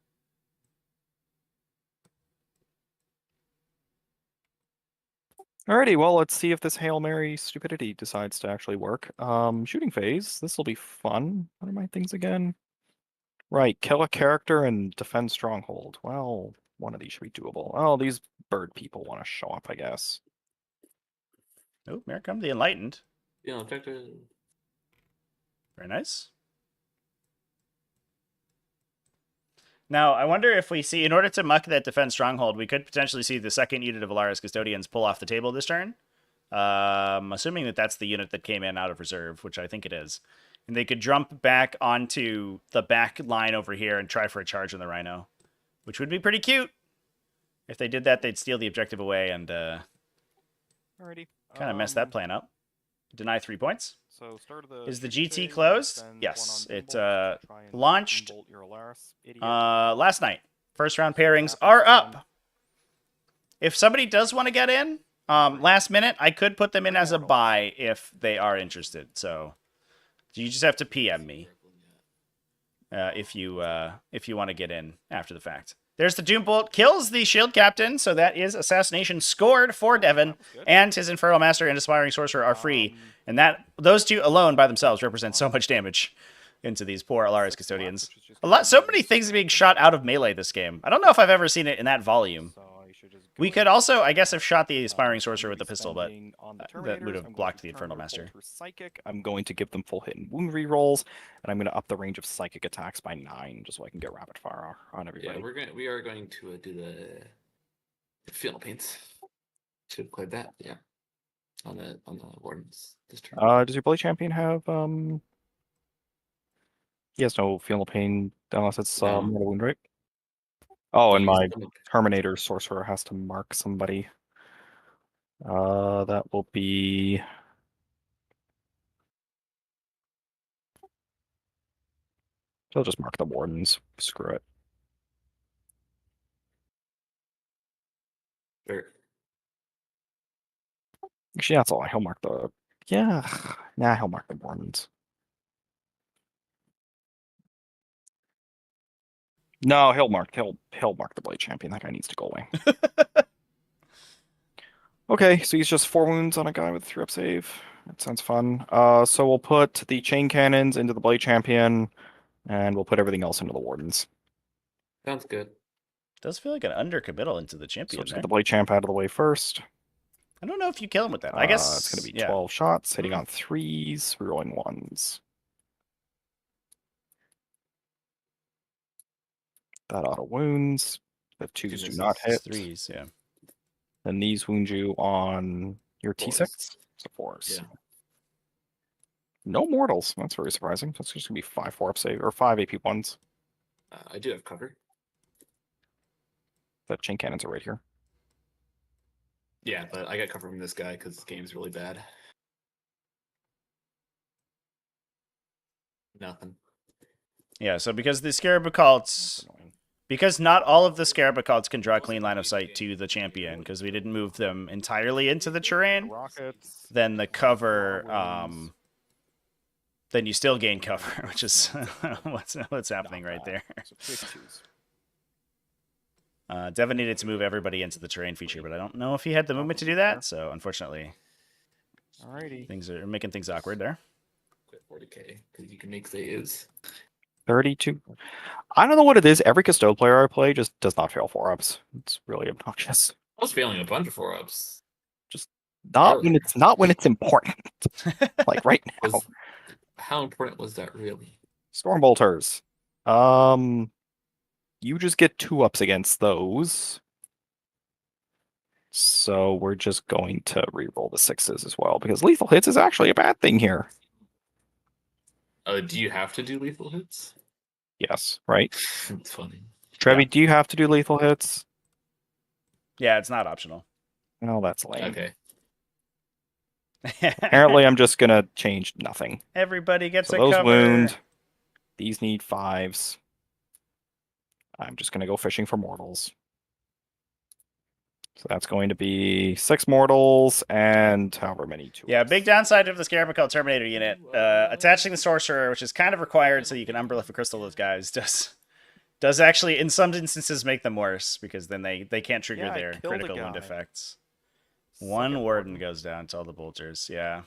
Alrighty, well, let's see if this Hail Mary stupidity decides to actually work. Shooting phase. This will be fun. What are my things again? Right, kill a character and defend stronghold. Well, one of these should be doable. Oh, these bird people want to show up, I guess. Oh, here come the Enlightened. Yeah, objective. Very nice. Now, I wonder if we see, in order to muck that defense stronghold, we could potentially see the second unit of Alaris Custodians pull off the table this turn. Assuming that that's the unit that came in out of reserve, which I think it is. And they could jump back onto the back line over here and try for a charge on the Rhino, which would be pretty cute. If they did that, they'd steal the objective away and Alrighty. kind of mess that plan up. Deny 3 points. So start of the Is the shooting GT phase, closed? then Yes, one on it Doombolt to try and launched Doombolt your Alaris, idiot. last night. First round pairings are up. If somebody does want to get in last minute, I could put them in as a buy if they are interested. So you just have to PM me if you want to get in after the fact. There's the Doombolt, kills the Shield Captain, so that is assassination scored for Devin, and his Infernal Master and Aspiring Sorcerer are free, and those two alone by themselves represent so much damage into these poor Alaris Custodians. So many things being shot out of melee this game. I don't know if I've ever seen it in that volume. We could also, I guess, have shot the Aspiring Sorcerer with the pistol, but that would have blocked the Infernal Master. Psychic. I'm going to give them full hit and wound rerolls, and I'm going to up the range of psychic attacks by 9, just so I can get rapid fire on everybody. Yeah, we are going to do the field paints. Should have played that, yeah. On the Wardens this turn. Does your Blade Champion have He has no Feel No Pain unless it's No. Mortal Wound, right? Oh, and my He's- Terminator Sorcerer has to mark somebody. That will be... He'll just mark the Wardens. Screw it. Sure. Actually, that's all. He'll mark the... Yeah. Nah, he'll mark the Wardens. No, he'll mark the Blade Champion. That guy needs to go away. Okay, so he's just 4 wounds on a guy with 3-up save. That sounds fun. So we'll put the chain cannons into the Blade Champion, and we'll put everything else into the Wardens. Sounds good. Does feel like an undercommittal into the So champion let's there. get the Blade Champ out of the way first. I don't know if you kill him with that. I guess it's going to be yeah. 12 shots, hitting on 3s, rerolling 1s. That auto wounds. The 2s do not hit. Threes, yeah. Then these wound you on your T6. Fours. So 4s. Yeah. No mortals. That's very surprising. That's just gonna be 5 4-up save or 5 AP1s. I do have cover. The chain cannons are right here. Yeah, but I got cover from this guy because the game's really bad. Nothing. Yeah, so because the Scarab cults, Annoying. because not all of the Scarab cults can draw a clean line of sight to the champion, because we didn't move them entirely into the terrain, Rockets. then the cover, wounds. then you still gain cover, which is what's happening Not right bad. there. So 2 AP2s. Devin needed to move everybody into the terrain feature, but I don't know if he had the movement to do that, so unfortunately, Alrighty. things are making things awkward there. Quit 40k because you can make saves. 32. I don't know what it is. Every Custode player I play just does not fail 4-ups. It's really obnoxious. I was failing a bunch of 4-ups. Not when it's important. Like right now. Was how important was that really? Stormbolters. You just get 2-ups against those. So we're just going to reroll the 6s as well, because lethal hits is actually a bad thing here. Do you have to do lethal hits? Yes, right? It's funny. Trevi, do you have to do lethal hits? Yeah, it's not optional. Oh, that's lame. Okay. Apparently, I'm just gonna change nothing. Everybody gets So a those cover. wound. These need 5s. I'm just gonna go fishing for mortals. So that's going to be 6 mortals and however many 2. Yeah, big downside of the Scarab Cult Terminator unit. Attaching the Sorcerer, which is kind of required so you can Umbrella for Crystal those guys, does actually, in some instances, make them worse, because then they can't trigger Yeah, I their killed a critical wound guy. effects. Suck One it, Warden goes down to all the bolters, yeah.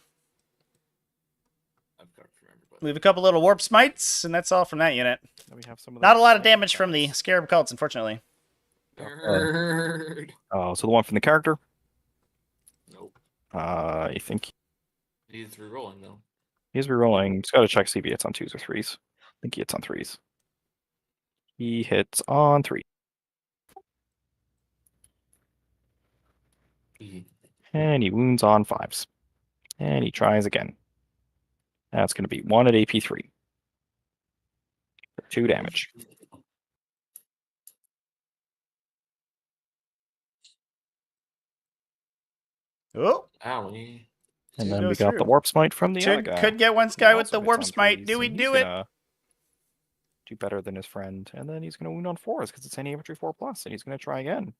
I've got from everybody. We have a couple little Warp Smites, and that's all from that unit. Then we have some of Not a those lot of psychic damage from the guys. Scarab Cults, unfortunately. Nerd. So the one from the character. Nope. I think He's rerolling though. he's rerolling. Just gotta check see if he hits on 2s or 3s. I think he hits on 3s. He hits on 3. And he wounds on 5s. And he tries again. That's going to be 1 at AP3. For 2 damage. Oh, Owie. And Two then we goes got the through. Warp Smite from the other guy. Could get one He guy with also the hits Warp on Smite. 3s, Do we and do he's it? gonna do better than his friend. And then he's going to wound on 4s because it's any infantry 4+. And he's going to try again.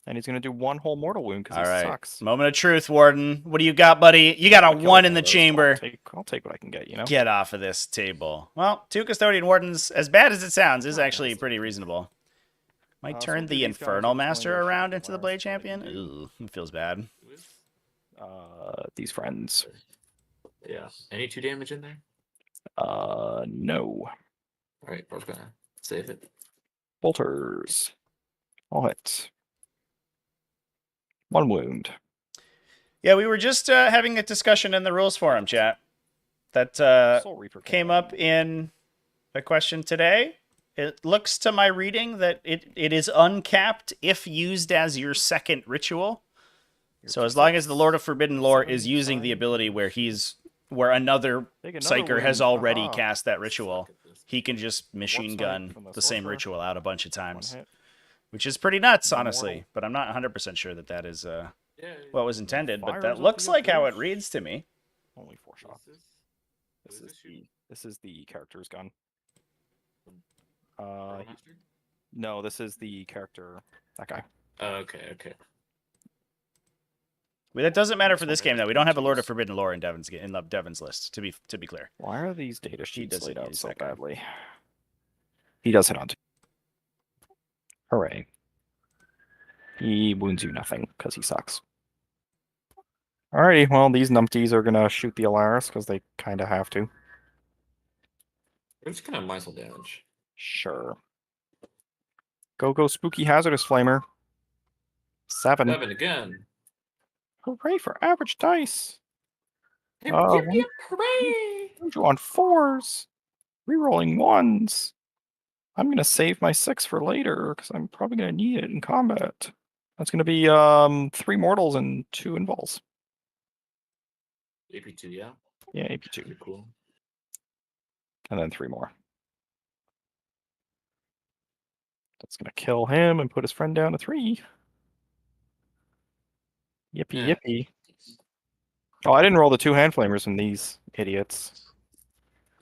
And he's going to do 1 whole mortal wound because All he right. sucks. Moment of truth, Warden. What do you got, buddy? You got a I killed 1 in one the of those, but chamber. I'll take what I can get, you know? Get off of this table. Well, 2 Custodian Wardens, as bad as it sounds, is actually pretty reasonable. Might So turn we'll do the these guys. Infernal I'm just going Master to shoot around the into the last Blade one Champion. you. Ooh, it feels bad. These friends. Yeah. Any 2 damage in there? No. Alright, we're gonna save it. Bolters. All hit. 1 wound. Yeah, we were just having a discussion in the rules forum chat that Soul Reaper came up in a question today. It looks to my reading that it is uncapped if used as your second ritual. So as long as the Lord of Forbidden Lore is using the ability where another Psyker has already cast that ritual, he can just machine gun the same ritual out a bunch of times, which is pretty nuts, honestly. But I'm not 100% sure that that is what was intended. But that looks like how it reads to me. Only 4 shots. This is the character's gun. No, this is the character. That guy. Okay. Well, that doesn't matter for this game, though. We don't have a Lord of Forbidden Lore in Devin's list. To be clear, Why are these data sheets doesn't laid out use so that guy. badly? He does hit on 2. Hooray. He wounds you nothing because he sucks. Alrighty, well, these numpties are gonna shoot the Alaris because they kind of have to. We're just gonna Misel damage. Sure. Go, Spooky Hazardous Flamer. 7. 7 again. Hooray for average dice. Hooray! Wound you on 4s. Rerolling 1s. I'm gonna save my 6 for later because I'm probably gonna need it in combat. That's going to be 3 mortals and 2 invols. AP2, yeah. Yeah, AP2. Pretty cool. And then 3 more. That's going to kill him and put his friend down to 3. Yippee Yeah. yippee. Oh, I didn't roll the 2 hand flamers from these idiots.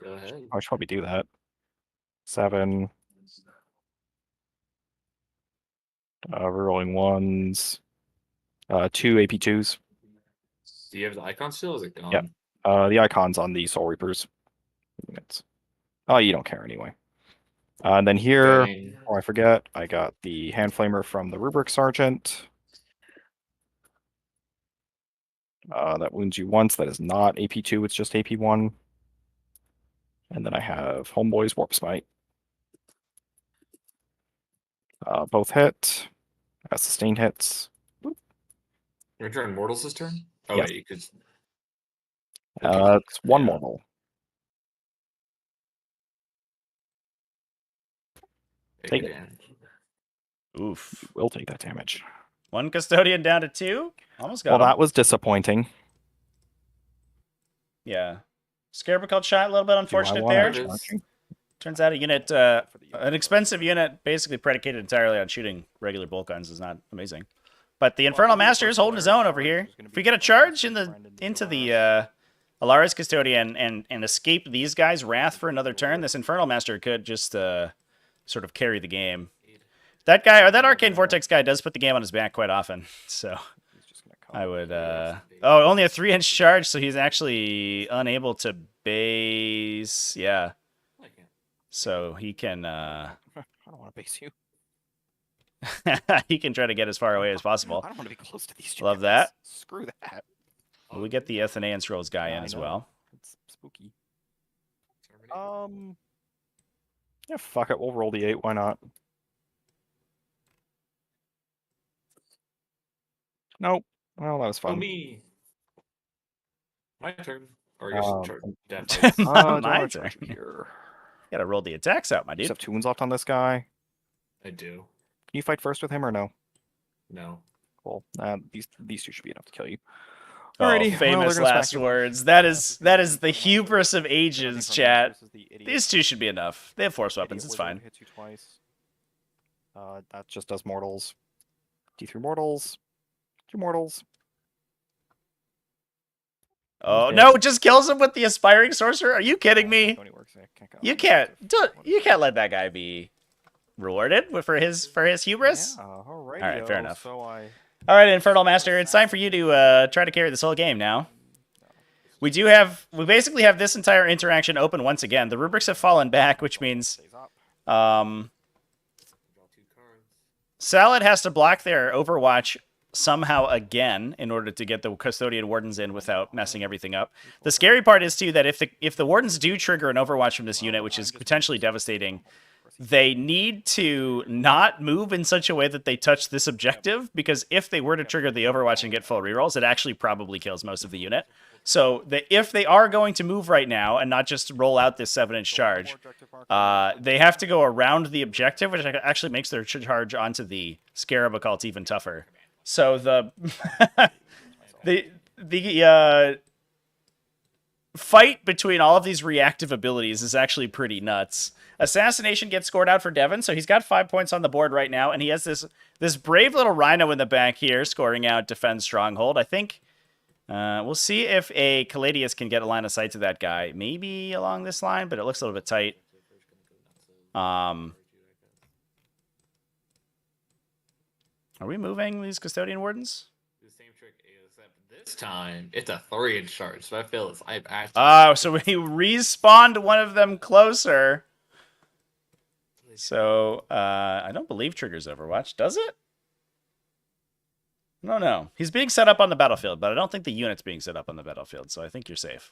Go ahead. I should probably do that. 7. Rerolling 1s. 2 AP2s. Do you have the icon still? Or is it gone? Yep. The icon's on the Soul Reapers. Oh, you don't care anyway. And then here, Bang. oh, I forget, I got the hand flamer from the Rubric Sergeant. That wounds you once. That is not AP2, it's just AP1. And then I have Homeboy's Warp Smite. Both hit. Sustained hits. You're drawing mortals this turn? Oh, Yes. wait, you could. It's 1 Yeah. mortal. Take it. Advantage. Oof. We'll take that damage. 1 custodian down to 2. Almost got Well, him. that was disappointing. Yeah. Scarab called shot a little bit Do I unfortunate want there. There it is. charging? Turns out a unit, an expensive unit, basically predicated entirely on shooting regular bolt guns, is not amazing. But the Infernal Master is holding his own over here. If we get a charge into the Alaris Custodian and escape these guys' wrath for another turn, this Infernal Master could just sort of carry the game. That guy, or that Arcane Vortex guy, does put the game on his back quite often. So He's just gonna come. I would. Oh, only a 3-inch charge, so he's actually unable to base. Yeah. I can't. So he can I don't want to base you. he can try to get as far away as possible. I don't want to be close to these Love giants. that. Screw that. We get the Athenaean Scrolls guy Yeah, in I as know. well. It's spooky. Terminate. Yeah, fuck it. We'll roll the 8. Why not? Nope. Well, that was Oh, fun. me. My turn. Or your Um, turn. do Definitely. I wanna My charge turn. you here? Gotta roll the attacks out, my You dude. just have 2 wounds left on this guy. I do. Can you fight first with him or no? No. Cool. These 2 should be enough to kill you. Oh, Alrighty, well, famous they're gonna last smack you. words. That is the hubris of ages, chat. These 2 should be enough. They have force weapons. It's fine. Hits you twice. That just does mortals. D3 mortals. 2 mortals. Oh dead. no! Just kills him with the aspiring sorcerer. Are you kidding me? Only works. You can't. You can't let that guy be rewarded for his hubris. Yeah, All right, fair enough. So All right, Infernal Master, it's time for you to try to carry this whole game now. We basically have this entire interaction open once again. The rubrics have fallen back, which means Draw 2 cards. Salad has to block their Overwatch somehow again in order to get the Custodian Wardens in without messing everything up. The scary part is too that if the Wardens do trigger an Overwatch from this unit, which is potentially devastating, they need to not move in such a way that they touch this objective, because if they were to trigger the Overwatch and get full rerolls, it actually probably kills most of the unit. So if they are going to move right now and not just roll out this 7-inch charge, they have to go around the objective, which actually makes their charge onto the Scarab Occult even tougher. So the fight between all of these reactive abilities is actually pretty nuts. Assassination gets scored out for Devin, so he's got 5 points on the board right now, and he has this brave little Rhino in the back here, scoring out Defend Stronghold. I think we'll see if a Caladius can get a line of sight to that guy. Maybe along this line, but it looks a little bit tight. Are we moving these Custodian Wardens? The same trick, except this time it's a 3-inch charge. So I feel it's I actually. Oh, so we respawned one of them closer. So I don't believe triggers Overwatch, does it? No. He's being set up on the battlefield, but I don't think the unit's being set up on the battlefield, so I think you're safe.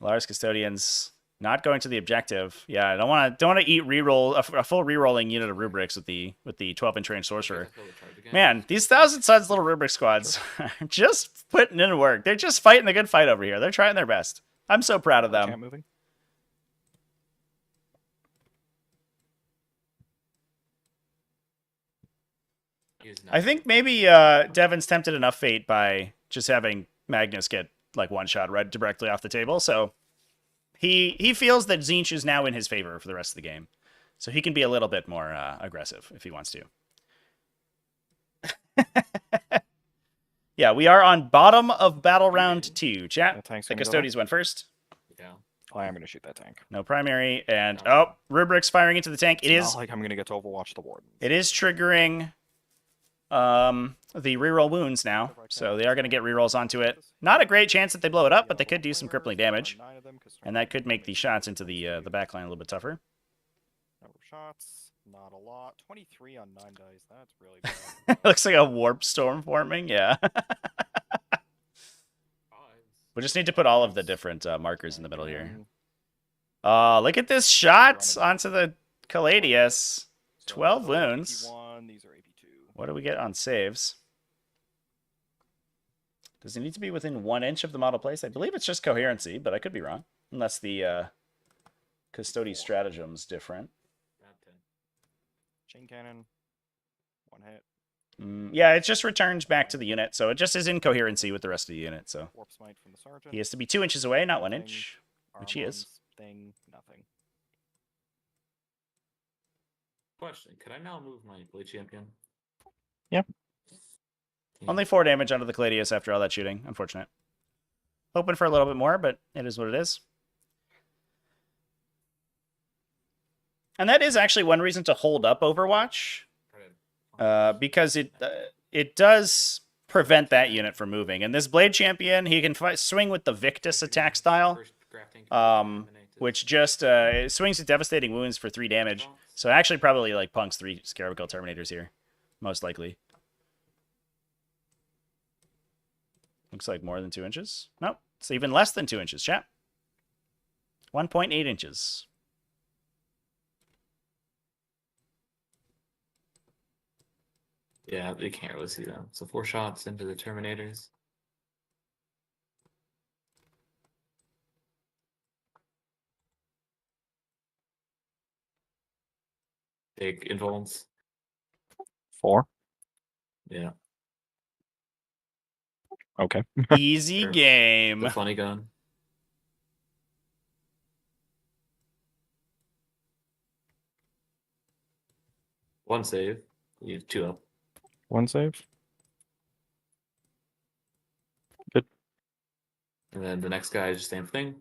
Lars Custodians not going to the objective. Yeah, I don't want to eat reroll a full rerolling unit of rubrics with the 12-inch range sorcerer. Man, these Thousand Suns little rubric squads are just putting in work. They're just fighting the good fight over here. They're trying their best. I'm so proud of them. Moving. I think maybe Devin's tempted enough fate by just having Magnus get like one shot right directly off the table. So he feels that Tzeentch is now in his favor for the rest of the game. So he can be a little bit more aggressive if he wants to. Yeah, we are on bottom of battle round 2. Chat, The tank's the gonna go Custodes went first. Yeah. I am going to shoot that tank. No primary. And, No. oh, Rubric's firing into the tank. It It's is not like I'm going to get to overwatch the Wardens. It is triggering the reroll wounds now, so they are going to get rerolls onto it. Not a great chance that they blow it up, but they could do some crippling damage, and that could make the shots into the backline a little bit tougher. Number of shots, not a lot. 23 on 9 dice. That's really bad. Looks like a warp storm forming, yeah. We just need to put all of the different markers in the middle here. Look at this shot onto the Caladius. 12 wounds. These are AP2. What do we get on saves? Does it need to be within 1 inch of the model place? I believe it's just coherency, but I could be wrong. Unless the Custodes stratagem's different. Chain cannon. 1 hit. Yeah, it just returns back to the unit, so it just is in coherency with the rest of the unit. So Warp smite from the sergeant. he has to be 2 inches away, not 1 Nothing. inch, which he is. Thing, nothing. Question: could I now move my blade champion? Yeah. Only 4 damage onto the Caladius after all that shooting. Unfortunate. Hoping for a little bit more, but it is what it is. And that is actually one reason to hold up Overwatch, because it does prevent that unit from moving. And this Blade Champion, he can swing with the Victus attack style, which just it swings with Devastating Wounds for 3 damage. So actually probably like punks 3 Scarabocale Terminators here, most likely. Looks like more than 2 inches. Nope, it's even less than 2 inches, chat. 1.8 inches. Yeah, they can't really see them. So 4 shots into the Terminators. Big invulns. 4. Yeah. Okay. Easy Sure. game. The funny gun. One save. You have 2 up. 1 save. And then the next guy is the same thing.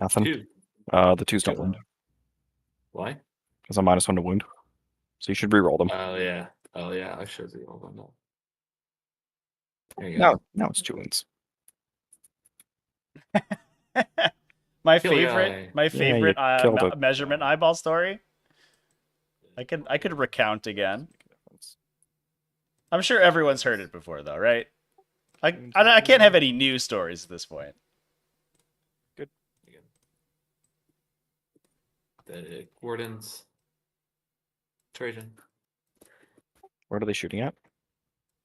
Nothing. 2. The 2s don't wound. Why? Because I'm -1 to wound. So you should re-roll them. Oh yeah. Oh yeah. I should have rolled on that. There you Now, go. now it's 2 wounds. my Kill favorite, guy. my Yeah, favorite you killed it. measurement eyeball story. I could recount again. I'm sure everyone's heard it before, though, right? I can't have any new stories at this point. The Wardens. Trajan. Where are they shooting at?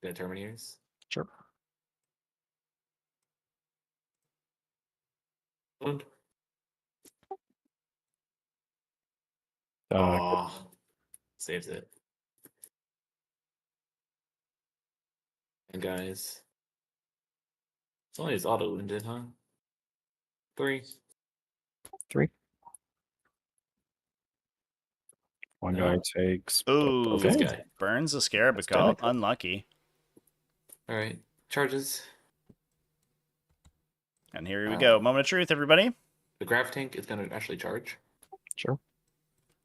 The Terminators. Sure. Wound. Good. Oh, saves it. And guys, it's only his auto wounded, huh? 3. 3. One guy No. takes. Ooh, This Okay. guy. burns the That's Scarabocale. technical. Unlucky. All right, charges. And here we go. Moment of truth, everybody. The grav tank is going to actually charge. Sure.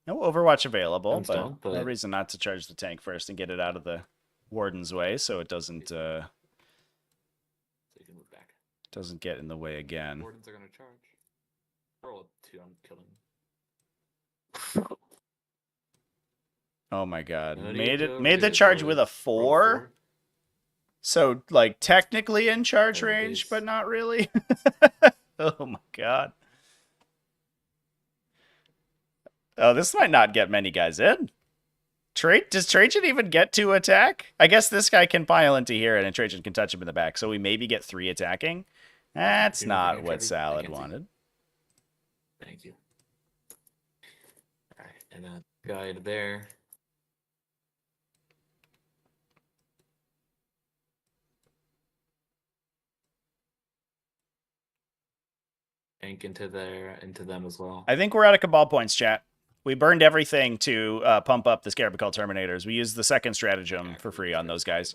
No Overwatch available, I'm still, but no but- reason not to charge the tank first and get it out of the Warden's way so it doesn't So you can move back. get in the way again. Wardens are going to charge. Roll a 2 on killing. Oh my god. No Made need it to made the overdo it, charge boys. with a Roll 4. So like technically in charge Oh, range, geez. but not really. Oh my god. Oh, this might not get many guys in. Does Trajan even get to attack? I guess this guy can pile into here and then Trajan can touch him in the back. So we maybe get 3 attacking. That's You're not not getting what Trevi? I Salad can't see. wanted. Thank you. All right, and then guide there. Ink into them as well. I think we're out of Cabal points, chat. We burned everything to pump up the Scarabacul Terminators. We used the second stratagem for free on those guys.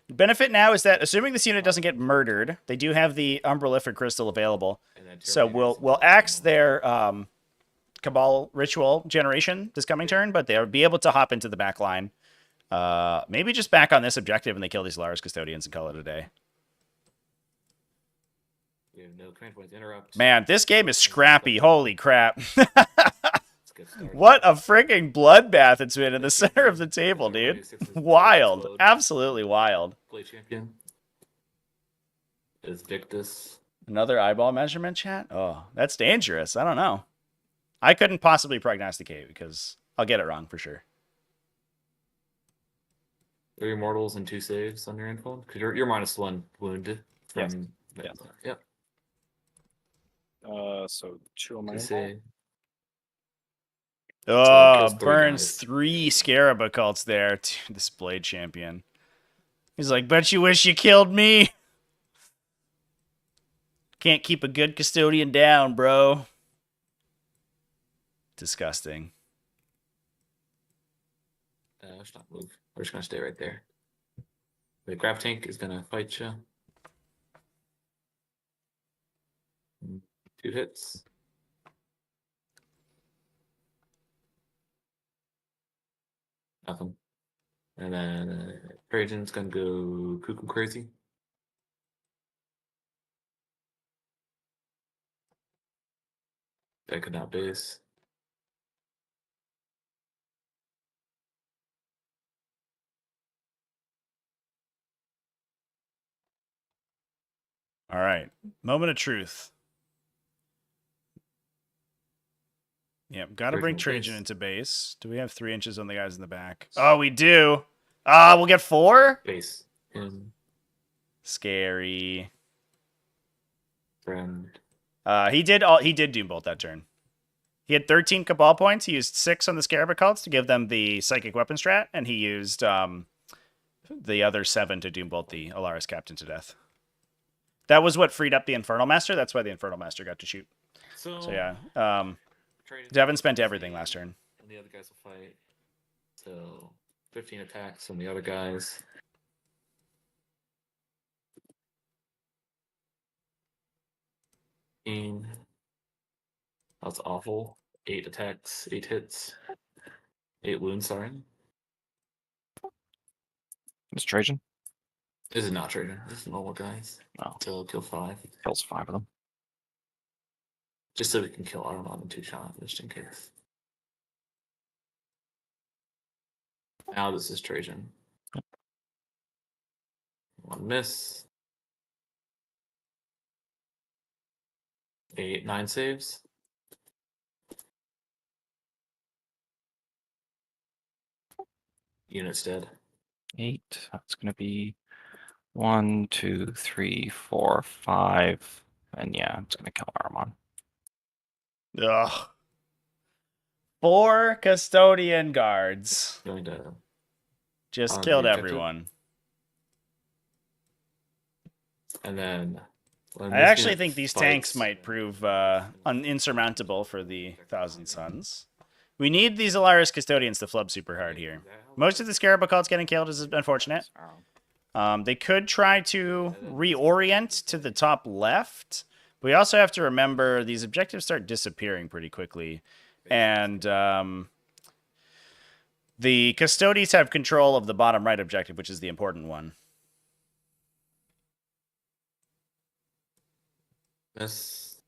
Benefit now is that, assuming this unit doesn't get murdered, they do have the Umbralific Crystal available. So we'll axe their Cabal Ritual generation this coming turn, but they'll be able to hop into the back line. Maybe just back on this objective and they kill these Lars Custodians and call it a day. We have no command points. Interrupt. Man, this game is scrappy. Holy crap. Let's get started. What a freaking bloodbath it's been in the center of the table, dude. Wild. Absolutely wild. Play champion is Victus. Another eyeball measurement, chat? Oh, that's dangerous. I don't know. I couldn't possibly prognosticate because I'll get it wrong for sure. 3 mortals and 2 saves on your infold. Because you're -1 wound from Yes. Yep. So 2 on my 2 info. save. Oh, kills 3 burns guys. 3 Scarabacults there. Dude, this Blade Champion. He's like, bet you wish you killed me. Can't keep a good custodian down, bro. Disgusting. Let's not move. We're just gonna stay right there. The grab tank is gonna fight you. 2 hits. Nothing. And then Trajan's gonna go cuckoo crazy. That could not base. All right. Moment of truth. Yep. Got to bring Original Trajan base. into base. Do we have 3 inches on the guys in the back? Oh, we do. We'll get 4? Base. And Scary. friend. He did Doombolt that turn. He had 13 Cabal points. He used 6 on the Scarabacults to give them the Psychic Weapon strat, and he used the other 7 to Doombolt the Alaris Captain to death. That was what freed up the Infernal Master. That's why the Infernal Master got to shoot. So yeah, Trajan's Devin spent gonna everything save, last turn. And the other guys will fight. So 15 attacks from the other guys. That's awful. 8 attacks, 8 hits, 8 wounds. Sorry, It's Trajan. this is not Trajan. This is normal guys. Oh, So kill 5, kills 5 of them. just so we can kill Armon in 2 shots, just in case. Now this is Trajan. 1 miss. 8, 9 saves. Unit's dead. 8. That's going to be 1, 2, 3, 4, 5. And yeah, it's going to kill Armon. Ugh. 4 Custodian guards. Going to Just On the killed objective? everyone. and then. when I this actually unit think these fights- tanks might prove insurmountable for the Thousand Suns. We need these Alaris Custodians to flub super hard here. Most of the Scarabacults getting killed is unfortunate. They could try to reorient to the top left. We also have to remember these objectives start disappearing pretty quickly. And the Custodes have control of the bottom right objective, which is the important one. Miss.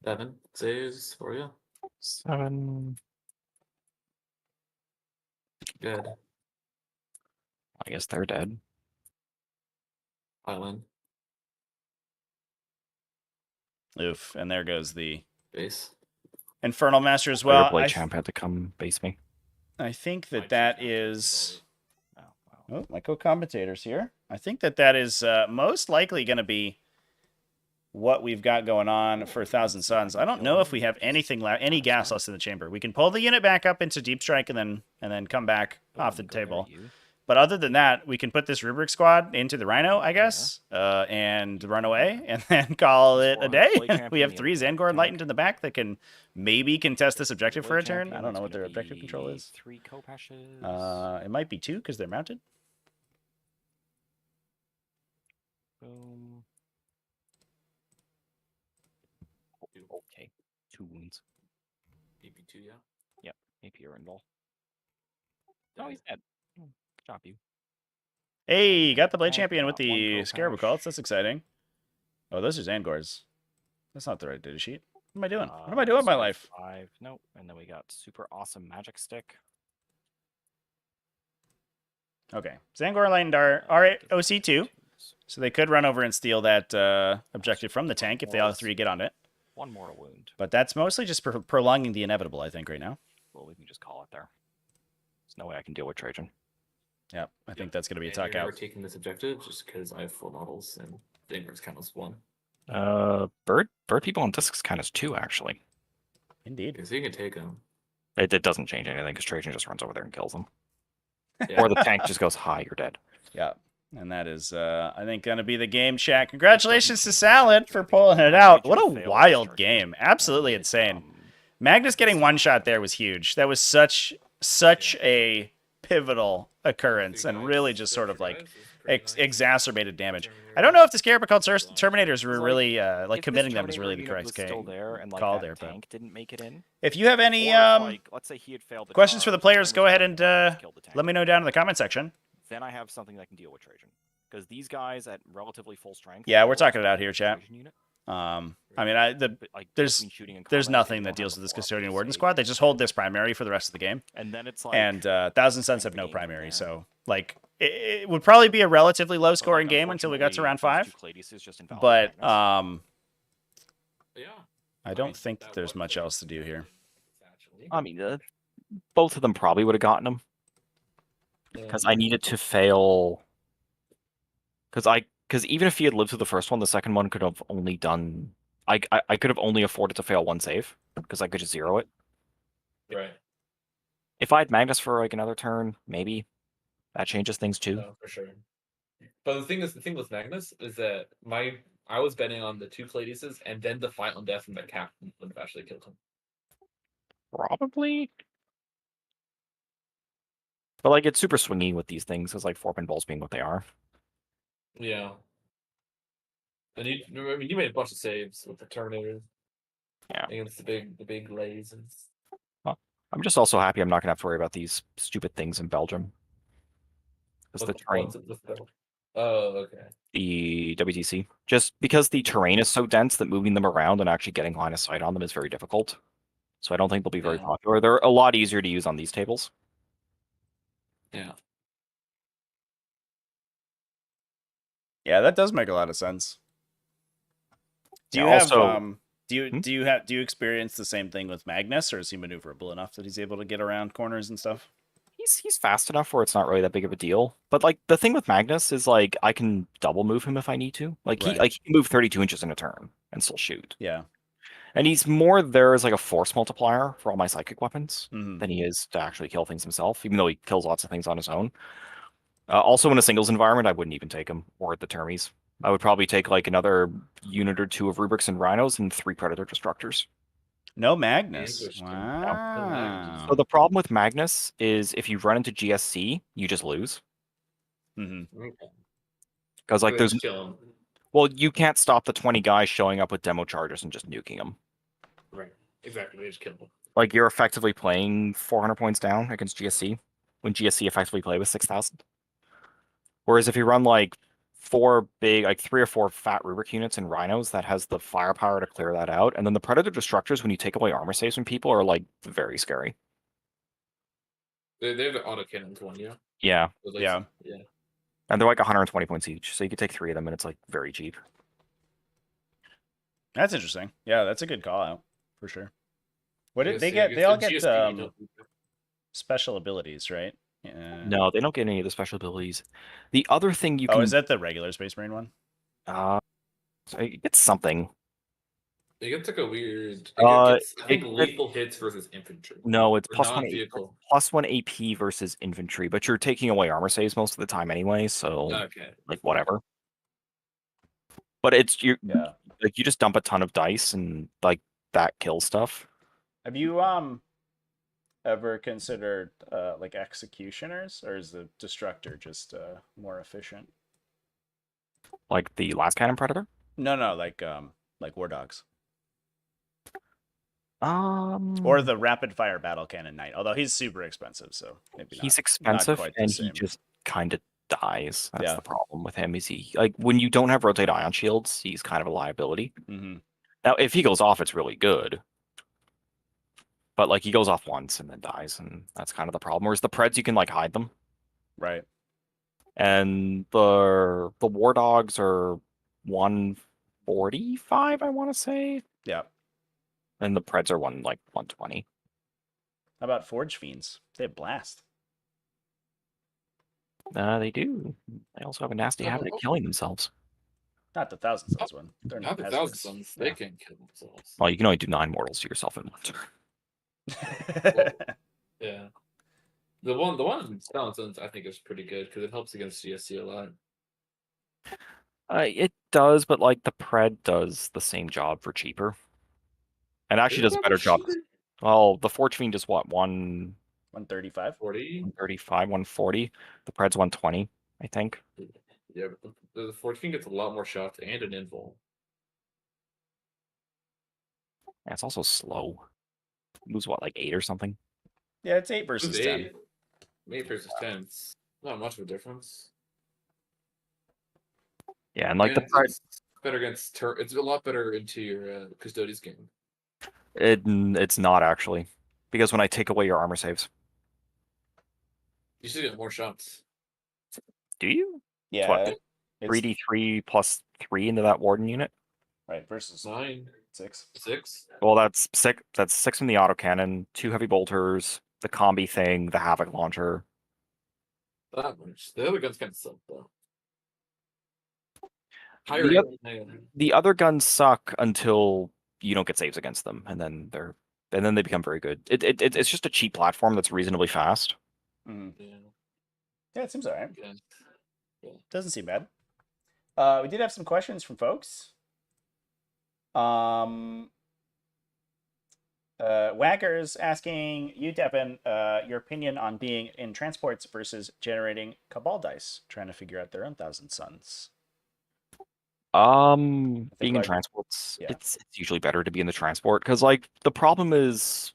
Devin saves for you. 7. Good. I guess they're dead. Island. Oof, and there goes the Base. Infernal Master as Well, well. Blade Champ had to come base me. I think that is... Oh, wow. Oh, my co-commentator's here. I think that is most likely going to be what we've got going on for Thousand Suns. I don't know if we have anything any gas left in the chamber. We can pull the unit back up into Deep Strike and then come back off the table. But other than that, we can put this Rubric squad into the Rhino, I guess, and run away, and then call it a day. We have 3 Zangor Enlightened in the back that can maybe contest this objective for a turn. I don't know what their objective control is. 3 Kopashes. It might be 2 because they're mounted. Boom. Okay. 2 wounds. AP2, yeah. Yep. AP or Indol. Oh, he's dead. Chop you. Hey, got the Blade Champion with got one the Kopash. Scarab Cults. That's exciting. Oh, those are Zangors. That's not the right data sheet. What am I doing? What am I doing with my life? 5. Nope. And then we got super awesome magic stick. Okay. Zangor Enlightened are OC2, so they could run over and steal that objective from the tank if they all 3 get on it. 1 mortal wound. But that's mostly just prolonging the inevitable, I think, right now. Well, we can just call it there. There's no way I can deal with Trajan. Yeah, I think that's going to be a And tuck you're out. never taking this objective just because I have 4 models and the inverse count as 1. Bird people on discs kind of 2, actually. Indeed. So you can take them. It doesn't change anything because Trajan just runs over there and kills them. Yeah. Or the tank just goes, hi, you're dead. Yeah. And that is, I think, going to be the game chat. Congratulations to Salad for pulling it out. What a wild game. Absolutely insane. Magnus getting 1 shot there was huge. That was such a pivotal occurrence and really just sort of like exacerbated damage. I don't know if the Scarab Cult Terminators were really like committing them was really the correct still there and like call that there. But tank didn't make it in. if you have any Or if, like, let's say he had failed the questions for charge, the players, Trajan go was ahead going and to kill the tank. let me know down in the comment section. Then I have something that can deal with Trajan. Because these guys at relatively full strength. Yeah, we're talking it out here, chat. Trajan unit, I mean, but, like, there's between shooting and there's combat, nothing they that don't deals have with this a 4 Custodian plus Warden save. squad. They just hold this primary for the rest of the game. And then it's like, And Thousand Suns have the no game from primary, there. so like it would probably be a relatively low but, scoring like, game until we got to round unfortunately, 5. these two Cladius just invalidate But Magnus. Yeah. I don't think that there's much else to do here. Actually. I mean, both of them probably would have gotten him. Because I needed to fail. Because even if he had lived through the first one, the second one could have only done. I could have only afforded to fail 1 save because I could just 0 it. Right. If I had Magnus for like another turn, maybe that changes things too. No, for sure. But the thing with Magnus is that I was betting on the 2 Cladiuses and then the final death from the captain would have actually killed him. Probably. But like it's super swingy with these things, because like 4-pin balls being what they are. Yeah. And you made a bunch of saves with the Terminator. Yeah. Against the big lasers. I'm just also happy I'm not gonna have to worry about these stupid things in Belgium. Because the terrain, Oh, okay. the WTC, just because the terrain is so dense that moving them around and actually getting line of sight on them is very difficult. So I don't think they'll be very Yeah. popular. They're a lot easier to use on these tables. Yeah. Yeah, that does make a lot of sense. Do Yeah, you have also- do you experience the same thing with Magnus, or is he maneuverable enough that he's able to get around corners and stuff? He's fast enough where it's not really that big of a deal. But like the thing with Magnus is like I can double move him if I need to. Like Right. he can move 32 inches in a turn and still shoot. Yeah. And he's more there as like a force multiplier for all my psychic weapons Mhm. than he is to actually kill things himself, even though he kills lots of things on his own. Also in a singles environment, I wouldn't even take him or the Termies. I would probably take like another unit or 2 of Rubrics and Rhinos and 3 Predator Destructors. No Magnus. Interesting. Wow. So the problem with Magnus is if you run into GSC, you just lose. Mhm. Because like there's kill him. well, you can't stop the 20 guys showing up with demo chargers and just nuking them. Right. Exactly. They just kill him. Like you're effectively playing 400 points down against GSC when GSC effectively play with 6,000. Whereas if you run like 4 big, like 3 or 4 fat Rubric units and Rhinos, that has the firepower to clear that out. And then the Predator Destructors, when you take away armor saves from people, are like very scary. They have the autocannons one, yeah. Yeah. With, like, Yeah. Yeah. And they're like 120 points each. So you could take 3 of them and it's like very cheap. That's interesting. Yeah, that's a good call out for sure. What did they GSC get? They all the get GSP, you don't- special abilities, right? Yeah. No, they don't get any of the special abilities. The other thing you Oh, can is that the regular Space Marine one? So it's something. It gets like a weird. Uh, I think it- lethal hits versus infantry. No, it's Or plus one non-vehicle. plus one AP versus infantry, but you're taking away armor saves most of the time anyway, so Okay. like whatever. But it's Yeah. like you just dump a ton of dice and like that kills stuff. Have you ever considered like executioners, or is the destructor just more efficient? Like the last cannon predator. No, like war dogs Um, or the rapid fire battle cannon knight. Although he's super expensive, so maybe he's not expensive quite the and same. he just kind of dies. That's Yeah. the problem with him. Is he like when you don't have rotate ion shields, he's kind of a liability. Mm-hmm. Now, if he goes off, it's really good. But like he goes off once and then dies, and that's kind of the problem. Whereas the Preds, you can like hide them. Right. And the war dogs are 145, I want to say. Yeah. And the Preds are 120. How about forge fiends? They blast. They do. They also have a nasty habit of killing themselves. Not the Thousand Sons one. They're Not the hazardous. thousands. They can kill themselves. Well, you can only do 9 mortals to yourself in one turn. Yeah. The one in Skeletons I think is pretty good because it helps against CSC a lot. It does, but like the Pred does the same job for cheaper. And actually does a better job. Well, the Forge Fiend is what, 135? 40? 135, 140. The Pred's 120, I think. Yeah, but the 14 gets a lot more shots and an invul. Yeah, it's also slow. Lose what, like 8 or something? Yeah, it's 8 versus 10. 8 versus 10. It's not much of a difference. Yeah, and like the And Pred, it's better against it's a lot better into your Custodes game. it's not actually. Because when I take away your armor saves. You should get more shots. Do you? Yeah. What, It's 3d3 plus 3 into that Warden unit? right versus 9, 6. 6. Well, that's 6. That's 6 from the autocannon, 2 heavy bolters, the combi thing, the havoc launcher. That much. The other guns kind of suck though. The Higher The other guns suck until you don't get saves against them, and then they become very good. It's just a cheap platform that's reasonably fast. Mm-hmm. Yeah. Yeah, it seems all right. Yeah. Doesn't seem bad. We did have some questions from folks. Wagger's asking you, Devin, your opinion on being in transports versus generating Cabal dice, trying to figure out their own Thousand Suns. Being in like- transports, yeah. it's usually better to be in the transport because like the problem is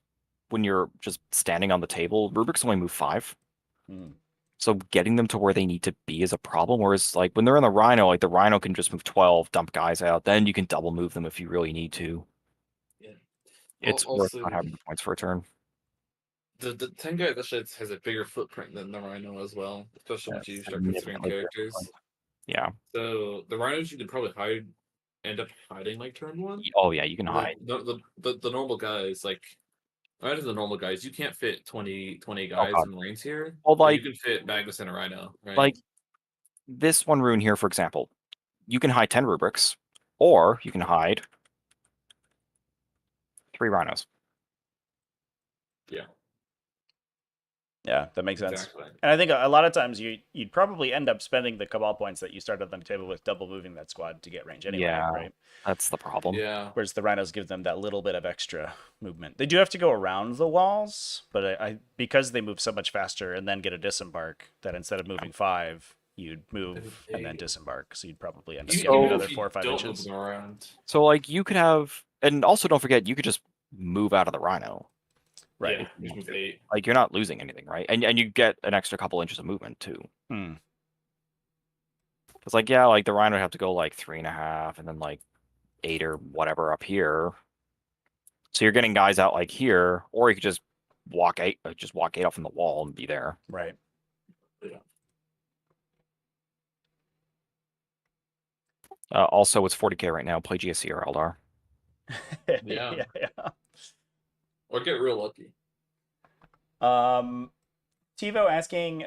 when you're just standing on the table, rubrics only move 5. Mm. So getting them to where they need to be is a problem. Whereas like when they're in the Rhino, like the Rhino can just move 12, dump guys out, then you can double move them if you really need to. Yeah. It's worth not having the points for a turn. The 10 guy actually has a bigger footprint than the Rhino as well, especially once you start considering Significantly bigger characters. footprint. Yeah. So the Rhinos you could probably end up hiding like turn 1. Oh yeah, you can hide. The normal guys, like out of the normal guys, you can't fit 20 guys in Marines here. Well, but like you can fit Magnus and a Rhino, right? like this one rune here, for example, you can hide 10 rubrics, or you can hide 3 rhinos. Yeah. Yeah, that makes sense. Exactly. And I think a lot of times you'd probably end up spending the Cabal points that you started on the table with double moving that squad to get range anyway, Yeah. right? That's the problem. Yeah. Whereas the Rhinos give them that little bit of extra movement. They do have to go around the walls, but I because they move so much faster and then get a disembark, that instead of moving 5, you'd move and then disembark. So you'd probably end up getting Even another if you 4 or 5 don't inches. move them around. So like you could have, and also don't forget, you could just move out of the rhino. Right. Yeah, just move 8. Like you're not losing anything, right? And you get an extra couple inches of movement too. Hmm. Because like yeah, like the rhino would have to go like 3.5 and then like 8 or whatever up here. So you're getting guys out like here, or you could just walk 8 off from the wall and be there. Right. Yeah. Also, it's 40k right now. Play GSC or Eldar. Yeah. Yeah. Or get real lucky. TiVo asking,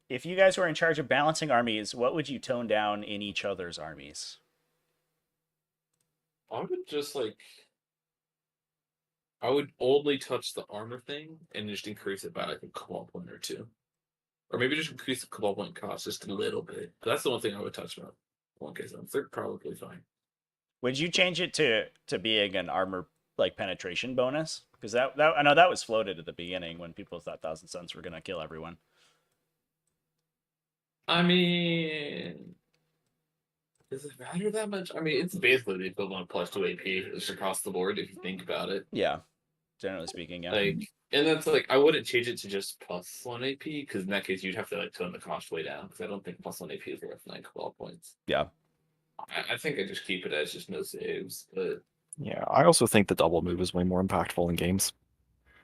if you guys were in charge of balancing armies, what would you tone down in each other's armies? I would just I would only touch the armor thing and just increase it by like a cabal point or two. Or maybe just increase the cabal point cost just a little bit. But that's the one thing I would touch about. 1K zones. They're probably fine. Would you change it to being an armor like penetration bonus? Because that I know that was floated at the beginning when people thought Thousand Suns were gonna kill everyone. I mean, does it matter that much? I mean, it's basically the equivalent of +2 AP just across the board if you think about it. Yeah, generally speaking, yeah. And that's like I wouldn't change it to just +1 AP because in that case you'd have to like tone the cost way down because I don't think +1 AP is worth 9 cabal points. Yeah. I think I just keep it as just no saves, but Yeah, I also think the double move is way more impactful in games.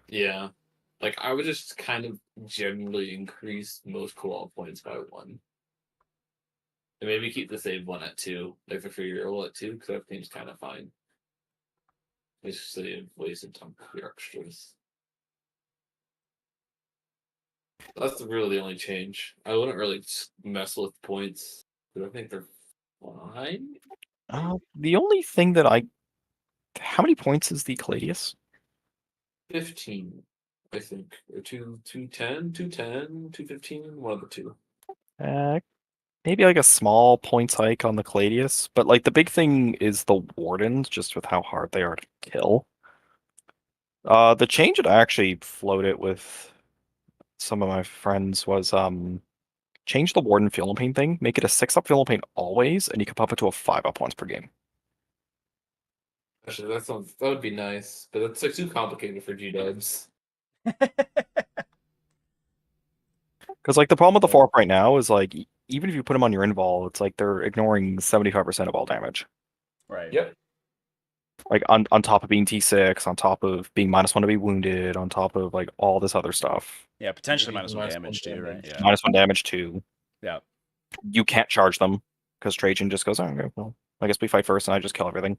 yeah, like I would just kind of generally increase most cabal points by 1. And maybe keep the save one at 2, like the free roll at 2, because that seems kind of fine. It's just a wasted time for your extras. That's really the only change. I wouldn't really mess with points, because I think they're fine. The only thing that how many points is the Caladius? 15, I think. Or 210, 210, 215, one of the two. Maybe like a small points hike on the Caladius, but like the big thing is the Wardens, just with how hard they are to kill. The change that I actually floated with some of my friends was change the Warden Philippine thing, make it a 6-up Philippine always, and you can pump it to a 5-up once per game. Actually, that would be nice, but that's like too complicated for G-dubs. Because like the problem with the 4-up right now is like even if you put them on your invol, it's like they're ignoring 75% of all damage. Right. Yep. Like on top of being T6, on top of being -1 to be wounded, on top of like all this other stuff. Yeah, potentially Maybe -1 -1 damage too, right? damage. Yeah. -1 damage too. Yeah. You can't charge them because Trajan just goes, oh, okay, well, I guess we fight first and I just kill everything.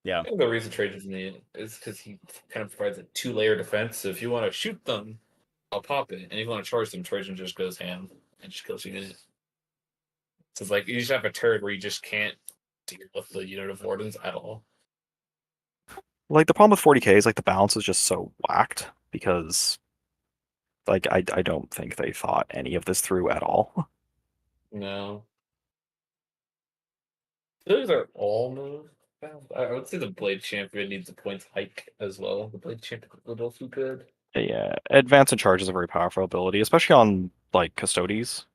Yeah. I think the reason Trajan's neat is because he kind of provides a 2-layer defense. So if you want to shoot them, I'll pop it. And if you want to charge them, Trajan just goes ham and just kills you in it. So it's like you just have a turret where you just can't deal with the unit of wardens at all. Like the problem with 40k is like the balance is just so whacked because like I don't think they thought any of this through at all. No. Those are all moves. I would say the Blade Champion needs a points hike as well. The Blade Champion would also be good. Yeah, advance and charge is a very powerful ability, especially on like Custodes.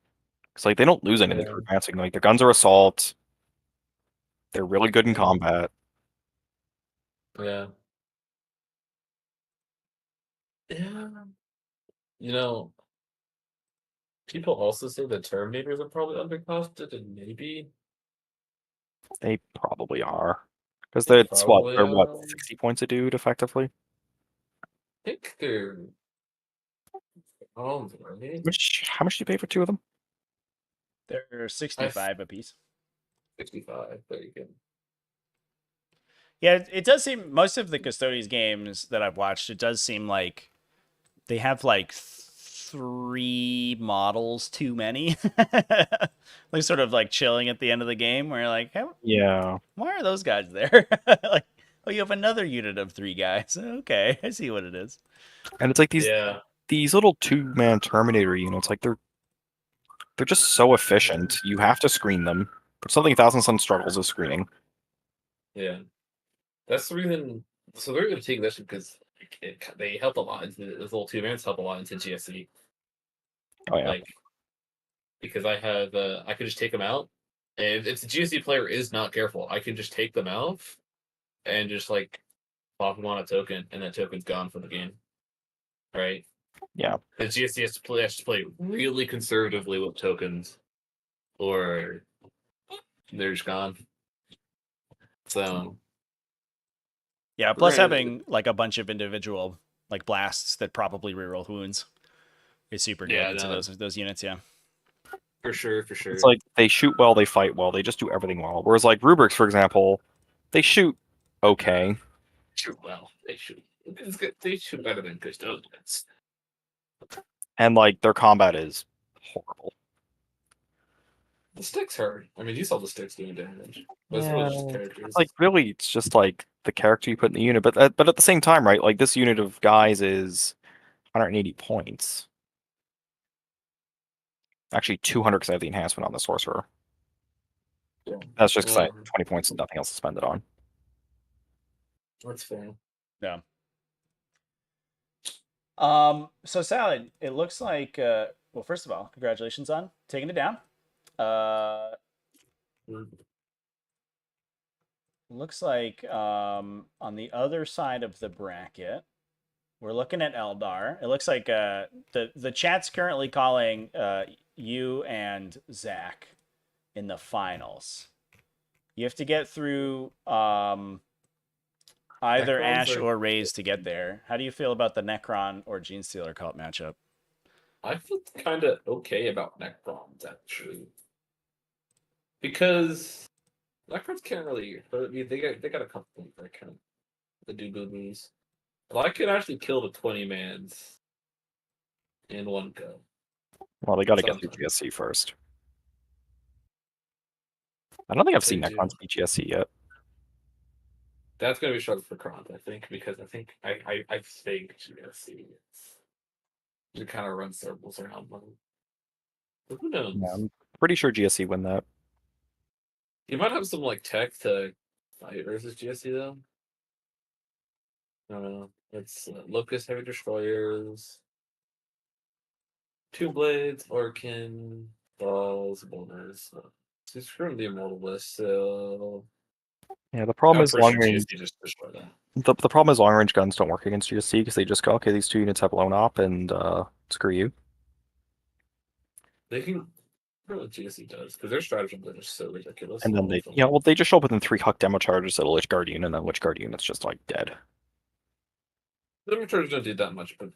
Because like they don't lose anything Yeah. for advancing. Like their guns are assault. They're really good in combat. Yeah. Yeah. You know, people also say the Terminators are probably undercosted, and maybe They probably are. Because They that's what probably they're what are. 60 points a dude effectively. I think they're right? How much do you pay for 2 of them? They're 65 apiece. 65. There you go. Yeah, it does seem most of the Custodes games that I've watched, it does seem like they have like 3 models too many. Like sort of like chilling at the end of the game where you're like, Yeah. why are those guys there? Like, oh, you have another unit of 3 guys. Okay, I see what it is. And it's like Yeah. these little 2-man Terminator units, like they're just so efficient. You have to screen them. But something Thousand Sun struggles is screening. Yeah. That's the reason. So they're going to take this because they help a lot. Those little 2-mans help a lot into GSC. Oh yeah. Like, because I have, I can just take them out. And if the GSC player is not careful, I can just take them out and just like pop them on a token, and that token's gone for the game. Right? Yeah. The GSC has to play really conservatively with tokens, or they're just gone. So Yeah, plus Right. having like a bunch of individual like blasts that probably reroll wounds is super good Yeah, into no. those units, yeah. for sure. It's like they shoot well, they fight well, they just do everything well. Whereas like Rubrics, for example, they shoot okay. Shoot well. They shoot. It's good. They shoot better than Custodes. And like their combat is horrible. The sticks hurt. I mean, you saw the sticks doing damage. But it's really just characters. It's like really, it's just like the character you put in the unit, but at the same time, right? Like this unit of guys is 180 points. Actually, 200 because I have the enhancement on the sorcerer. Yeah. That's just because I have Um, 20 points and nothing else to spend it on. That's fair. Yeah. So Salad, it looks like well, first of all, congratulations on taking it down. Looks like on the other side of the bracket, we're looking at Eldar. It looks like the chat's currently calling you and Zach in the finals. You have to get through either Necrons Ash are- or Raze to get there. How do you feel about the Necron or Genestealer cult matchup? I feel kind of okay about Necrons, actually. Because Necrons can't really hurt me. They got a couple things that kind of the do boo-boos. Well, I could actually kill the 20-mans in one go. Well, they got to get through Sometimes. GSC first. I don't think I've seen They do. Necrons beat GSC yet. That's gonna be a struggle for Krant, I think, because I think GSC you kind of run circles around them. But who knows? Yeah, I'm pretty sure GSC win that. You might have some like tech to fight versus GSC though. I don't know. It's Locust Heavy Destroyers, Two Blades, Orkin, Balls, Boners. It's from the Immortal list, so Yeah, the problem I'm is pretty long sure range. GSC just destroyed that. The problem is long range guns don't work against GSC because they just go, okay, these two units have blown up and screw you. They can. I don't know what GSC does because their stratagems are just so ridiculous. And then they just show up within 3 Huck demo charges at a Lich Guardian, and then Lich Guardian is just like dead. The charges don't do that much, but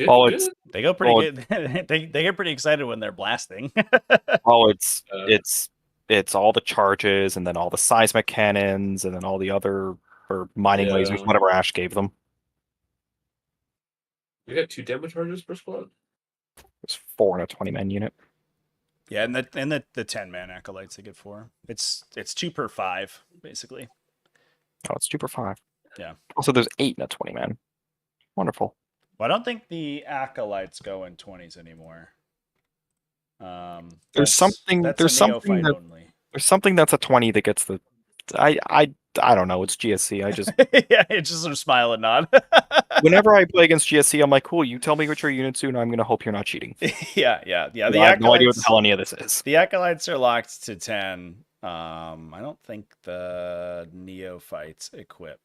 Oh, it's They go pretty good. they get pretty excited when they're blasting. it's all the charges, and then all the seismic cannons, and then all the other or mining Yeah. lasers, whatever Ash gave them. You got 2 demo charges per squad. It's 4 in a 20-man unit. Yeah, and the 10-man acolytes they get 4. It's 2 per 5 basically. Oh, it's 2 per 5. Yeah. Also, there's 8 in a 20-man. Wonderful. Well, I don't think the acolytes go in 20s anymore. There's something that's a 20 that gets the. I don't know. It's GSC. I just yeah, it's just sort of smile and nod. whenever I play against GSC, I'm like, cool. You tell me what your unit's do, and I'm gonna hope you're not cheating. yeah. The I have no idea what the hell any of this is. The acolytes are locked to 10. I don't think the neophytes equip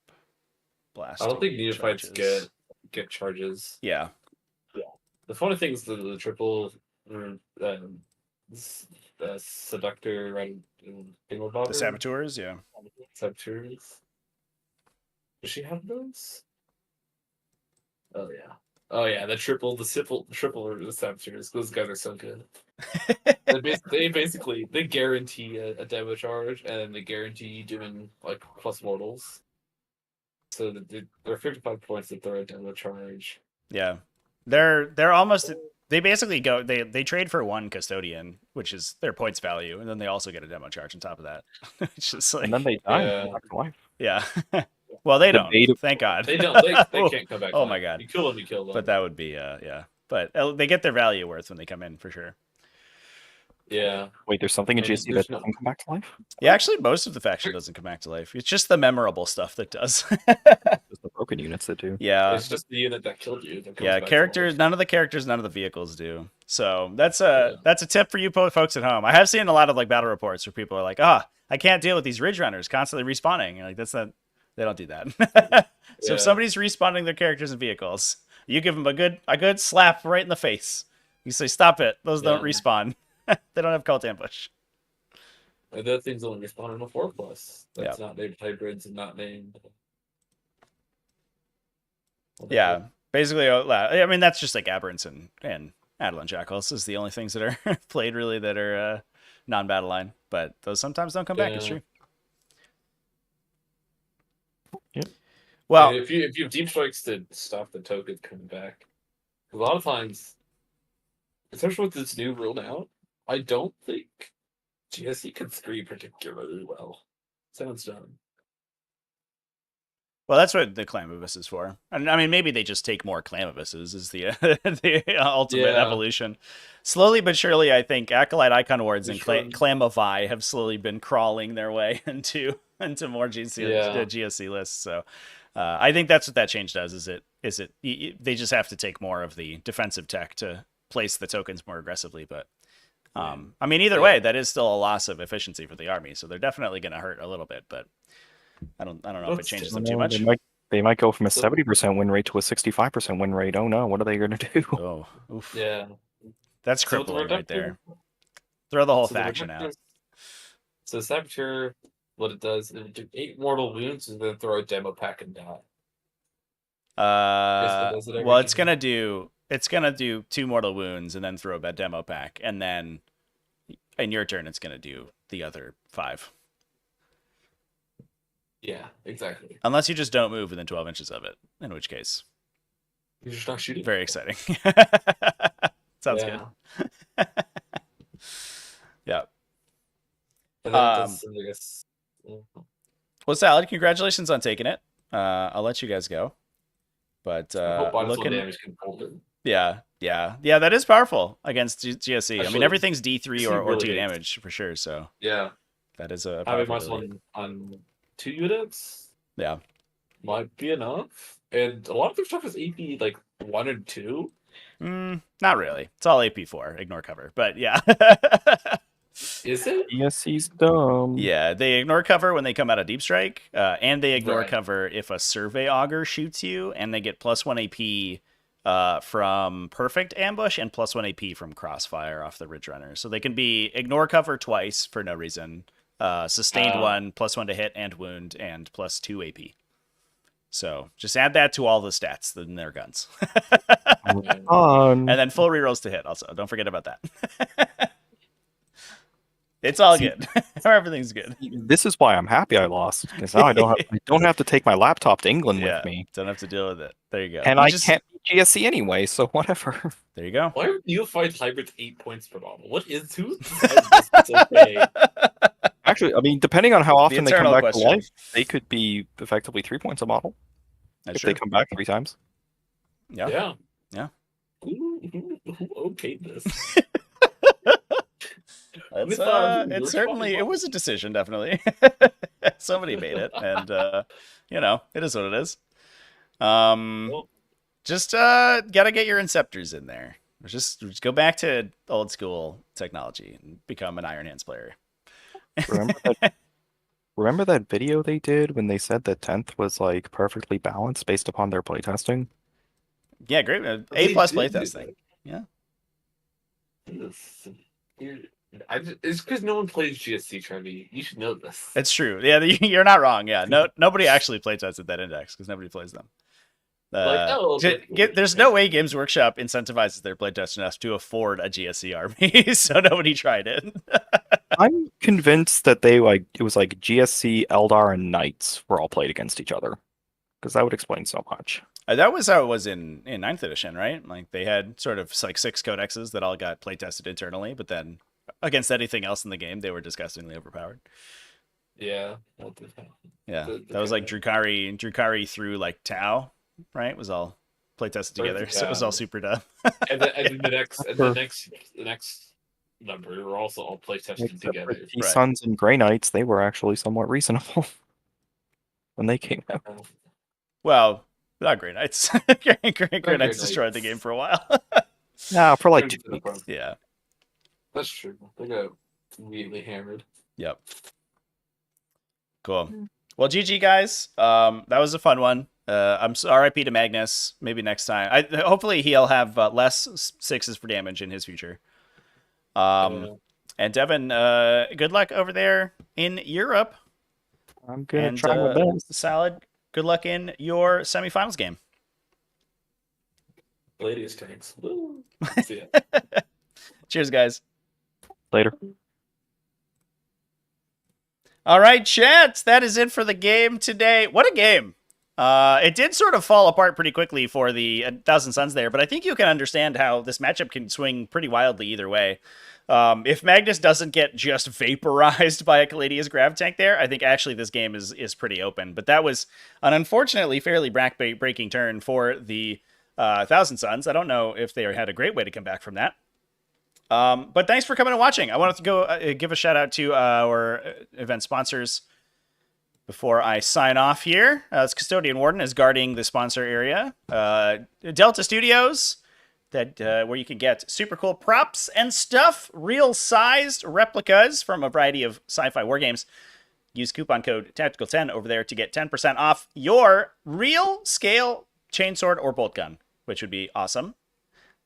blast. I don't think neophytes get charges. Yeah. The funny thing is the triple seductor right The saboteurs, yeah. Saboteurs. Does she have those? Oh yeah, the triple saboteurs. Those guys are so good. they basically guarantee a demo charge, and they guarantee doing like plus mortals. So they're 55 points to throw a demo charge. Yeah, they're almost. They basically go. They trade for 1 custodian, which is their points value, and then they also get a demo charge on top of that. It's just like, And then they die. Yeah. Yeah. Well, they don't. Debate- Thank God. They don't. They can't come back. Oh to my life. God. You kill them, you kill them. But that would be yeah. But they get their value worth when they come in for sure. Yeah. Wait, there's something in And GSC there's that no- doesn't come back to life? Yeah, actually, most of the faction doesn't come back to life. It's just the memorable stuff that does. Just the broken units that do. Yeah. It's just the unit that killed you. That comes Yeah, back to characters. life. None of the characters, none of the vehicles do. So that's a tip for you folks at home. I have seen a lot of like battle reports where people are like, I can't deal with these ridge runners constantly respawning. You're like, that's not. They don't do that. So if somebody's respawning their characters and vehicles, you give them a good slap right in the face. You say, stop it. Those don't respawn. They don't have cult ambush. And that thing's only respawn in a 4+. That's not named hybrids and not named. Yeah, basically. I mean, that's just like aberrants and Adelan Jackals is the only things that are played really that are non-battle line. But those sometimes don't come back. It's true. Yep. Well, if you have deep strikes to stop the tokens coming back, a lot of times, especially with this new rule now, I don't think GSE can 3 particularly well. Sounds dumb. Well, that's what the Clamavus is for. And I mean, maybe they just take more Clamavuses is the the ultimate Yeah. evolution. Slowly but surely, I think Acolyte Icon Wards and Sure. Clamavi have slowly been crawling their way into more Yeah. GSC lists. So I think that's what that change does. They just have to take more of the defensive tech to place the tokens more aggressively. But I mean, either way, that is still a loss of efficiency for the army. So they're definitely going to hurt a little bit, but. I don't know if it changes them too much. They might go from a 70% win rate to a 65% win rate. Oh no, what are they going to do? Oh, oof. Yeah. That's crippling right there. Throw the whole faction out. So Saboteur, what it does, it do 8 mortal wounds and then throw a demo pack and die. Well, it's gonna do 2 mortal wounds and then throw a demo pack, and then in your turn, it's gonna do the other 5. Yeah, exactly. Unless you just don't move within 12 inches of it, in which case, You're just not shooting. very exciting. Sounds good. Yeah. And then I guess. Well, Salad, congratulations on taking it. I'll let you guys go. But looking damage can hold it. Yeah, that is powerful against GSE. I mean, everything's D3 or really 2 is. damage for sure. So Yeah, that is a having powerful muscle on 2 units. Yeah, might be enough. And a lot of their stuff is AP like 1 and 2. Not really. It's all AP4. Ignore cover, but yeah. Is it? Yes, he's dumb. Yeah, they ignore cover when they come out of Deep Strike, and they ignore Right. cover if a Survey Augur shoots you, and they get +1 AP from Perfect Ambush and +1 AP from Crossfire off the Ridge Runner. So they can be ignore cover twice for no reason, sustained 1, +1 to hit and wound, and +2 AP. So just add that to all the stats in their guns. And then full rerolls to hit also. Don't forget about that. It's all good. Everything's good. This is why I'm happy I lost, because now I don't have to take my laptop to England with me. Don't have to deal with it. There you go. And I can't beat GSC anyway, so whatever. There you go. Why are neophyte hybrids 8 points per bottle? What is who? It's okay. Actually, I mean, depending on how often they come eternal back question. to life, they could be effectively 3 points a model That's if true. they come back 3 times. Yeah. Yeah. Who okayed this? It's certainly it was a decision, definitely. Somebody made it, and it is what it is. Just gotta get your Inceptors in there. Just go back to old school technology and become an Iron Hands player. Remember that video they did when they said that 10th was like perfectly balanced based upon their playtesting? Yeah, great. A+ playtesting. Yeah. It's because no one plays GSC, Trevi. You should know this. It's true. Yeah, you're not wrong. Yeah, nobody actually playtested that index because nobody plays them. There's no way Games Workshop incentivizes their playtest enough to afford a GSC army, so nobody tried it. I'm convinced that it was like GSC, Eldar, and Knights were all played against each other, because that would explain so much. That was how it was in 9th edition, right? Like they had sort of like 6 codexes that all got playtested internally, but then against anything else in the game, they were disgustingly overpowered. Yeah. Yeah, that was like Drukari through like Tau, right? It was all playtested together, so it was all super dumb. and then the next number were also all playtested together. The Suns and Grey Knights, they were actually somewhat reasonable when they came out. Well, not Grey Knights. Grey Knights destroyed the game for a while. Nah, for like 2 weeks. Yeah. That's true. They got immediately hammered. Yep. Cool. Well, GG guys. That was a fun one. I'm RIP to Magnus. Maybe next time. Hopefully he'll have less 6s for damage in his future. And Devin, good luck over there in Europe. I'm gonna try my best. Salad, good luck in your semifinals game. Ladies tanks. See ya. Cheers, guys. Later. All right, chat. That is it for the game today. What a game. It did sort of fall apart pretty quickly for the 1,000 Suns there, but I think you can understand how this matchup can swing pretty wildly either way. If Magnus doesn't get just vaporized by a Caladius Grav Tank there, I think actually this game is pretty open. But that was an unfortunately fairly breaking turn for the 1,000 Suns. I don't know if they had a great way to come back from that. But thanks for coming and watching. I wanted to go give a shout out to our event sponsors before I sign off here. This Custodian Warden is guarding the sponsor area. Delta Studios, where you can get super cool props and stuff, real-sized replicas from a variety of sci-fi war games. Use coupon code TACTICAL10 over there to get 10% off your real-scale chainsword or bolt gun, which would be awesome.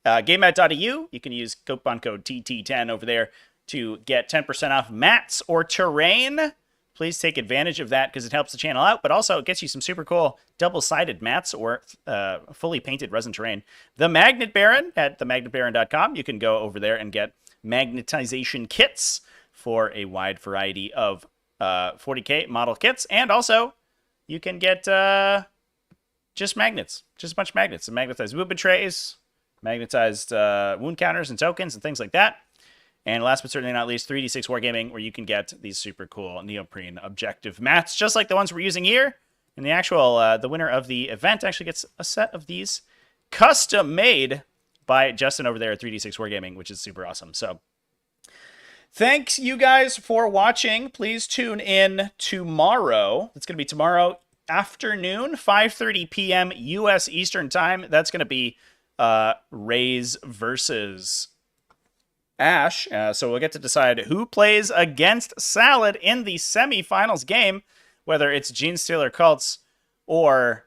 Gamemat.eu, you can use coupon code TT10 over there to get 10% off mats or terrain. Please take advantage of that because it helps the channel out, but also it gets you some super cool double-sided mats or fully painted resin terrain. The Magnet Baron at themagnetbaron.com. You can go over there and get magnetization kits for a wide variety of 40k model kits. And also, you can get just magnets, just a bunch of magnets. Some magnetized movement trays, magnetized wound counters and tokens and things like that. And last but certainly not least, 3D6 Wargaming, where you can get these super cool neoprene objective mats, just like the ones we're using here. And the actual, the winner of the event actually gets a set of these custom made by Justin over there at 3D6 Wargaming, which is super awesome. So thanks you guys for watching. Please tune in tomorrow. It's going to be tomorrow afternoon, 5:30 p.m. U.S. Eastern Time. That's going to be Rays versus Ash. So we'll get to decide who plays against Salad in the semifinals game, whether it's Gene Stealer Cults or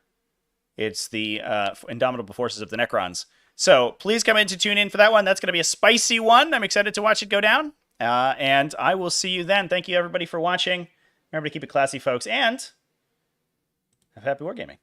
it's the Indomitable Forces of the Necrons. So please come in to tune in for that one. That's going to be a spicy one. I'm excited to watch it go down. And I will see you then. Thank you, everybody, for watching. Remember to keep it classy, folks, and have happy wargaming.